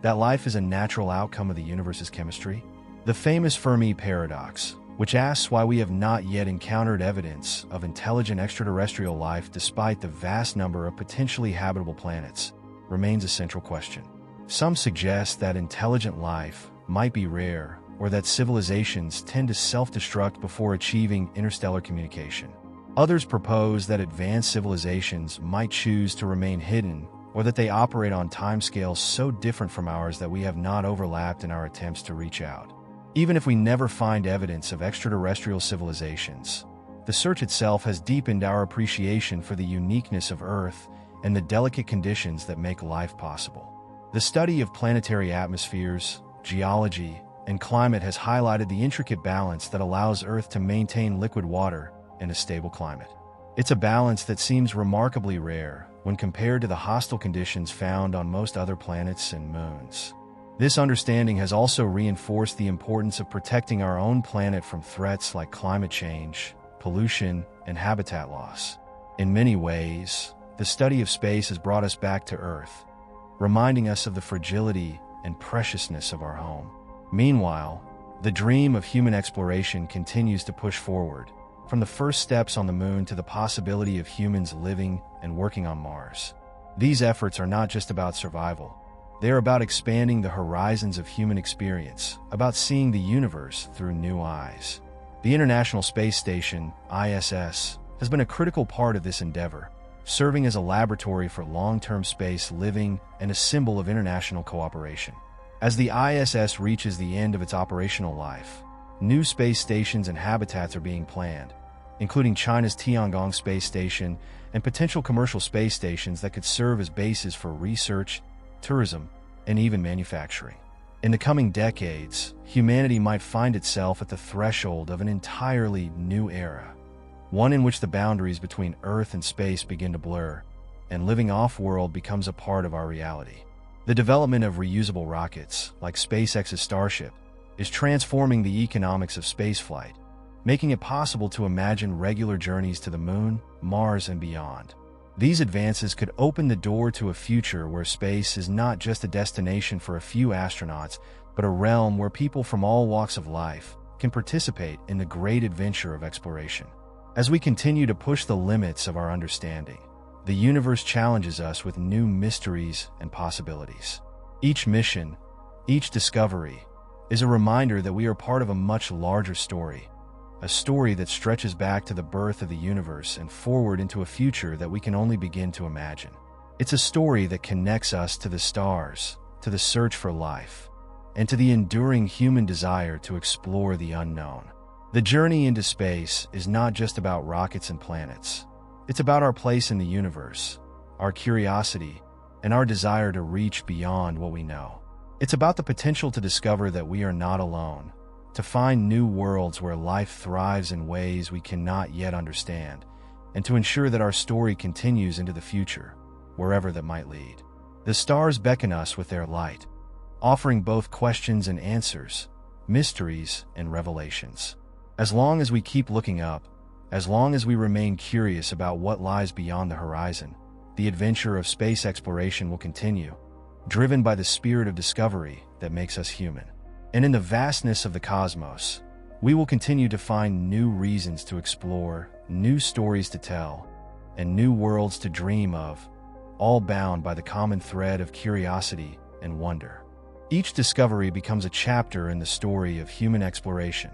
that life is a natural outcome of the universe's chemistry? The famous Fermi paradox, which asks why we have not yet encountered evidence of intelligent extraterrestrial life despite the vast number of potentially habitable planets, remains a central question. Some suggest that intelligent life might be rare, or that civilizations tend to self-destruct before achieving interstellar communication. Others propose that advanced civilizations might choose to remain hidden, or that they operate on timescales so different from ours that we have not overlapped in our attempts to reach out. Even if we never find evidence of extraterrestrial civilizations, the search itself has deepened our appreciation for the uniqueness of Earth and the delicate conditions that make life possible. The study of planetary atmospheres, geology, and climate has highlighted the intricate balance that allows Earth to maintain liquid water in a stable climate. It's a balance that seems remarkably rare when compared to the hostile conditions found on most other planets and moons. This understanding has also reinforced the importance of protecting our own planet from threats like climate change, pollution, and habitat loss. In many ways, the study of space has brought us back to Earth, reminding us of the fragility and preciousness of our home. Meanwhile, the dream of human exploration continues to push forward, from the first steps on the Moon to the possibility of humans living and working on Mars. These efforts are not just about survival. They are about expanding the horizons of human experience, about seeing the universe through new eyes. The International Space Station, ISS, has been a critical part of this endeavor, serving as a laboratory for long-term space living and a symbol of international cooperation. As the ISS reaches the end of its operational life, new space stations and habitats are being planned, including China's Tiangong space station and potential commercial space stations that could serve as bases for research, tourism, and even manufacturing. In the coming decades, humanity might find itself at the threshold of an entirely new era, one in which the boundaries between Earth and space begin to blur, and living off-world becomes a part of our reality. The development of reusable rockets, like SpaceX's Starship, is transforming the economics of spaceflight, making it possible to imagine regular journeys to the Moon, Mars, and beyond. These advances could open the door to a future where space is not just a destination for a few astronauts, but a realm where people from all walks of life can participate in the great adventure of exploration. As we continue to push the limits of our understanding, the universe challenges us with new mysteries and possibilities. Each mission, each discovery, is a reminder that we are part of a much larger story, a story that stretches back to the birth of the universe and forward into a future that we can only begin to imagine. It's a story that connects us to the stars, to the search for life, and to the enduring human desire to explore the unknown. The journey into space is not just about rockets and planets. It's about our place in the universe, our curiosity, and our desire to reach beyond what we know. It's about the potential to discover that we are not alone, to find new worlds where life thrives in ways we cannot yet understand, and to ensure that our story continues into the future, wherever that might lead. The stars beckon us with their light, offering both questions and answers, mysteries and revelations. As long as we keep looking up, as long as we remain curious about what lies beyond the horizon, the adventure of space exploration will continue, driven by the spirit of discovery that makes us human. And in the vastness of the cosmos, we will continue to find new reasons to explore, new stories to tell, and new worlds to dream of, all bound by the common thread of curiosity and wonder. Each discovery becomes a chapter in the story of human exploration,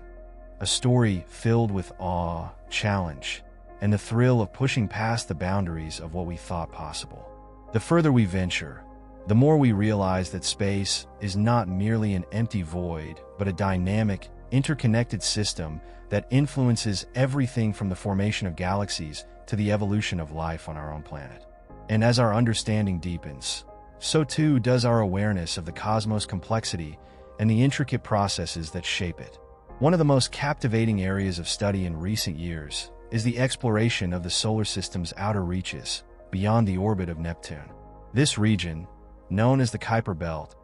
a story filled with awe, challenge, and the thrill of pushing past the boundaries of what we thought possible. The further we venture, the more we realize that space is not merely an empty void, but a dynamic, interconnected system that influences everything from the formation of galaxies to the evolution of life on our own planet. And as our understanding deepens, so too does our awareness of the cosmos' complexity and the intricate processes that shape it. One of the most captivating areas of study in recent years is the exploration of the solar system's outer reaches, beyond the orbit of Neptune. This region, known as the Kuiper Belt,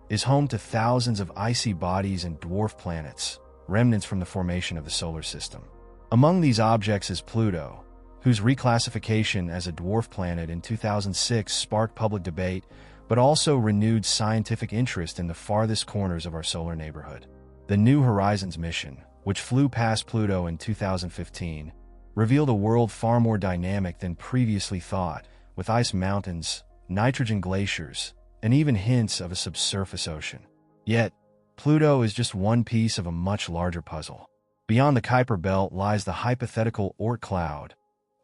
is home to thousands of icy bodies and dwarf planets, remnants from the formation of the solar system. Among these objects is Pluto, whose reclassification as a dwarf planet in 2006 sparked public debate, but also renewed scientific interest in the farthest corners of our solar neighborhood. The New Horizons mission, which flew past Pluto in 2015, revealed a world far more dynamic than previously thought, with ice mountains, nitrogen glaciers, and even hints of a subsurface ocean. Yet, Pluto is just one piece of a much larger puzzle. Beyond the Kuiper Belt lies the hypothetical Oort cloud,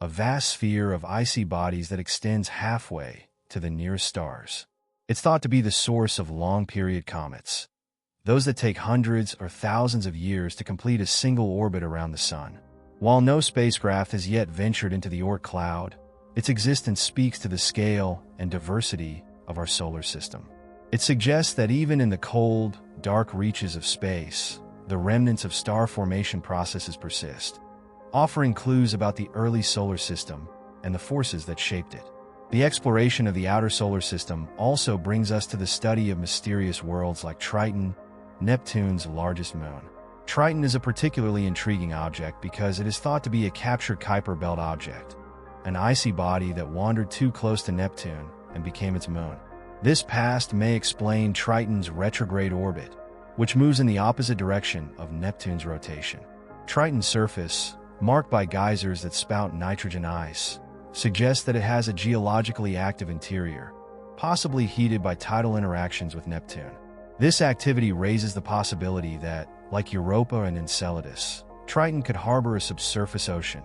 a vast sphere of icy bodies that extends halfway to the nearest stars. It's thought to be the source of long-period comets, those that take hundreds or thousands of years to complete a single orbit around the Sun. While no spacecraft has yet ventured into the Oort cloud, its existence speaks to the scale and diversity of our solar system. It suggests that even in the cold, dark reaches of space, the remnants of star formation processes persist, offering clues about the early solar system and the forces that shaped it. The exploration of the outer solar system also brings us to the study of mysterious worlds like Triton, Neptune's largest moon. Triton is a particularly intriguing object because it is thought to be a captured Kuiper Belt object, an icy body that wandered too close to Neptune and became its moon. This past may explain Triton's retrograde orbit, which moves in the opposite direction of Neptune's rotation. Triton's surface, marked by geysers that spout nitrogen ice, suggests that it has a geologically active interior, possibly heated by tidal interactions with Neptune. This activity raises the possibility that, like Europa and Enceladus, Triton could harbor a subsurface ocean,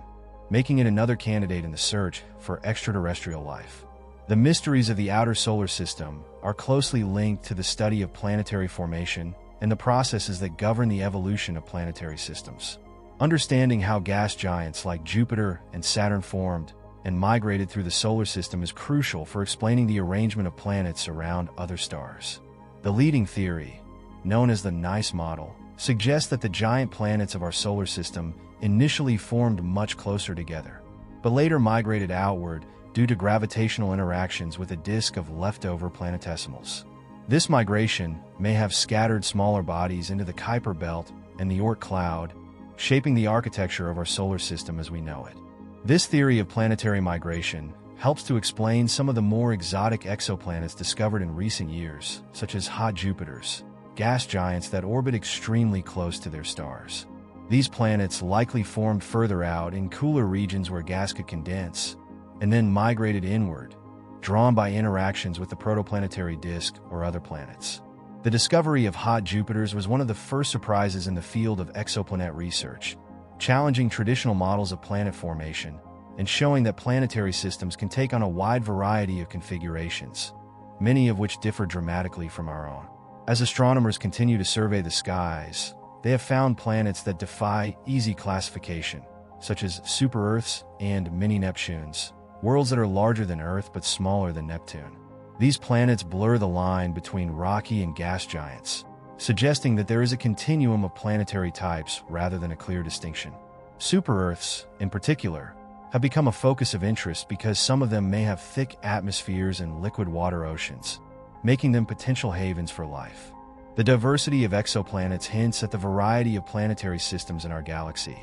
making it another candidate in the search for extraterrestrial life. The mysteries of the outer solar system are closely linked to the study of planetary formation and the processes that govern the evolution of planetary systems. Understanding how gas giants like Jupiter and Saturn formed and migrated through the solar system is crucial for explaining the arrangement of planets around other stars. The leading theory, known as the Nice model, suggests that the giant planets of our solar system initially formed much closer together, but later migrated outward due to gravitational interactions with a disk of leftover planetesimals. This migration may have scattered smaller bodies into the Kuiper belt and the Oort cloud, shaping the architecture of our solar system as we know it. This theory of planetary migration helps to explain some of the more exotic exoplanets discovered in recent years, such as hot Jupiters, gas giants that orbit extremely close to their stars. These planets likely formed further out in cooler regions where gas could condense, and then migrated inward, drawn by interactions with the protoplanetary disk or other planets. The discovery of hot Jupiters was one of the first surprises in the field of exoplanet research, challenging traditional models of planet formation and showing that planetary systems can take on a wide variety of configurations, many of which differ dramatically from our own. As astronomers continue to survey the skies, they have found planets that defy easy classification, such as super-Earths and mini-Neptunes, worlds that are larger than Earth but smaller than Neptune. These planets blur the line between rocky and gas giants, suggesting that there is a continuum of planetary types rather than a clear distinction. Super-Earths, in particular, have become a focus of interest because some of them may have thick atmospheres and liquid water oceans, making them potential havens for life. The diversity of exoplanets hints at the variety of planetary systems in our galaxy,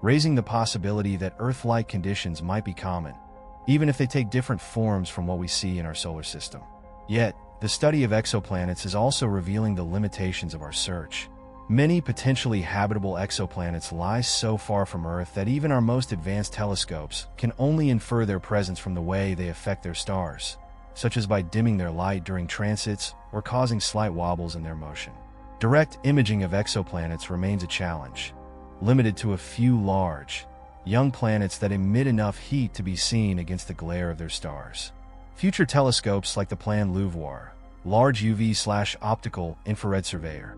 raising the possibility that Earth-like conditions might be common, even if they take different forms from what we see in our solar system. Yet, the study of exoplanets is also revealing the limitations of our search. Many potentially habitable exoplanets lie so far from Earth that even our most advanced telescopes can only infer their presence from the way they affect their stars, such as by dimming their light during transits or causing slight wobbles in their motion. Direct imaging of exoplanets remains a challenge, limited to a few large, young planets that emit enough heat to be seen against the glare of their stars. Future telescopes like the planned LUVOIR, Large UV/Optical Infrared Surveyor,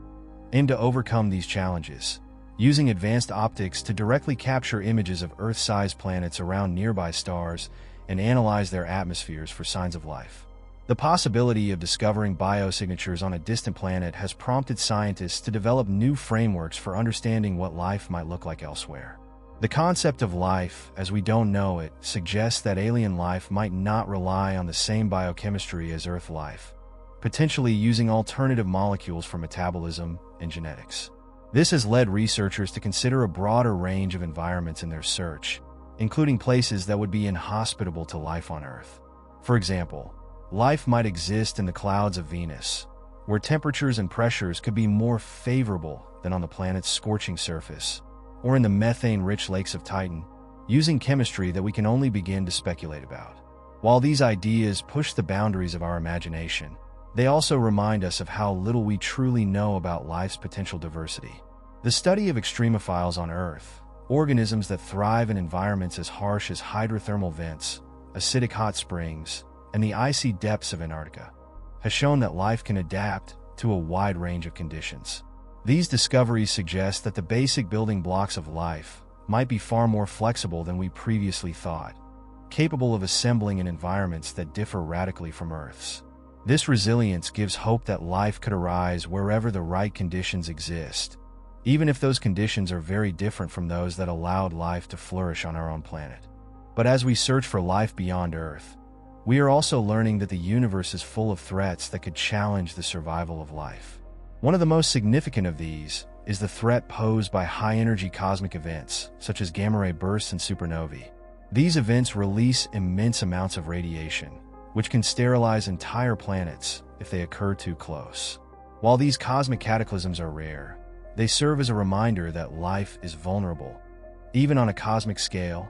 aim to overcome these challenges, using advanced optics to directly capture images of Earth-sized planets around nearby stars and analyze their atmospheres for signs of life. The possibility of discovering biosignatures on a distant planet has prompted scientists to develop new frameworks for understanding what life might look like elsewhere. The concept of life, as we don't know it, suggests that alien life might not rely on the same biochemistry as Earth life, potentially using alternative molecules for metabolism and genetics. This has led researchers to consider a broader range of environments in their search, including places that would be inhospitable to life on Earth. For example, life might exist in the clouds of Venus, where temperatures and pressures could be more favorable than on the planet's scorching surface, or in the methane-rich lakes of Titan, using chemistry that we can only begin to speculate about. While these ideas push the boundaries of our imagination, they also remind us of how little we truly know about life's potential diversity. The study of extremophiles on Earth, organisms that thrive in environments as harsh as hydrothermal vents, acidic hot springs, and the icy depths of Antarctica, has shown that life can adapt to a wide range of conditions. These discoveries suggest that the basic building blocks of life might be far more flexible than we previously thought, capable of assembling in environments that differ radically from Earth's. This resilience gives hope that life could arise wherever the right conditions exist, even if those conditions are very different from those that allowed life to flourish on our own planet. But as we search for life beyond Earth, we are also learning that the universe is full of threats that could challenge the survival of life. One of the most significant of these is the threat posed by high-energy cosmic events, such as gamma-ray bursts and supernovae. These events release immense amounts of radiation, which can sterilize entire planets if they occur too close. While these cosmic cataclysms are rare, they serve as a reminder that life is vulnerable, even on a cosmic scale,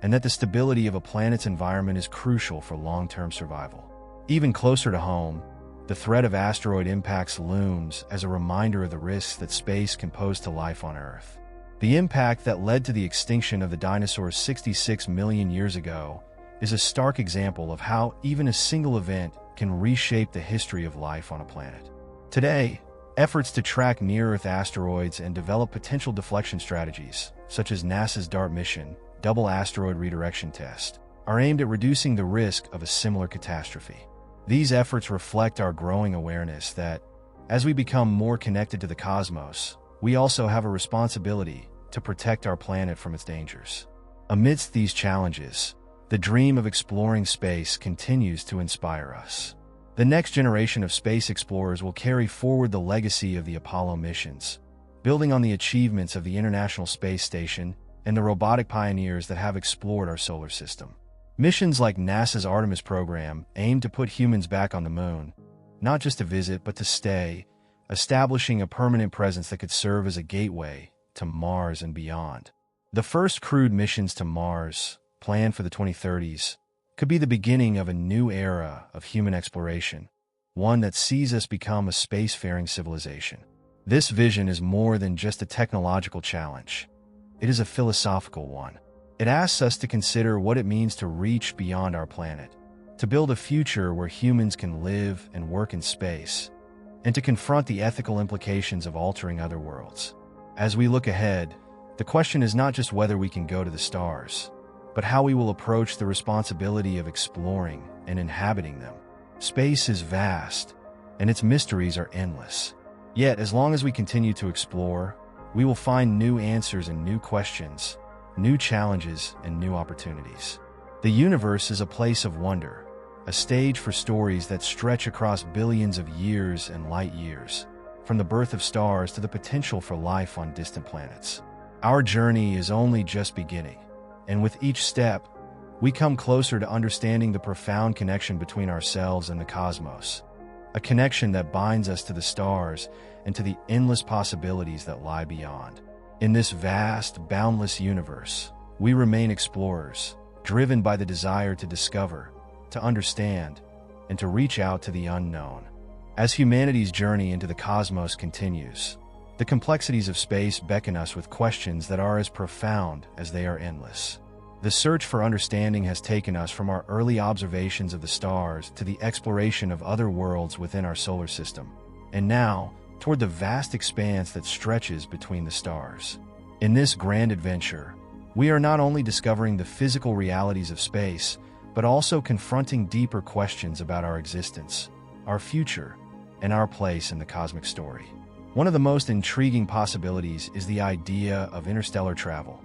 and that the stability of a planet's environment is crucial for long-term survival. Even closer to home, the threat of asteroid impacts looms as a reminder of the risks that space can pose to life on Earth. The impact that led to the extinction of the dinosaurs 66 million years ago is a stark example of how even a single event can reshape the history of life on a planet. Today, Efforts to track near-Earth asteroids and develop potential deflection strategies, such as NASA's DART mission, Double Asteroid Redirection Test, are aimed at reducing the risk of a similar catastrophe. These efforts reflect our growing awareness that, as we become more connected to the cosmos, we also have a responsibility to protect our planet from its dangers. Amidst these challenges, the dream of exploring space continues to inspire us. The next generation of space explorers will carry forward the legacy of the Apollo missions, building on the achievements of the International Space Station and the robotic pioneers that have explored our solar system. Missions like NASA's Artemis program aim to put humans back on the moon, not just to visit but to stay, establishing a permanent presence that could serve as a gateway to Mars and beyond. The first crewed missions to Mars, planned for the 2030s, could be the beginning of a new era of human exploration, one that sees us become a spacefaring civilization. This vision is more than just a technological challenge. It is a philosophical one. It asks us to consider what it means to reach beyond our planet, to build a future where humans can live and work in space, and to confront the ethical implications of altering other worlds. As we look ahead, the question is not just whether we can go to the stars, but how we will approach the responsibility of exploring and inhabiting them. Space is vast, and its mysteries are endless. Yet, as long as we continue to explore, we will find new answers and new questions, new challenges and new opportunities. The universe is a place of wonder, a stage for stories that stretch across billions of years and light years, from the birth of stars to the potential for life on distant planets. Our journey is only just beginning, and with each step, we come closer to understanding the profound connection between ourselves and the cosmos, a connection that binds us to the stars and to the endless possibilities that lie beyond. In this vast, boundless universe, we remain explorers, driven by the desire to discover, to understand, and to reach out to the unknown. As humanity's journey into the cosmos continues, the complexities of space beckon us with questions that are as profound as they are endless. The search for understanding has taken us from our early observations of the stars to the exploration of other worlds within our solar system, and now, toward the vast expanse that stretches between the stars. In this grand adventure, we are not only discovering the physical realities of space, but also confronting deeper questions about our existence, our future, and our place in the cosmic story. One of the most intriguing possibilities is the idea of interstellar travel,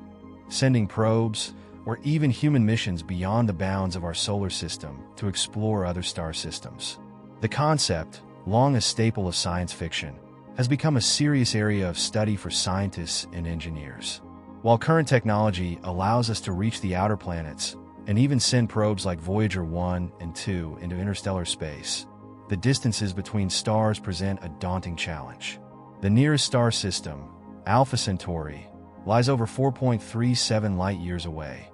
sending probes or even human missions beyond the bounds of our solar system to explore other star systems. The concept, long a staple of science fiction, has become a serious area of study for scientists and engineers. While current technology allows us to reach the outer planets and even send probes like Voyager 1 and 2 into interstellar space, the distances between stars present a daunting challenge. The nearest star system, Alpha Centauri, lies over 4.37 light-years away,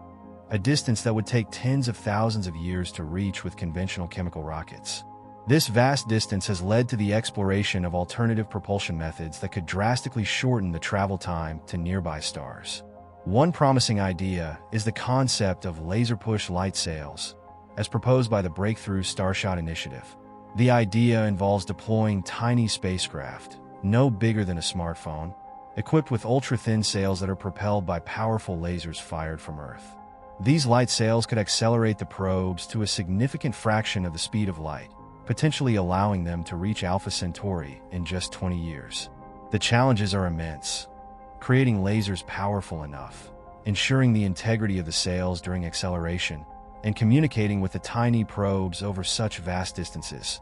a distance that would take tens of thousands of years to reach with conventional chemical rockets. This vast distance has led to the exploration of alternative propulsion methods that could drastically shorten the travel time to nearby stars. One promising idea is the concept of laser-push light sails, as proposed by the Breakthrough Starshot Initiative. The idea involves deploying tiny spacecraft, no bigger than a smartphone, equipped with ultra-thin sails that are propelled by powerful lasers fired from Earth. These light sails could accelerate the probes to a significant fraction of the speed of light, potentially allowing them to reach Alpha Centauri in just 20 years. The challenges are immense, creating lasers powerful enough, ensuring the integrity of the sails during acceleration, and communicating with the tiny probes over such vast distances.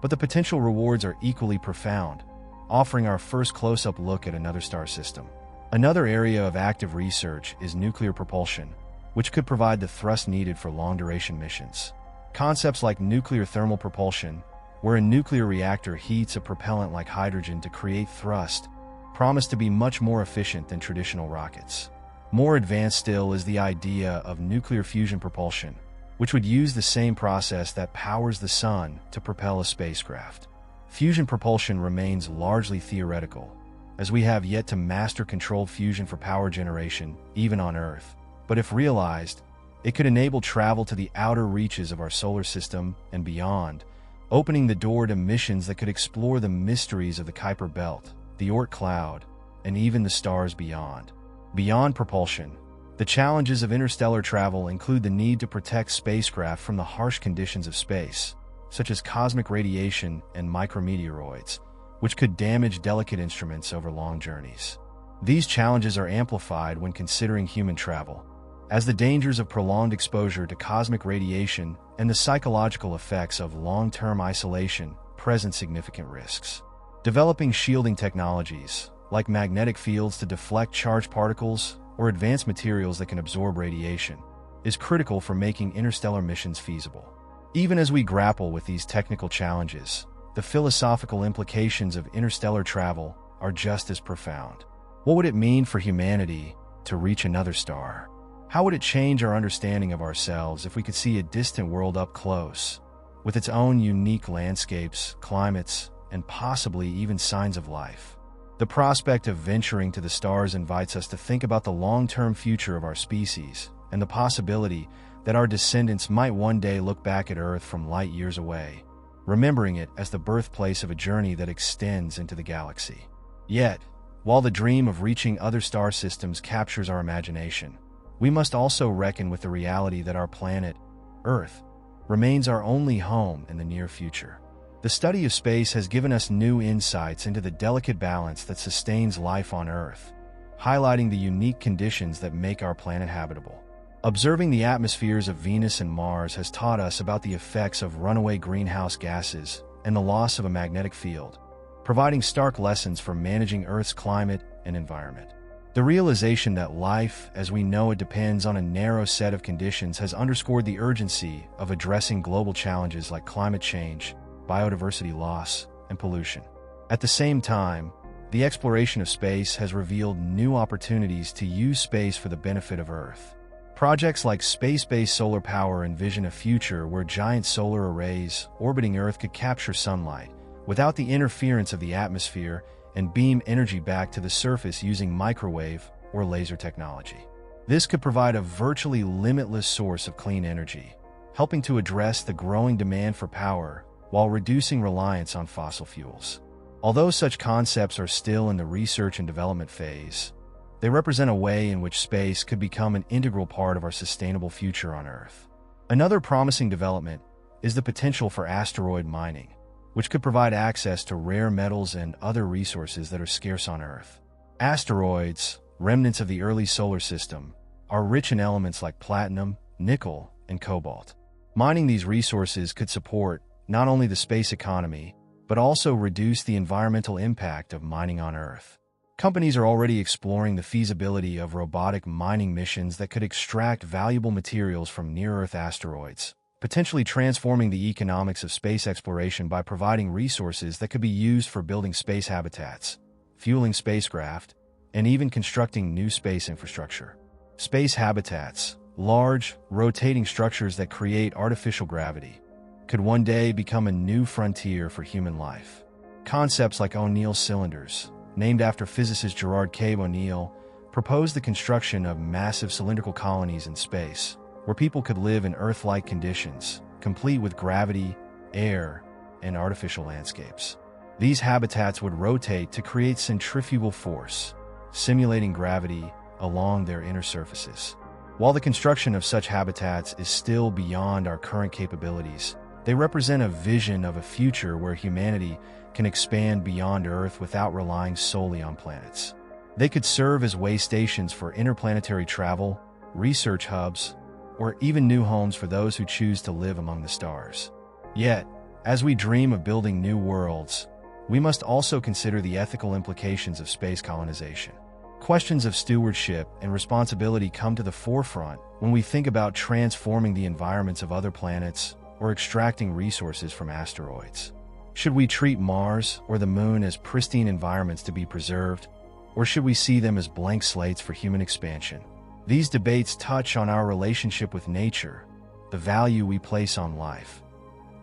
But the potential rewards are equally profound, offering our first close-up look at another star system. Another area of active research is nuclear propulsion, which could provide the thrust needed for long-duration missions. Concepts like nuclear thermal propulsion, where a nuclear reactor heats a propellant like hydrogen to create thrust, promise to be much more efficient than traditional rockets. More advanced still is the idea of nuclear fusion propulsion, which would use the same process that powers the sun to propel a spacecraft. Fusion propulsion remains largely theoretical, as we have yet to master controlled fusion for power generation, even on Earth. But if realized, it could enable travel to the outer reaches of our solar system and beyond, opening the door to missions that could explore the mysteries of the Kuiper Belt, the Oort cloud, and even the stars beyond. Beyond propulsion, the challenges of interstellar travel include the need to protect spacecraft from the harsh conditions of space, such as cosmic radiation and micrometeoroids, which could damage delicate instruments over long journeys. These challenges are amplified when considering human travel, as the dangers of prolonged exposure to cosmic radiation and the psychological effects of long-term isolation present significant risks. Developing shielding technologies, like magnetic fields to deflect charged particles or advanced materials that can absorb radiation, is critical for making interstellar missions feasible. Even as we grapple with these technical challenges, the philosophical implications of interstellar travel are just as profound. What would it mean for humanity to reach another star? How would it change our understanding of ourselves if we could see a distant world up close, with its own unique landscapes, climates, and possibly even signs of life? The prospect of venturing to the stars invites us to think about the long-term future of our species and the possibility that our descendants might one day look back at Earth from light years away, remembering it as the birthplace of a journey that extends into the galaxy. Yet, while the dream of reaching other star systems captures our imagination, we must also reckon with the reality that our planet, Earth, remains our only home in the near future. The study of space has given us new insights into the delicate balance that sustains life on Earth, highlighting the unique conditions that make our planet habitable. Observing the atmospheres of Venus and Mars has taught us about the effects of runaway greenhouse gases and the loss of a magnetic field, providing stark lessons for managing Earth's climate and environment. The realization that life, as we know it, depends on a narrow set of conditions has underscored the urgency of addressing global challenges like climate change, biodiversity loss, and pollution. At the same time, the exploration of space has revealed new opportunities to use space for the benefit of Earth. Projects like space-based solar power envision a future where giant solar arrays orbiting Earth could capture sunlight without the interference of the atmosphere and beam energy back to the surface using microwave or laser technology. This could provide a virtually limitless source of clean energy, helping to address the growing demand for power while reducing reliance on fossil fuels. Although such concepts are still in the research and development phase, they represent a way in which space could become an integral part of our sustainable future on Earth. Another promising development is the potential for asteroid mining, which could provide access to rare metals and other resources that are scarce on Earth. Asteroids, remnants of the early solar system, are rich in elements like platinum, nickel, and cobalt. Mining these resources could support not only the space economy, but also reduce the environmental impact of mining on Earth. Companies are already exploring the feasibility of robotic mining missions that could extract valuable materials from near-Earth asteroids, potentially transforming the economics of space exploration by providing resources that could be used for building space habitats, fueling spacecraft, and even constructing new space infrastructure. Space habitats, large, rotating structures that create artificial gravity, could one day become a new frontier for human life. Concepts like O'Neill cylinders, named after physicist Gerard K. O'Neill, proposed the construction of massive cylindrical colonies in space, where people could live in Earth-like conditions, complete with gravity, air, and artificial landscapes. These habitats would rotate to create centrifugal force, simulating gravity along their inner surfaces. While the construction of such habitats is still beyond our current capabilities, they represent a vision of a future where humanity can expand beyond Earth without relying solely on planets. They could serve as way stations for interplanetary travel, research hubs, or even new homes for those who choose to live among the stars. Yet, as we dream of building new worlds, we must also consider the ethical implications of space colonization. Questions of stewardship and responsibility come to the forefront when we think about transforming the environments of other planets or extracting resources from asteroids. Should we treat Mars or the Moon as pristine environments to be preserved, or should we see them as blank slates for human expansion? These debates touch on our relationship with nature, the value we place on life,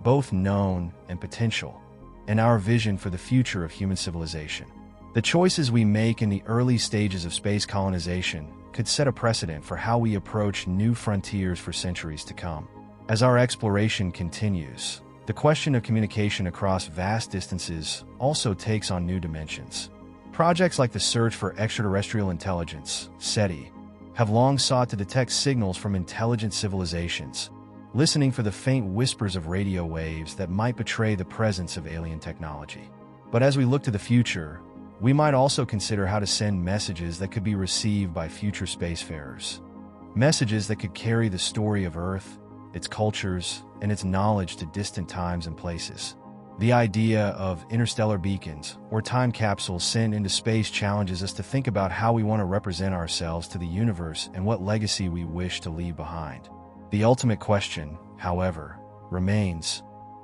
both known and potential, and our vision for the future of human civilization. The choices we make in the early stages of space colonization could set a precedent for how we approach new frontiers for centuries to come. As our exploration continues, the question of communication across vast distances also takes on new dimensions. Projects like the Search for Extraterrestrial Intelligence, SETI, have long sought to detect signals from intelligent civilizations, listening for the faint whispers of radio waves that might betray the presence of alien technology. But as we look to the future, we might also consider how to send messages that could be received by future spacefarers. Messages that could carry the story of Earth, its cultures, and its knowledge to distant times and places. The idea of interstellar beacons, or time capsules sent into space, challenges us to think about how we want to represent ourselves to the universe and what legacy we wish to leave behind. The ultimate question, however, remains: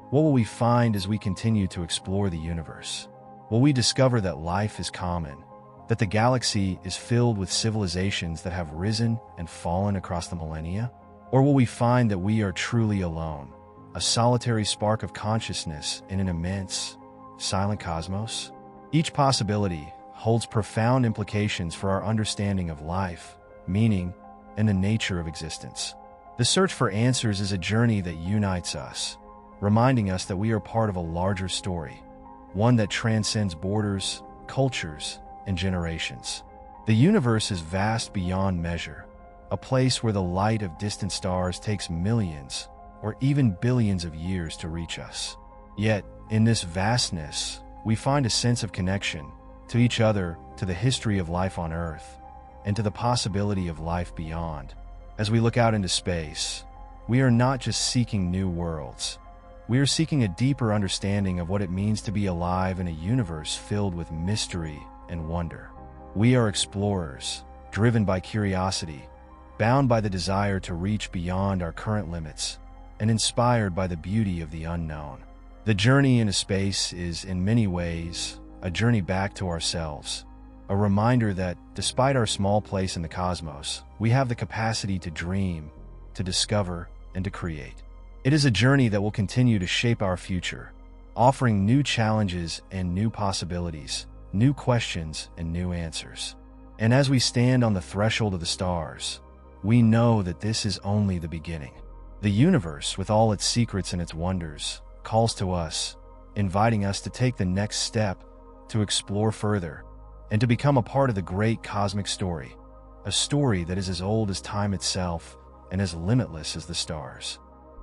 what will we find as we continue to explore the universe? Will we discover that life is common, that the galaxy is filled with civilizations that have risen and fallen across the millennia? Or will we find that we are truly alone, a solitary spark of consciousness in an immense, silent cosmos? Each possibility holds profound implications for our understanding of life, meaning, and the nature of existence. The search for answers is a journey that unites us, reminding us that we are part of a larger story, one that transcends borders, cultures, and generations. The universe is vast beyond measure, a place where the light of distant stars takes millions or even billions of years to reach us. Yet, in this vastness, we find a sense of connection to each other, to the history of life on Earth, and to the possibility of life beyond. As we look out into space, we are not just seeking new worlds. We are seeking a deeper understanding of what it means to be alive in a universe filled with mystery and wonder. We are explorers, driven by curiosity, bound by the desire to reach beyond our current limits, and inspired by the beauty of the unknown. The journey into space is, in many ways, a journey back to ourselves, a reminder that, despite our small place in the cosmos, we have the capacity to dream, to discover, and to create. It is a journey that will continue to shape our future, offering new challenges and new possibilities, new questions and new answers. And as we stand on the threshold of the stars, we know that this is only the beginning. The universe, with all its secrets and its wonders, calls to us, inviting us to take the next step, to explore further, and to become a part of the great cosmic story, a story that is as old as time itself and as limitless as the stars.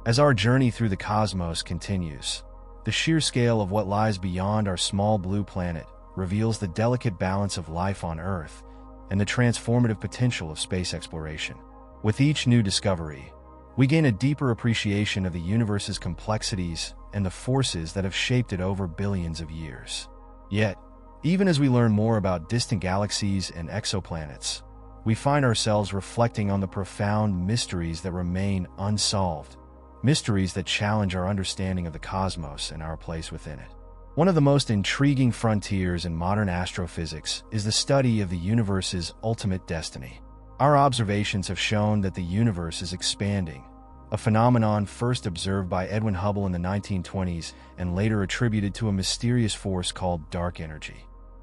As our journey through the cosmos continues, the sheer scale of what lies beyond our small blue planet reveals the delicate balance of life on Earth and the transformative potential of space exploration. With each new discovery, we gain a deeper appreciation of the universe's complexities and the forces that have shaped it over billions of years. Yet, even as we learn more about distant galaxies and exoplanets, we find ourselves reflecting on the profound mysteries that remain unsolved, mysteries that challenge our understanding of the cosmos and our place within it. One of the most intriguing frontiers in modern astrophysics is the study of the universe's ultimate destiny. Our observations have shown that the universe is expanding, a phenomenon first observed by Edwin Hubble in the 1920s and later attributed to a mysterious force called dark energy.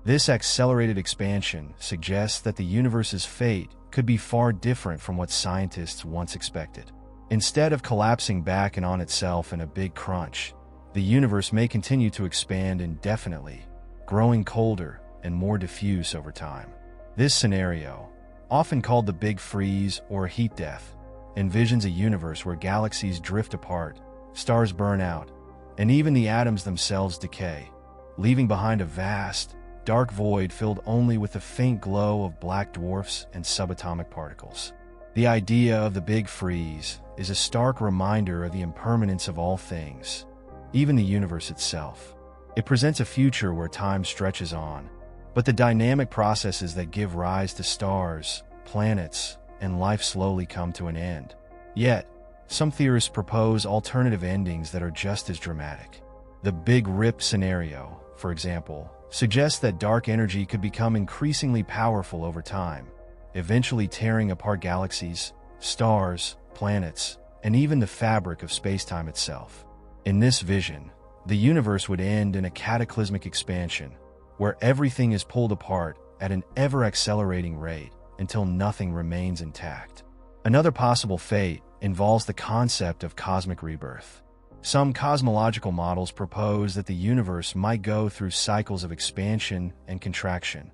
This accelerated expansion suggests that the universe's fate could be far different from what scientists once expected. Instead of collapsing back and on itself in a big crunch, the universe may continue to expand indefinitely, growing colder and more diffuse over time. This scenario, often called the Big Freeze or heat death, envisions a universe where galaxies drift apart, stars burn out, and even the atoms themselves decay, leaving behind a vast, dark void filled only with the faint glow of black dwarfs and subatomic particles. The idea of the Big Freeze is a stark reminder of the impermanence of all things, even the universe itself. It presents a future where time stretches on, but the dynamic processes that give rise to stars, planets, and life slowly come to an end. Yet, some theorists propose alternative endings that are just as dramatic. The Big Rip scenario, for example, suggests that dark energy could become increasingly powerful over time, eventually tearing apart galaxies, stars, planets, and even the fabric of space-time itself. In this vision, the universe would end in a cataclysmic expansion, where everything is pulled apart at an ever-accelerating rate until nothing remains intact. Another possible fate involves the concept of cosmic rebirth. Some cosmological models propose that the universe might go through cycles of expansion and contraction,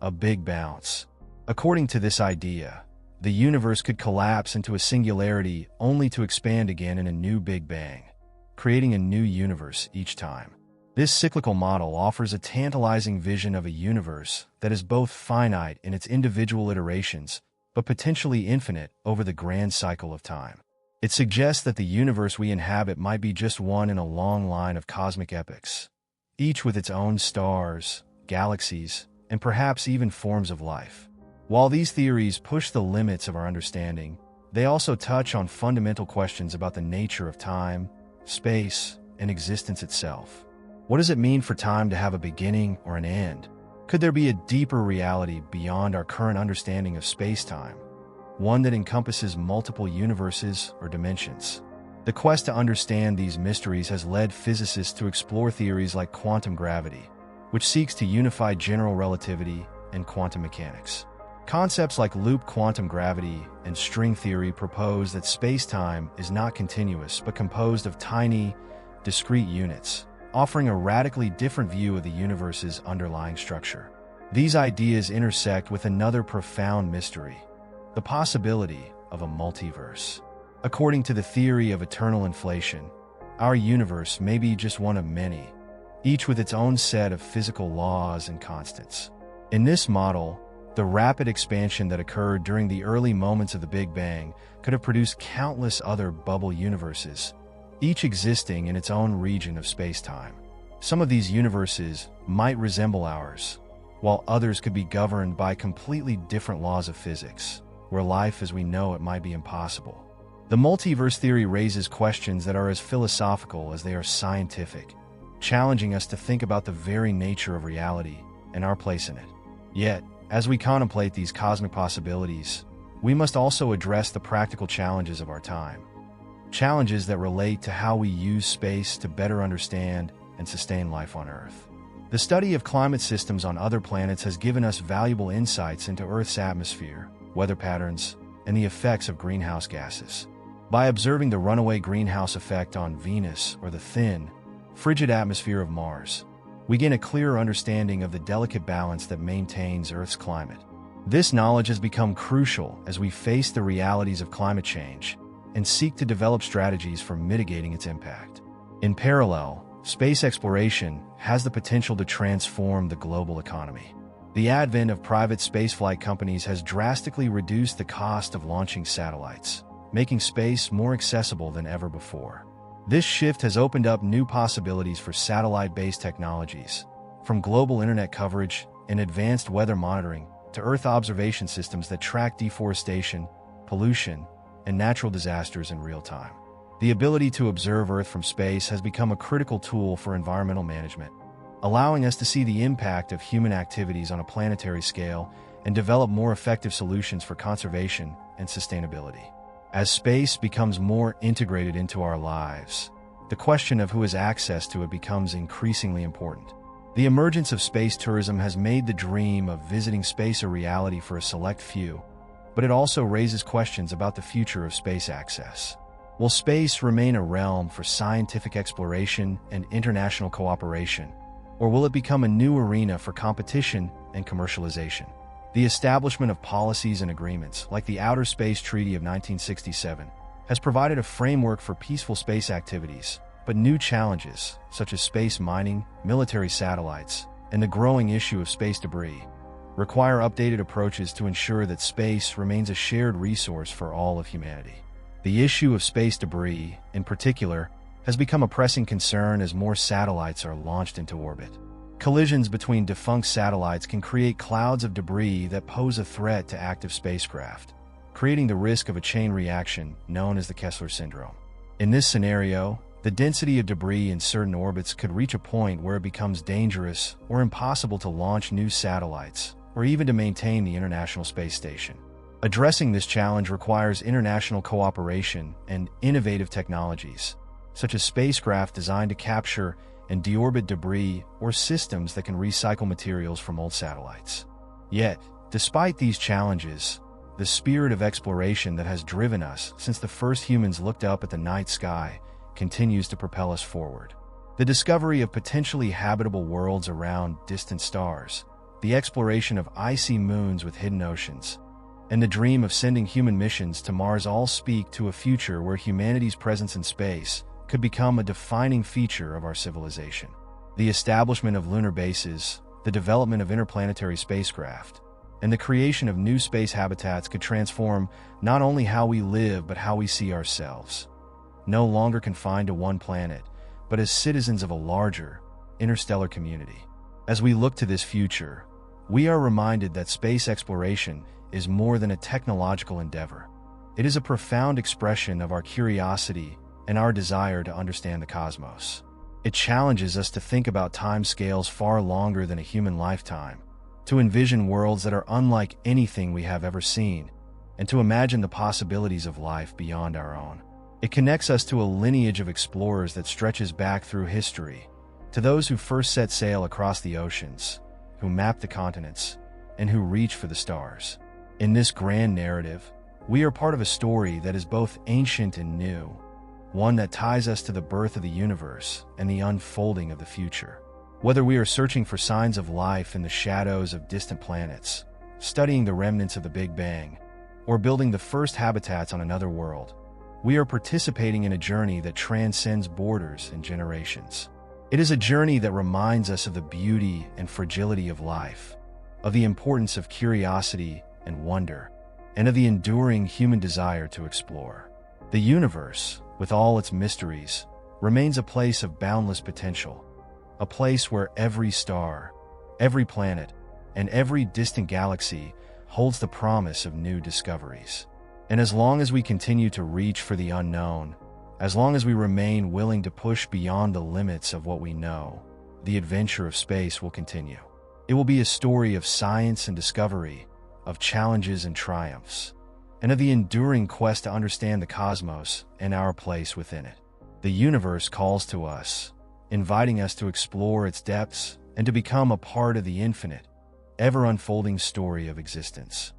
a big bounce. According to this idea, the universe could collapse into a singularity only to expand again in a new Big Bang, creating a new universe each time. This cyclical model offers a tantalizing vision of a universe that is both finite in its individual iterations, but potentially infinite over the grand cycle of time. It suggests that the universe we inhabit might be just one in a long line of cosmic epochs, each with its own stars, galaxies, and perhaps even forms of life. While these theories push the limits of our understanding, they also touch on fundamental questions about the nature of time, space, and existence itself. What does it mean for time to have a beginning or an end? Could there be a deeper reality beyond our current understanding of space-time, one that encompasses multiple universes or dimensions? The quest to understand these mysteries has led physicists to explore theories like quantum gravity, which seeks to unify general relativity and quantum mechanics. Concepts like loop quantum gravity and string theory propose that space-time is not continuous but composed of tiny, discrete units, offering a radically different view of the universe's underlying structure. These ideas intersect with another profound mystery: the possibility of a multiverse. According to the theory of eternal inflation, our universe may be just one of many, each with its own set of physical laws and constants. In this model, the rapid expansion that occurred during the early moments of the Big Bang could have produced countless other bubble universes, each existing in its own region of space-time. Some of these universes might resemble ours, while others could be governed by completely different laws of physics, where life as we know it might be impossible. The multiverse theory raises questions that are as philosophical as they are scientific, challenging us to think about the very nature of reality and our place in it. Yet, as we contemplate these cosmic possibilities, we must also address the practical challenges of our time. Challenges that relate to how we use space to better understand and sustain life on Earth. The study of climate systems on other planets has given us valuable insights into Earth's atmosphere, weather patterns, and the effects of greenhouse gases. By observing the runaway greenhouse effect on Venus or the thin, frigid atmosphere of Mars, we gain a clearer understanding of the delicate balance that maintains Earth's climate. This knowledge has become crucial as we face the realities of climate change and seek to develop strategies for mitigating its impact. In parallel, space exploration has the potential to transform the global economy. The advent of private spaceflight companies has drastically reduced the cost of launching satellites, making space more accessible than ever before. This shift has opened up new possibilities for satellite-based technologies, from global internet coverage and advanced weather monitoring to Earth observation systems that track deforestation, pollution, and natural disasters in real time. The ability to observe Earth from space has become a critical tool for environmental management, allowing us to see the impact of human activities on a planetary scale and develop more effective solutions for conservation and sustainability. As space becomes more integrated into our lives, the question of who has access to it becomes increasingly important. The emergence of space tourism has made the dream of visiting space a reality for a select few, but it also raises questions about the future of space access. Will space remain a realm for scientific exploration and international cooperation, or will it become a new arena for competition and commercialization? The establishment of policies and agreements, like the Outer Space Treaty of 1967, has provided a framework for peaceful space activities, but new challenges, such as space mining, military satellites, and the growing issue of space debris, require updated approaches to ensure that space remains a shared resource for all of humanity. The issue of space debris, in particular, has become a pressing concern as more satellites are launched into orbit. Collisions between defunct satellites can create clouds of debris that pose a threat to active spacecraft, creating the risk of a chain reaction known as the Kessler syndrome. In this scenario, the density of debris in certain orbits could reach a point where it becomes dangerous or impossible to launch new satellites, or even to maintain the International Space Station. Addressing this challenge requires international cooperation and innovative technologies, such as spacecraft designed to capture and deorbit debris or systems that can recycle materials from old satellites. Yet, despite these challenges, the spirit of exploration that has driven us since the first humans looked up at the night sky continues to propel us forward. The discovery of potentially habitable worlds around distant stars, the exploration of icy moons with hidden oceans, and the dream of sending human missions to Mars all speak to a future where humanity's presence in space could become a defining feature of our civilization. The establishment of lunar bases, the development of interplanetary spacecraft, and the creation of new space habitats could transform not only how we live but how we see ourselves. No longer confined to one planet, but as citizens of a larger, interstellar community. As we look to this future, we are reminded that space exploration is more than a technological endeavor. It is a profound expression of our curiosity and our desire to understand the cosmos. It challenges us to think about time scales far longer than a human lifetime, to envision worlds that are unlike anything we have ever seen, and to imagine the possibilities of life beyond our own. It connects us to a lineage of explorers that stretches back through history, to those who first set sail across the oceans, who mapped the continents, and who reached for the stars. In this grand narrative, we are part of a story that is both ancient and new, one that ties us to the birth of the universe and the unfolding of the future. Whether we are searching for signs of life in the shadows of distant planets, studying the remnants of the Big Bang, or building the first habitats on another world, we are participating in a journey that transcends borders and generations. It is a journey that reminds us of the beauty and fragility of life, of the importance of curiosity and wonder, and of the enduring human desire to explore. The universe, with all its mysteries, remains a place of boundless potential, a place where every star, every planet, and every distant galaxy holds the promise of new discoveries. And as long as we continue to reach for the unknown, as long as we remain willing to push beyond the limits of what we know, the adventure of space will continue. It will be a story of science and discovery, of challenges and triumphs, and of the enduring quest to understand the cosmos and our place within it. The universe calls to us, inviting us to explore its depths and to become a part of the infinite, ever-unfolding story of existence.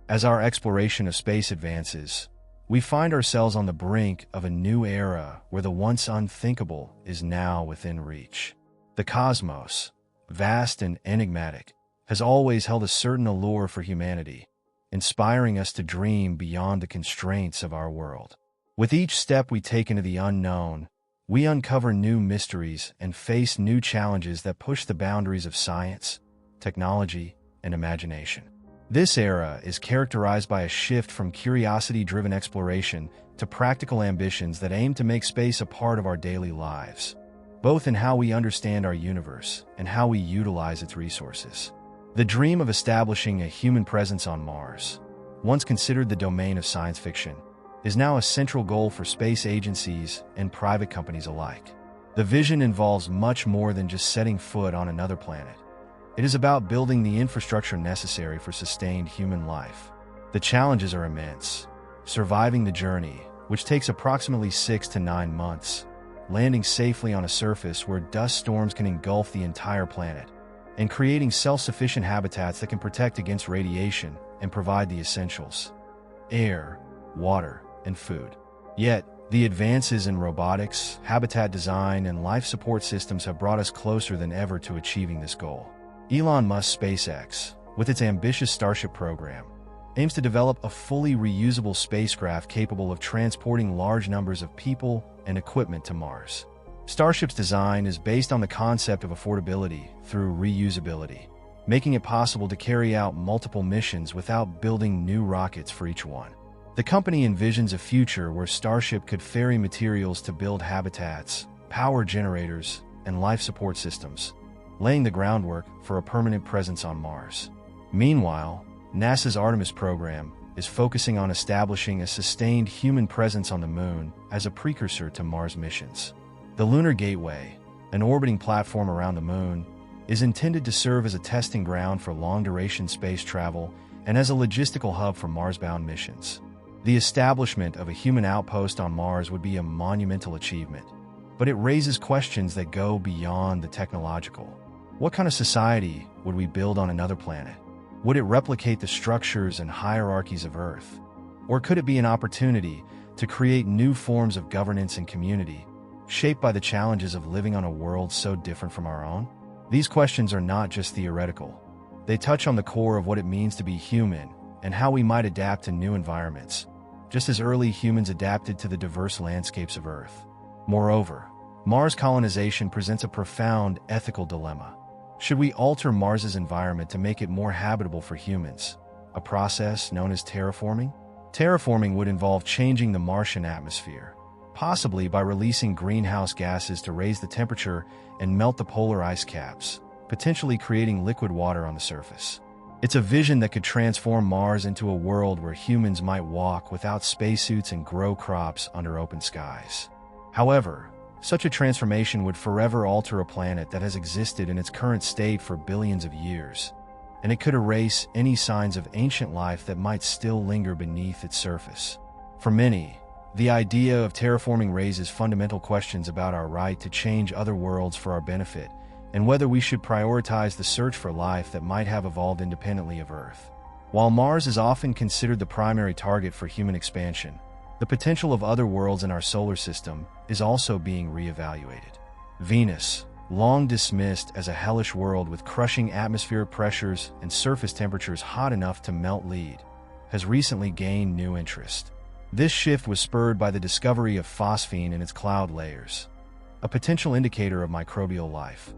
As our exploration of space advances, we find ourselves on the brink of a new era where the once unthinkable is now within reach. The cosmos, vast and enigmatic, has always held a certain allure for humanity, inspiring us to dream beyond the constraints of our world. With each step we take into the unknown, we uncover new mysteries and face new challenges that push the boundaries of science, technology, and imagination. This era is characterized by a shift from curiosity-driven exploration to practical ambitions that aim to make space a part of our daily lives, both in how we understand our universe and how we utilize its resources. The dream of establishing a human presence on Mars, once considered the domain of science fiction, is now a central goal for space agencies and private companies alike. The vision involves much more than just setting foot on another planet. It is about building the infrastructure necessary for sustained human life. The challenges are immense: surviving the journey, which takes approximately 6 to 9 months, landing safely on a surface where dust storms can engulf the entire planet, and creating self-sufficient habitats that can protect against radiation and provide the essentials: air, water, and food. Yet, the advances in robotics, habitat design, and life support systems have brought us closer than ever to achieving this goal. Elon Musk's SpaceX, with its ambitious Starship program, aims to develop a fully reusable spacecraft capable of transporting large numbers of people and equipment to Mars. Starship's design is based on the concept of affordability through reusability, making it possible to carry out multiple missions without building new rockets for each one. The company envisions a future where Starship could ferry materials to build habitats, power generators, and life support systems, laying the groundwork for a permanent presence on Mars. Meanwhile, NASA's Artemis program is focusing on establishing a sustained human presence on the Moon as a precursor to Mars missions. The Lunar Gateway, an orbiting platform around the Moon, is intended to serve as a testing ground for long-duration space travel and as a logistical hub for Mars-bound missions. The establishment of a human outpost on Mars would be a monumental achievement, but it raises questions that go beyond the technological. What kind of society would we build on another planet? Would it replicate the structures and hierarchies of Earth? Or could it be an opportunity to create new forms of governance and community, shaped by the challenges of living on a world so different from our own? These questions are not just theoretical. They touch on the core of what it means to be human and how we might adapt to new environments, just as early humans adapted to the diverse landscapes of Earth. Moreover, Mars colonization presents a profound ethical dilemma. Should we alter Mars's environment to make it more habitable for humans, a process known as terraforming? Terraforming would involve changing the Martian atmosphere, possibly by releasing greenhouse gases to raise the temperature and melt the polar ice caps, potentially creating liquid water on the surface. It's a vision that could transform Mars into a world where humans might walk without spacesuits and grow crops under open skies. However, such a transformation would forever alter a planet that has existed in its current state for billions of years, and it could erase any signs of ancient life that might still linger beneath its surface. For many, the idea of terraforming raises fundamental questions about our right to change other worlds for our benefit, and whether we should prioritize the search for life that might have evolved independently of Earth. While Mars is often considered the primary target for human expansion, the potential of other worlds in our solar system is also being reevaluated. Venus, long dismissed as a hellish world with crushing atmospheric pressures and surface temperatures hot enough to melt lead, has recently gained new interest. This shift was spurred by the discovery of phosphine in its cloud layers, a potential indicator of microbial life,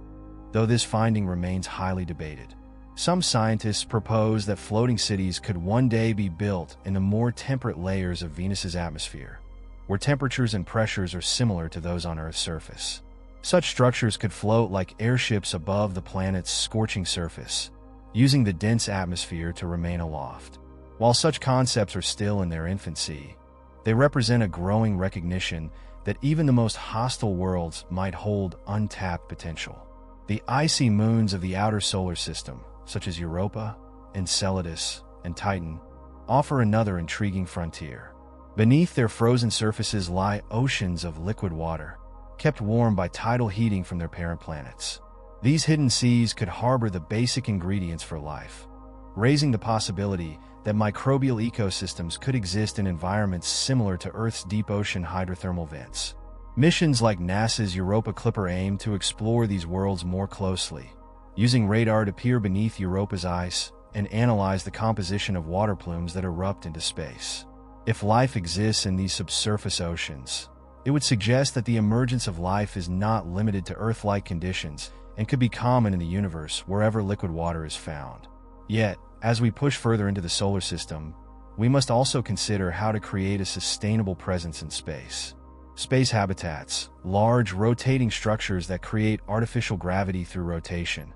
though this finding remains highly debated. Some scientists propose that floating cities could one day be built in the more temperate layers of Venus's atmosphere, where temperatures and pressures are similar to those on Earth's surface. Such structures could float like airships above the planet's scorching surface, using the dense atmosphere to remain aloft. While such concepts are still in their infancy, they represent a growing recognition that even the most hostile worlds might hold untapped potential. The icy moons of the outer solar system, such as Europa, Enceladus, and Titan, offer another intriguing frontier. Beneath their frozen surfaces lie oceans of liquid water, kept warm by tidal heating from their parent planets. These hidden seas could harbor the basic ingredients for life, raising the possibility that microbial ecosystems could exist in environments similar to Earth's deep ocean hydrothermal vents. Missions like NASA's Europa Clipper aim to explore these worlds more closely, using radar to peer beneath Europa's ice and analyze the composition of water plumes that erupt into space. If life exists in these subsurface oceans, it would suggest that the emergence of life is not limited to Earth-like conditions and could be common in the universe wherever liquid water is found. Yet, as we push further into the solar system, we must also consider how to create a sustainable presence in space. Space habitats, large rotating structures that create artificial gravity through rotation,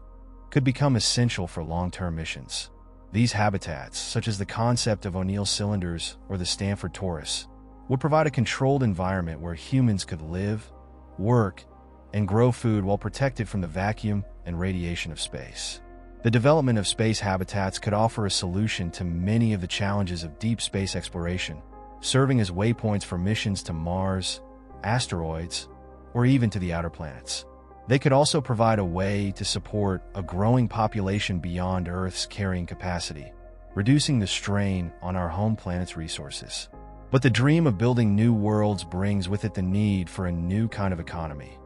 could become essential for long-term missions. These habitats, such as the concept of O'Neill cylinders or the Stanford torus, would provide a controlled environment where humans could live, work, and grow food while protected from the vacuum and radiation of space. The development of space habitats could offer a solution to many of the challenges of deep space exploration, serving as waypoints for missions to Mars, asteroids, or even to the outer planets. They could also provide a way to support a growing population beyond Earth's carrying capacity, reducing the strain on our home planet's resources. But the dream of building new worlds brings with it the need for a new kind of economy,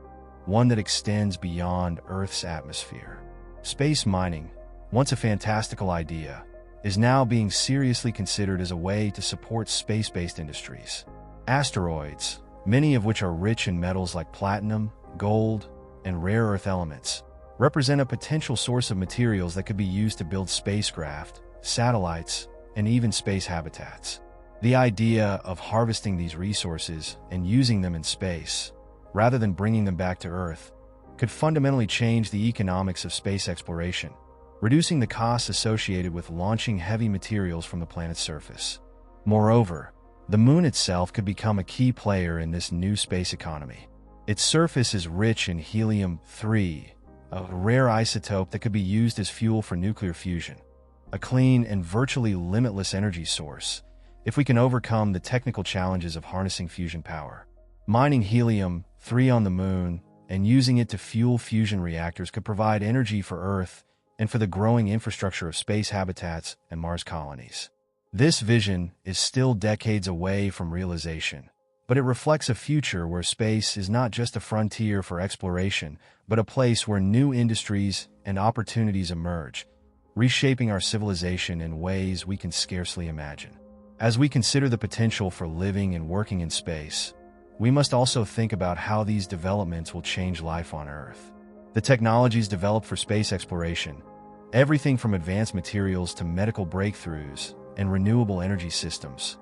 one that extends beyond Earth's atmosphere. Space mining, once a fantastical idea, is now being seriously considered as a way to support space-based industries. Asteroids, many of which are rich in metals like platinum, gold, and rare earth elements, represent a potential source of materials that could be used to build spacecraft, satellites, and even space habitats. The idea of harvesting these resources and using them in space, rather than bringing them back to Earth, could fundamentally change the economics of space exploration, reducing the costs associated with launching heavy materials from the planet's surface. Moreover, the Moon itself could become a key player in this new space economy. Its surface is rich in helium-3, a rare isotope that could be used as fuel for nuclear fusion, a clean and virtually limitless energy source, if we can overcome the technical challenges of harnessing fusion power. Mining helium-3 on the Moon and using it to fuel fusion reactors could provide energy for Earth and for the growing infrastructure of space habitats and Mars colonies. This vision is still decades away from realization, but it reflects a future where space is not just a frontier for exploration, but a place where new industries and opportunities emerge, reshaping our civilization in ways we can scarcely imagine. As we consider the potential for living and working in space, we must also think about how these developments will change life on Earth. The technologies developed for space exploration, everything from advanced materials to medical breakthroughs and renewable energy systems,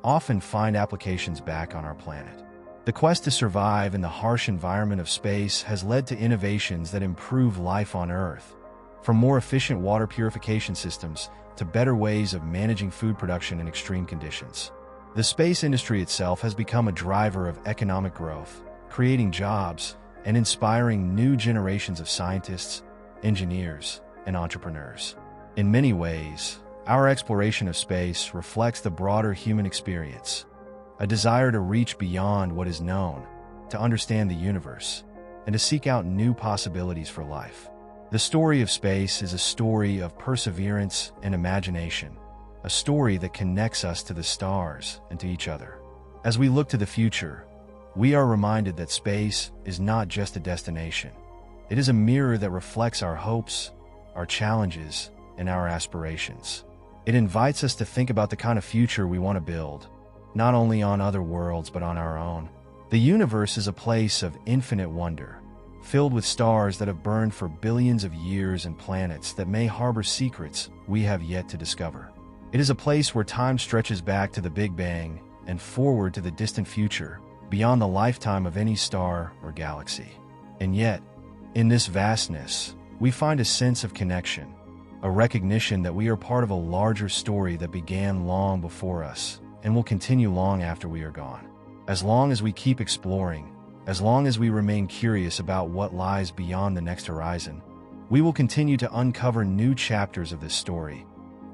often find applications back on our planet. The quest to survive in the harsh environment of space has led to innovations that improve life on Earth, from more efficient water purification systems to better ways of managing food production in extreme conditions. The space industry itself has become a driver of economic growth, creating jobs and inspiring new generations of scientists, engineers, and entrepreneurs. In many ways, our exploration of space reflects the broader human experience, a desire to reach beyond what is known, to understand the universe, and to seek out new possibilities for life. The story of space is a story of perseverance and imagination, a story that connects us to the stars and to each other. As we look to the future, we are reminded that space is not just a destination. It is a mirror that reflects our hopes, our challenges, and our aspirations. It invites us to think about the kind of future we want to build, not only on other worlds but on our own. The universe is a place of infinite wonder, filled with stars that have burned for billions of years and planets that may harbor secrets we have yet to discover. It is a place where time stretches back to the Big Bang and forward to the distant future, beyond the lifetime of any star or galaxy. And yet, in this vastness, we find a sense of connection, a recognition that we are part of a larger story that began long before us and will continue long after we are gone. As long as we keep exploring, as long as we remain curious about what lies beyond the next horizon, we will continue to uncover new chapters of this story,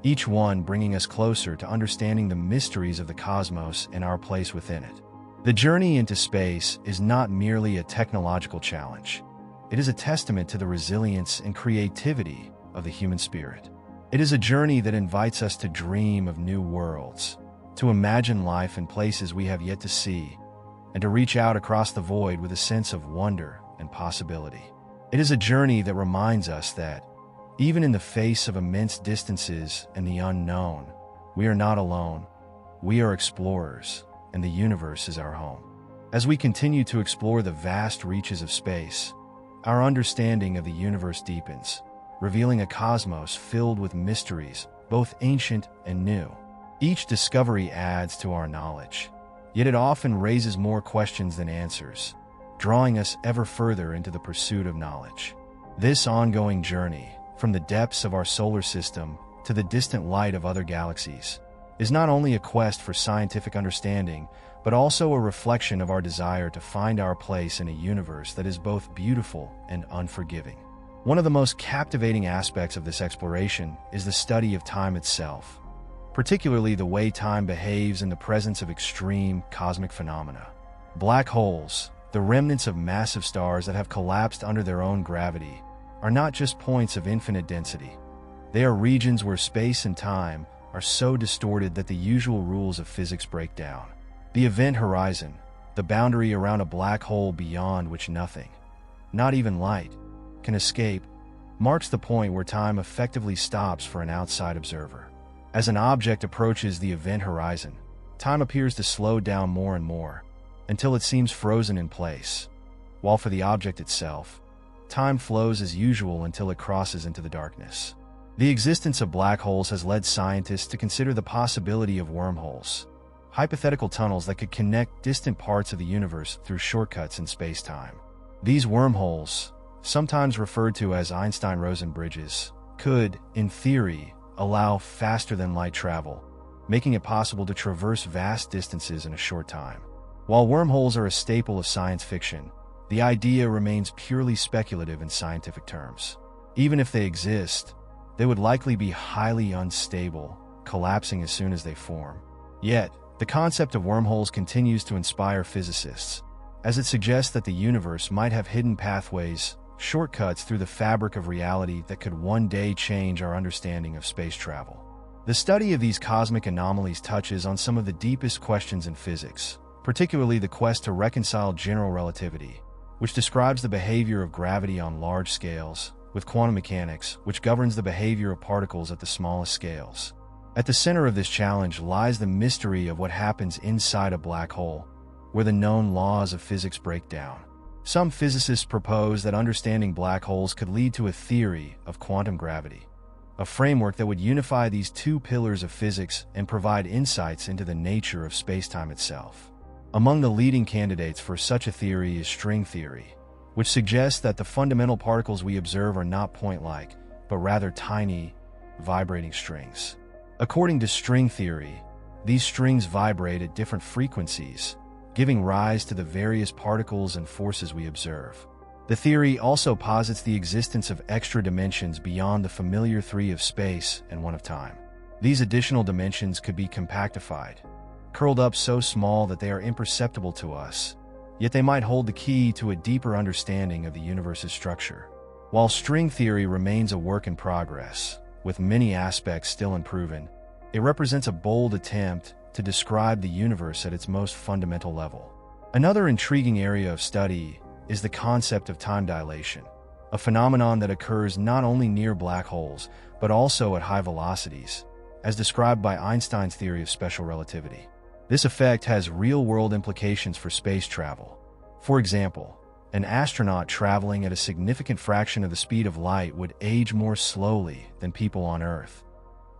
each one bringing us closer to understanding the mysteries of the cosmos and our place within it. The journey into space is not merely a technological challenge. It is a testament to the resilience and creativity of the human spirit. It is a journey that invites us to dream of new worlds, to imagine life in places we have yet to see, and to reach out across the void with a sense of wonder and possibility. It is a journey that reminds us that, even in the face of immense distances and the unknown, we are not alone. We are explorers, and the universe is our home. As we continue to explore the vast reaches of space, our understanding of the universe deepens, revealing a cosmos filled with mysteries, both ancient and new. Each discovery adds to our knowledge, yet it often raises more questions than answers, drawing us ever further into the pursuit of knowledge. This ongoing journey, from the depths of our solar system to the distant light of other galaxies, is not only a quest for scientific understanding, but also a reflection of our desire to find our place in a universe that is both beautiful and unforgiving. One of the most captivating aspects of this exploration is the study of time itself, particularly the way time behaves in the presence of extreme cosmic phenomena. Black holes, the remnants of massive stars that have collapsed under their own gravity, are not just points of infinite density. They are regions where space and time are so distorted that the usual rules of physics break down. The event horizon, the boundary around a black hole beyond which nothing, not even light, can escape, marks the point where time effectively stops for an outside observer. As an object approaches the event horizon, time appears to slow down more and more, until it seems frozen in place, while for the object itself, time flows as usual until it crosses into the darkness. The existence of black holes has led scientists to consider the possibility of wormholes, hypothetical tunnels that could connect distant parts of the universe through shortcuts in space-time. These wormholes, sometimes referred to as Einstein-Rosen bridges, could, in theory, allow faster-than-light travel, making it possible to traverse vast distances in a short time. While wormholes are a staple of science fiction, the idea remains purely speculative in scientific terms. Even if they exist, they would likely be highly unstable, collapsing as soon as they form. Yet, the concept of wormholes continues to inspire physicists, as it suggests that the universe might have hidden pathways, shortcuts through the fabric of reality that could one day change our understanding of space travel. The study of these cosmic anomalies touches on some of the deepest questions in physics, particularly the quest to reconcile general relativity, which describes the behavior of gravity on large scales, with quantum mechanics, which governs the behavior of particles at the smallest scales. At the center of this challenge lies the mystery of what happens inside a black hole, where the known laws of physics break down. Some physicists propose that understanding black holes could lead to a theory of quantum gravity, a framework that would unify these two pillars of physics and provide insights into the nature of spacetime itself. Among the leading candidates for such a theory is string theory, which suggests that the fundamental particles we observe are not point-like, but rather tiny, vibrating strings. According to string theory, these strings vibrate at different frequencies, giving rise to the various particles and forces we observe. The theory also posits the existence of extra dimensions beyond the familiar three of space and one of time. These additional dimensions could be compactified, curled up so small that they are imperceptible to us, yet they might hold the key to a deeper understanding of the universe's structure. While string theory remains a work in progress, with many aspects still unproven, it represents a bold attempt to describe the universe at its most fundamental level. Another intriguing area of study is the concept of time dilation, a phenomenon that occurs not only near black holes, but also at high velocities, as described by Einstein's theory of special relativity. This effect has real-world implications for space travel. For example, an astronaut traveling at a significant fraction of the speed of light would age more slowly than people on Earth,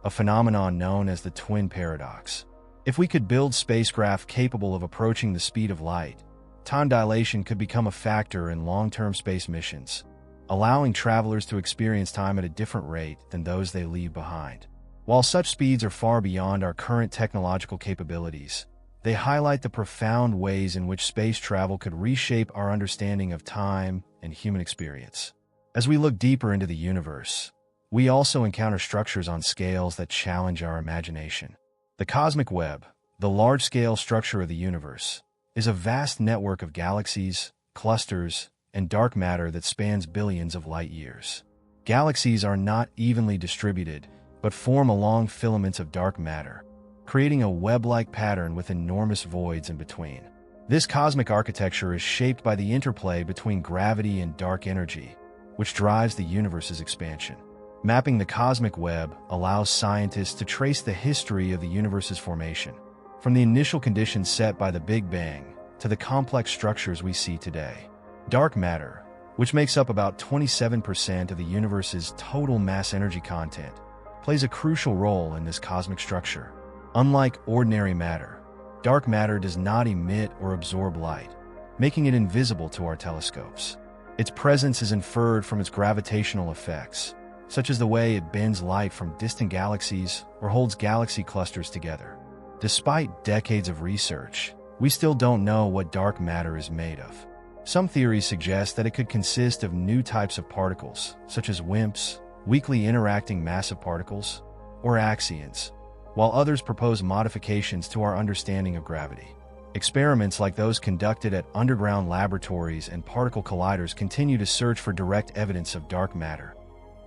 a phenomenon known as the twin paradox. If we could build spacecraft capable of approaching the speed of light, time dilation could become a factor in long-term space missions, allowing travelers to experience time at a different rate than those they leave behind. While such speeds are far beyond our current technological capabilities, they highlight the profound ways in which space travel could reshape our understanding of time and human experience. As we look deeper into the universe, we also encounter structures on scales that challenge our imagination. The cosmic web, the large-scale structure of the universe, is a vast network of galaxies, clusters, and dark matter that spans billions of light years. Galaxies are not evenly distributed, but form long filaments of dark matter, creating a web-like pattern with enormous voids in between. This cosmic architecture is shaped by the interplay between gravity and dark energy, which drives the universe's expansion. Mapping the cosmic web allows scientists to trace the history of the universe's formation, from the initial conditions set by the Big Bang to the complex structures we see today. Dark matter, which makes up about 27% of the universe's total mass energy content, plays a crucial role in this cosmic structure. Unlike ordinary matter, dark matter does not emit or absorb light, making it invisible to our telescopes. Its presence is inferred from its gravitational effects, such as the way it bends light from distant galaxies or holds galaxy clusters together. Despite decades of research, we still don't know what dark matter is made of. Some theories suggest that it could consist of new types of particles, such as WIMPs, weakly interacting massive particles, or axions, while others propose modifications to our understanding of gravity. Experiments like those conducted at underground laboratories and particle colliders continue to search for direct evidence of dark matter,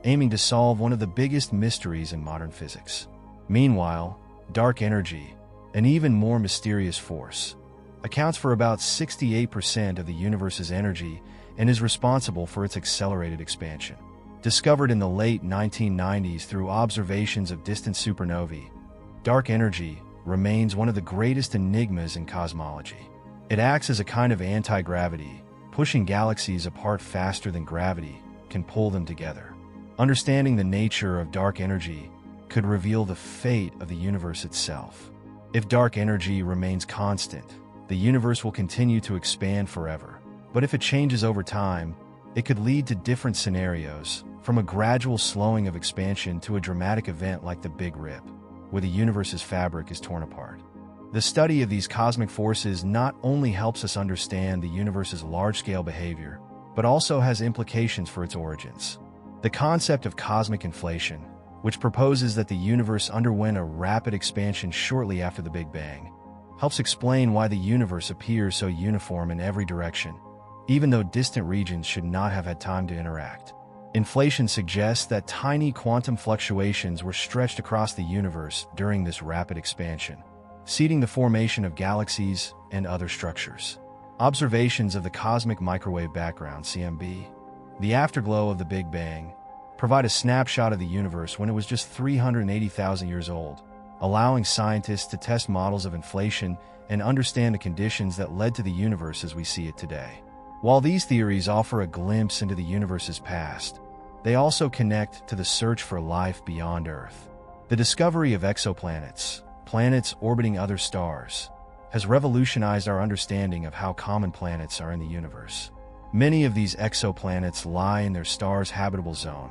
aiming to solve one of the biggest mysteries in modern physics. Meanwhile, dark energy, an even more mysterious force, accounts for about 68% of the universe's energy and is responsible for its accelerated expansion. Discovered in the late 1990s through observations of distant supernovae, dark energy remains one of the greatest enigmas in cosmology. It acts as a kind of anti-gravity, pushing galaxies apart faster than gravity can pull them together. Understanding the nature of dark energy could reveal the fate of the universe itself. If dark energy remains constant, the universe will continue to expand forever. But if it changes over time, it could lead to different scenarios, from a gradual slowing of expansion to a dramatic event like the Big Rip, where the universe's fabric is torn apart. The study of these cosmic forces not only helps us understand the universe's large-scale behavior, but also has implications for its origins. The concept of cosmic inflation, which proposes that the universe underwent a rapid expansion shortly after the Big Bang, helps explain why the universe appears so uniform in every direction, even though distant regions should not have had time to interact. Inflation suggests that tiny quantum fluctuations were stretched across the universe during this rapid expansion, seeding the formation of galaxies and other structures. Observations of the cosmic microwave background (CMB), the afterglow of the Big Bang, provide a snapshot of the universe when it was just 380,000 years old, allowing scientists to test models of inflation and understand the conditions that led to the universe as we see it today. While these theories offer a glimpse into the universe's past, they also connect to the search for life beyond Earth. The discovery of exoplanets, planets orbiting other stars, has revolutionized our understanding of how common planets are in the universe. Many of these exoplanets lie in their star's habitable zone,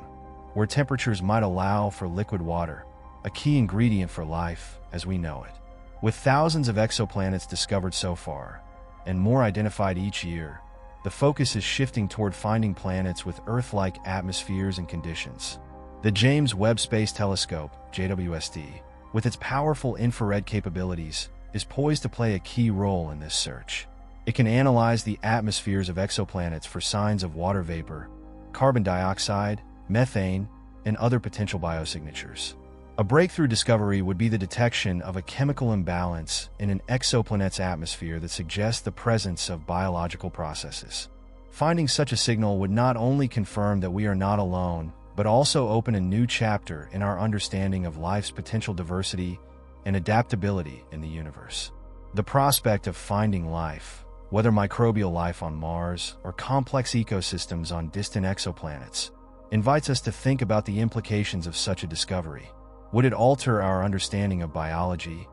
where temperatures might allow for liquid water, a key ingredient for life as we know it. With thousands of exoplanets discovered so far, and more identified each year, the focus is shifting toward finding planets with Earth-like atmospheres and conditions. The James Webb Space Telescope, JWST, with its powerful infrared capabilities, is poised to play a key role in this search. It can analyze the atmospheres of exoplanets for signs of water vapor, carbon dioxide, methane, and other potential biosignatures. A breakthrough discovery would be the detection of a chemical imbalance in an exoplanet's atmosphere that suggests the presence of biological processes. Finding such a signal would not only confirm that we are not alone, but also open a new chapter in our understanding of life's potential diversity and adaptability in the universe. The prospect of finding life, whether microbial life on Mars or complex ecosystems on distant exoplanets, invites us to think about the implications of such a discovery. Would it alter our understanding of biology,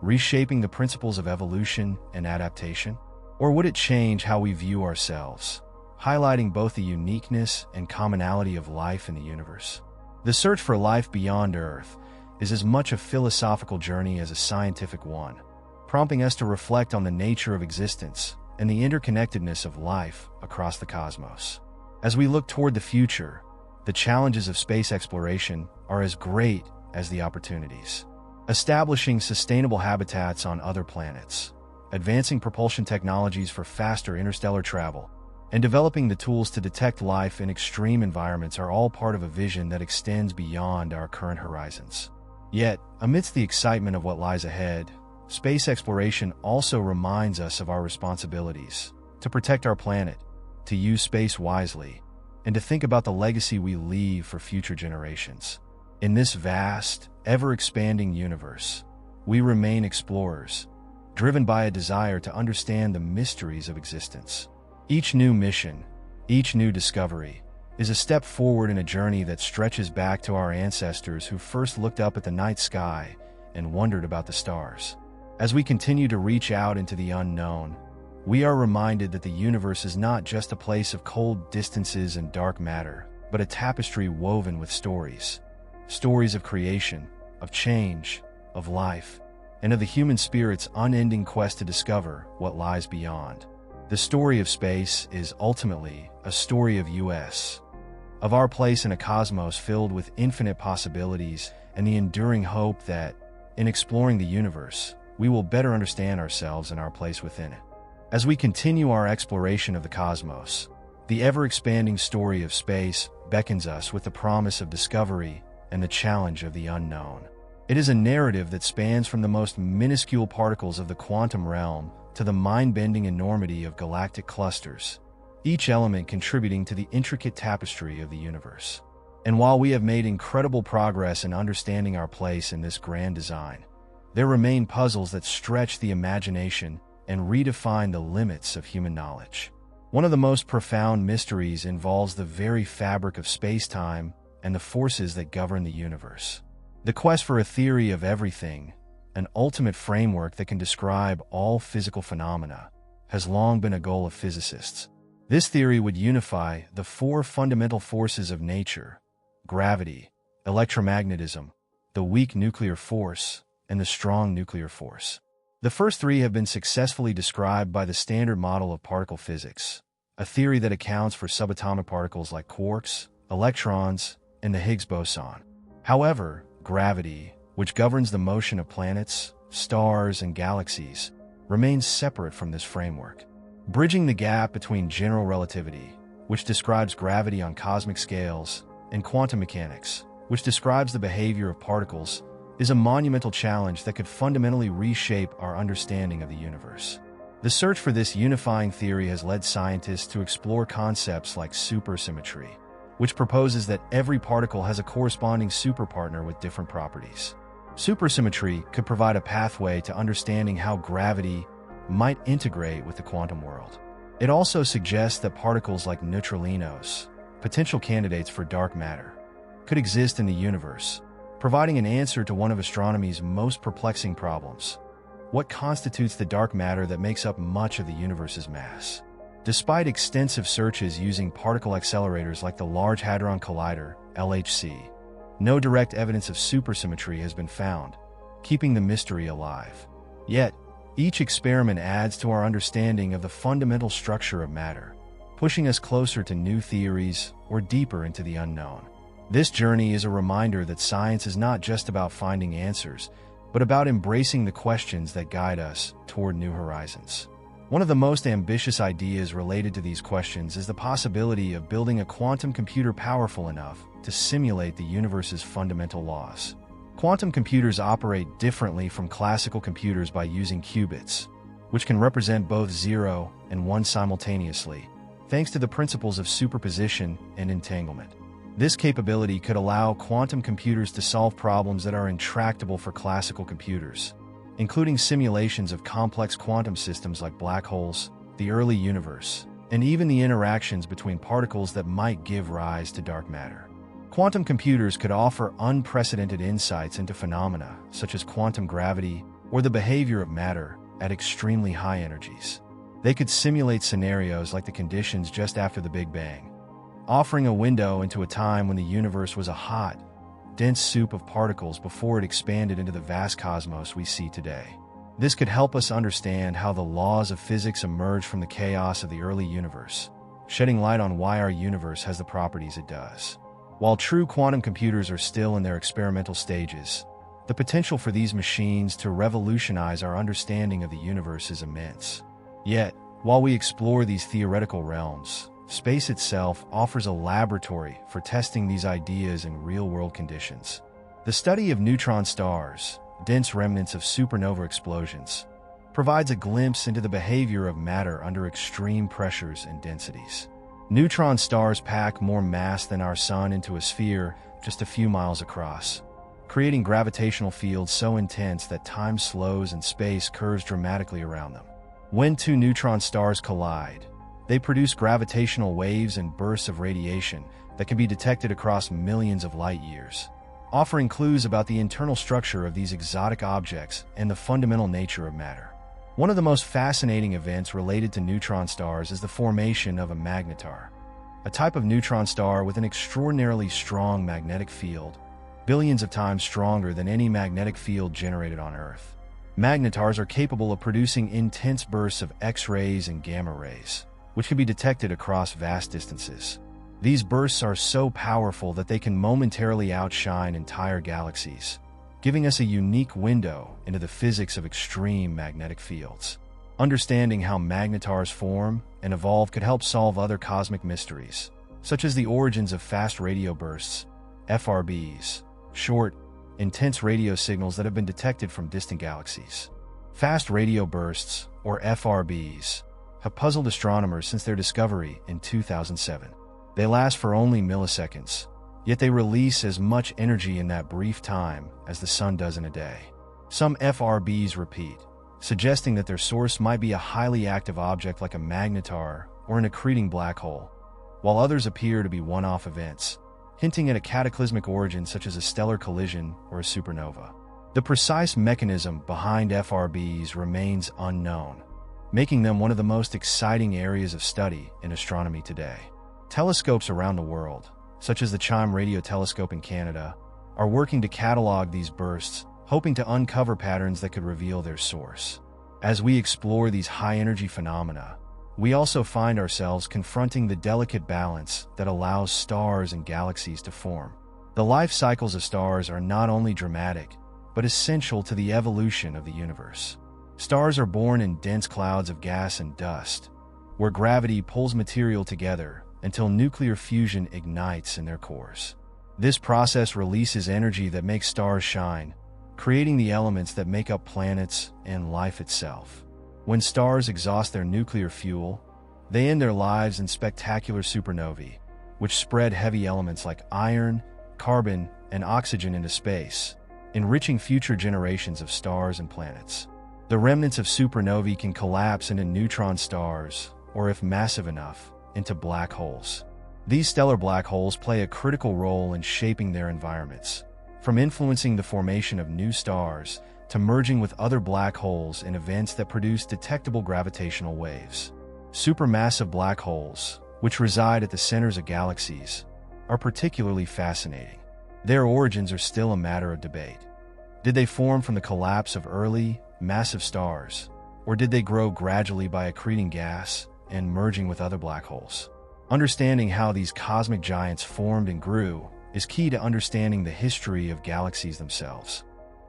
reshaping the principles of evolution and adaptation? Or would it change how we view ourselves, highlighting both the uniqueness and commonality of life in the universe? The search for life beyond Earth is as much a philosophical journey as a scientific one, prompting us to reflect on the nature of existence and the interconnectedness of life across the cosmos. As we look toward the future, the challenges of space exploration are as great as the opportunities. Establishing sustainable habitats on other planets, advancing propulsion technologies for faster interstellar travel, and developing the tools to detect life in extreme environments are all part of a vision that extends beyond our current horizons. Yet, amidst the excitement of what lies ahead, space exploration also reminds us of our responsibilities to protect our planet, to use space wisely, and to think about the legacy we leave for future generations. In this vast, ever-expanding universe, we remain explorers, driven by a desire to understand the mysteries of existence. Each new mission, each new discovery, is a step forward in a journey that stretches back to our ancestors who first looked up at the night sky and wondered about the stars. As we continue to reach out into the unknown, we are reminded that the universe is not just a place of cold distances and dark matter, but a tapestry woven with stories. Stories of creation, of change, of life, and of the human spirit's unending quest to discover what lies beyond. The story of space is ultimately a story of our place in a cosmos filled with infinite possibilities and the enduring hope that, in exploring the universe, we will better understand ourselves and our place within it. As we continue our exploration of the cosmos, the ever-expanding story of space beckons us with the promise of discovery and the challenge of the unknown. It is a narrative that spans from the most minuscule particles of the quantum realm to the mind-bending enormity of galactic clusters, each element contributing to the intricate tapestry of the universe. And while we have made incredible progress in understanding our place in this grand design, there remain puzzles that stretch the imagination and redefine the limits of human knowledge. One of the most profound mysteries involves the very fabric of space-time and the forces that govern the universe. The quest for a theory of everything, an ultimate framework that can describe all physical phenomena, has long been a goal of physicists. This theory would unify the four fundamental forces of nature: gravity, electromagnetism, the weak nuclear force, and the strong nuclear force. The first three have been successfully described by the Standard Model of Particle Physics, a theory that accounts for subatomic particles like quarks, electrons, and the Higgs boson. However, gravity, which governs the motion of planets, stars, and galaxies, remains separate from this framework. Bridging the gap between general relativity, which describes gravity on cosmic scales, and quantum mechanics, which describes the behavior of particles is a monumental challenge that could fundamentally reshape our understanding of the universe. The search for this unifying theory has led scientists to explore concepts like supersymmetry, which proposes that every particle has a corresponding superpartner with different properties. Supersymmetry could provide a pathway to understanding how gravity might integrate with the quantum world. It also suggests that particles like neutralinos, potential candidates for dark matter, could exist in the universe, providing an answer to one of astronomy's most perplexing problems: what constitutes the dark matter that makes up much of the universe's mass? Despite extensive searches using particle accelerators like the Large Hadron Collider, LHC, no direct evidence of supersymmetry has been found, keeping the mystery alive. Yet, each experiment adds to our understanding of the fundamental structure of matter, pushing us closer to new theories or deeper into the unknown. This journey is a reminder that science is not just about finding answers, but about embracing the questions that guide us toward new horizons. One of the most ambitious ideas related to these questions is the possibility of building a quantum computer powerful enough to simulate the universe's fundamental laws. Quantum computers operate differently from classical computers by using qubits, which can represent both 0 and 1 simultaneously, thanks to the principles of superposition and entanglement. This capability could allow quantum computers to solve problems that are intractable for classical computers, including simulations of complex quantum systems like black holes, the early universe, and even the interactions between particles that might give rise to dark matter. Quantum computers could offer unprecedented insights into phenomena such as quantum gravity or the behavior of matter at extremely high energies. They could simulate scenarios like the conditions just after the Big Bang, offering a window into a time when the universe was a hot, dense soup of particles before it expanded into the vast cosmos we see today. This could help us understand how the laws of physics emerged from the chaos of the early universe, shedding light on why our universe has the properties it does. While true quantum computers are still in their experimental stages, the potential for these machines to revolutionize our understanding of the universe is immense. Yet, while we explore these theoretical realms, space itself offers a laboratory for testing these ideas in real-world conditions. The study of neutron stars, dense remnants of supernova explosions, provides a glimpse into the behavior of matter under extreme pressures and densities. Neutron stars pack more mass than our Sun into a sphere just a few miles across, creating gravitational fields so intense that time slows and space curves dramatically around them. When two neutron stars collide, they produce gravitational waves and bursts of radiation that can be detected across millions of light years, offering clues about the internal structure of these exotic objects and the fundamental nature of matter. One of the most fascinating events related to neutron stars is the formation of a magnetar, a type of neutron star with an extraordinarily strong magnetic field, billions of times stronger than any magnetic field generated on Earth. Magnetars are capable of producing intense bursts of X-rays and gamma rays, which can be detected across vast distances. These bursts are so powerful that they can momentarily outshine entire galaxies, giving us a unique window into the physics of extreme magnetic fields. Understanding how magnetars form and evolve could help solve other cosmic mysteries, such as the origins of fast radio bursts, FRBs, short, intense radio signals that have been detected from distant galaxies. Fast radio bursts, or FRBs, have puzzled astronomers since their discovery in 2007. They last for only milliseconds, yet they release as much energy in that brief time as the sun does in a day. Some FRBs repeat, suggesting that their source might be a highly active object like a magnetar or an accreting black hole, while others appear to be one-off events, hinting at a cataclysmic origin such as a stellar collision or a supernova. The precise mechanism behind FRBs remains unknown, making them one of the most exciting areas of study in astronomy today. Telescopes around the world, such as the Chime Radio Telescope in Canada, are working to catalog these bursts, hoping to uncover patterns that could reveal their source. As we explore these high-energy phenomena, we also find ourselves confronting the delicate balance that allows stars and galaxies to form. The life cycles of stars are not only dramatic, but essential to the evolution of the universe. Stars are born in dense clouds of gas and dust, where gravity pulls material together until nuclear fusion ignites in their cores. This process releases energy that makes stars shine, creating the elements that make up planets and life itself. When stars exhaust their nuclear fuel, they end their lives in spectacular supernovae, which spread heavy elements like iron, carbon, and oxygen into space, enriching future generations of stars and planets. The remnants of supernovae can collapse into neutron stars, or if massive enough, into black holes. These stellar black holes play a critical role in shaping their environments, from influencing the formation of new stars to merging with other black holes in events that produce detectable gravitational waves. Supermassive black holes, which reside at the centers of galaxies, are particularly fascinating. Their origins are still a matter of debate. Did they form from the collapse of early, massive stars, or did they grow gradually by accreting gas and merging with other black holes? Understanding how these cosmic giants formed and grew is key to understanding the history of galaxies themselves.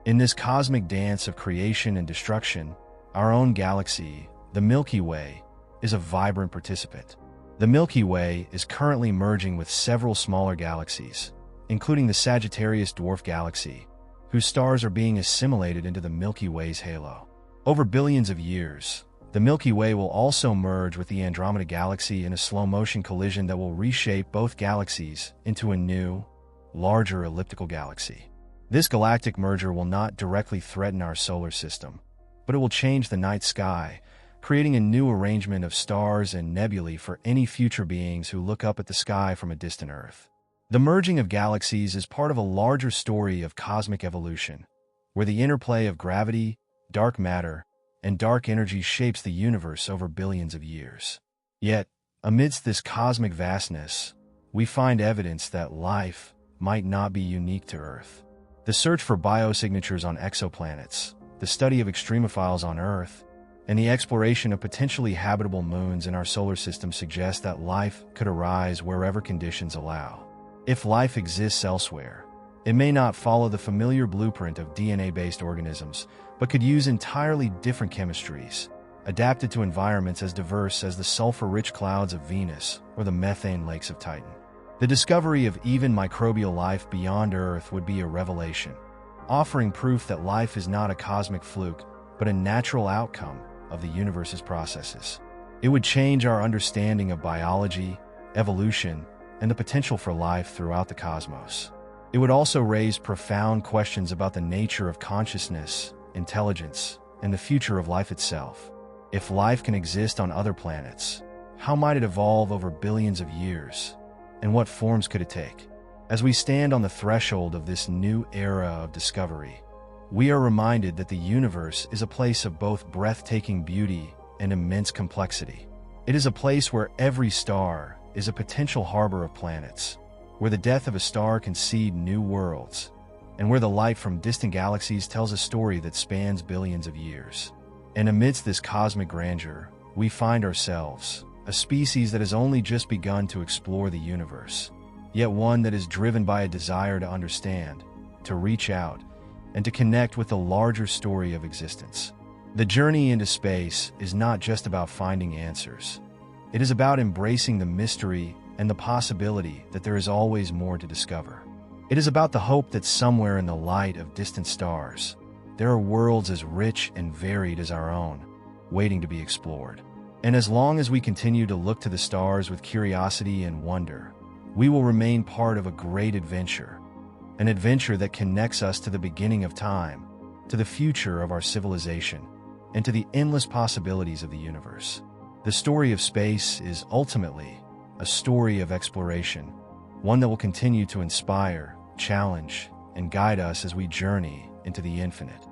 In this cosmic dance of creation and destruction, our own galaxy, the Milky Way, is a vibrant participant. The Milky Way is currently merging with several smaller galaxies, including the Sagittarius dwarf galaxy, whose stars are being assimilated into the Milky Way's halo. Over billions of years, the Milky Way will also merge with the Andromeda Galaxy in a slow-motion collision that will reshape both galaxies into a new, larger elliptical galaxy. This galactic merger will not directly threaten our solar system, but it will change the night sky, creating a new arrangement of stars and nebulae for any future beings who look up at the sky from a distant Earth. The merging of galaxies is part of a larger story of cosmic evolution, where the interplay of gravity, dark matter, and dark energy shapes the universe over billions of years. Yet, amidst this cosmic vastness, we find evidence that life might not be unique to Earth. The search for biosignatures on exoplanets, the study of extremophiles on Earth, and the exploration of potentially habitable moons in our solar system suggest that life could arise wherever conditions allow. If life exists elsewhere, it may not follow the familiar blueprint of DNA-based organisms, but could use entirely different chemistries, adapted to environments as diverse as the sulfur-rich clouds of Venus or the methane lakes of Titan. The discovery of even microbial life beyond Earth would be a revelation, offering proof that life is not a cosmic fluke, but a natural outcome of the universe's processes. It would change our understanding of biology, evolution, and the potential for life throughout the cosmos. It would also raise profound questions about the nature of consciousness, intelligence, and the future of life itself. If life can exist on other planets, how might it evolve over billions of years? And what forms could it take? As we stand on the threshold of this new era of discovery, we are reminded that the universe is a place of both breathtaking beauty and immense complexity. It is a place where every star is a potential harbor of planets, where the death of a star can seed new worlds, and where the light from distant galaxies tells a story that spans billions of years. And amidst this cosmic grandeur, we find ourselves, a species that has only just begun to explore the universe, yet one that is driven by a desire to understand, to reach out, and to connect with the larger story of existence. The journey into space is not just about finding answers. It is about embracing the mystery and the possibility that there is always more to discover. It is about the hope that somewhere in the light of distant stars, there are worlds as rich and varied as our own, waiting to be explored. And as long as we continue to look to the stars with curiosity and wonder, we will remain part of a great adventure, an adventure that connects us to the beginning of time, to the future of our civilization, and to the endless possibilities of the universe. The story of space is ultimately a story of exploration, one that will continue to inspire, challenge, and guide us as we journey into the infinite.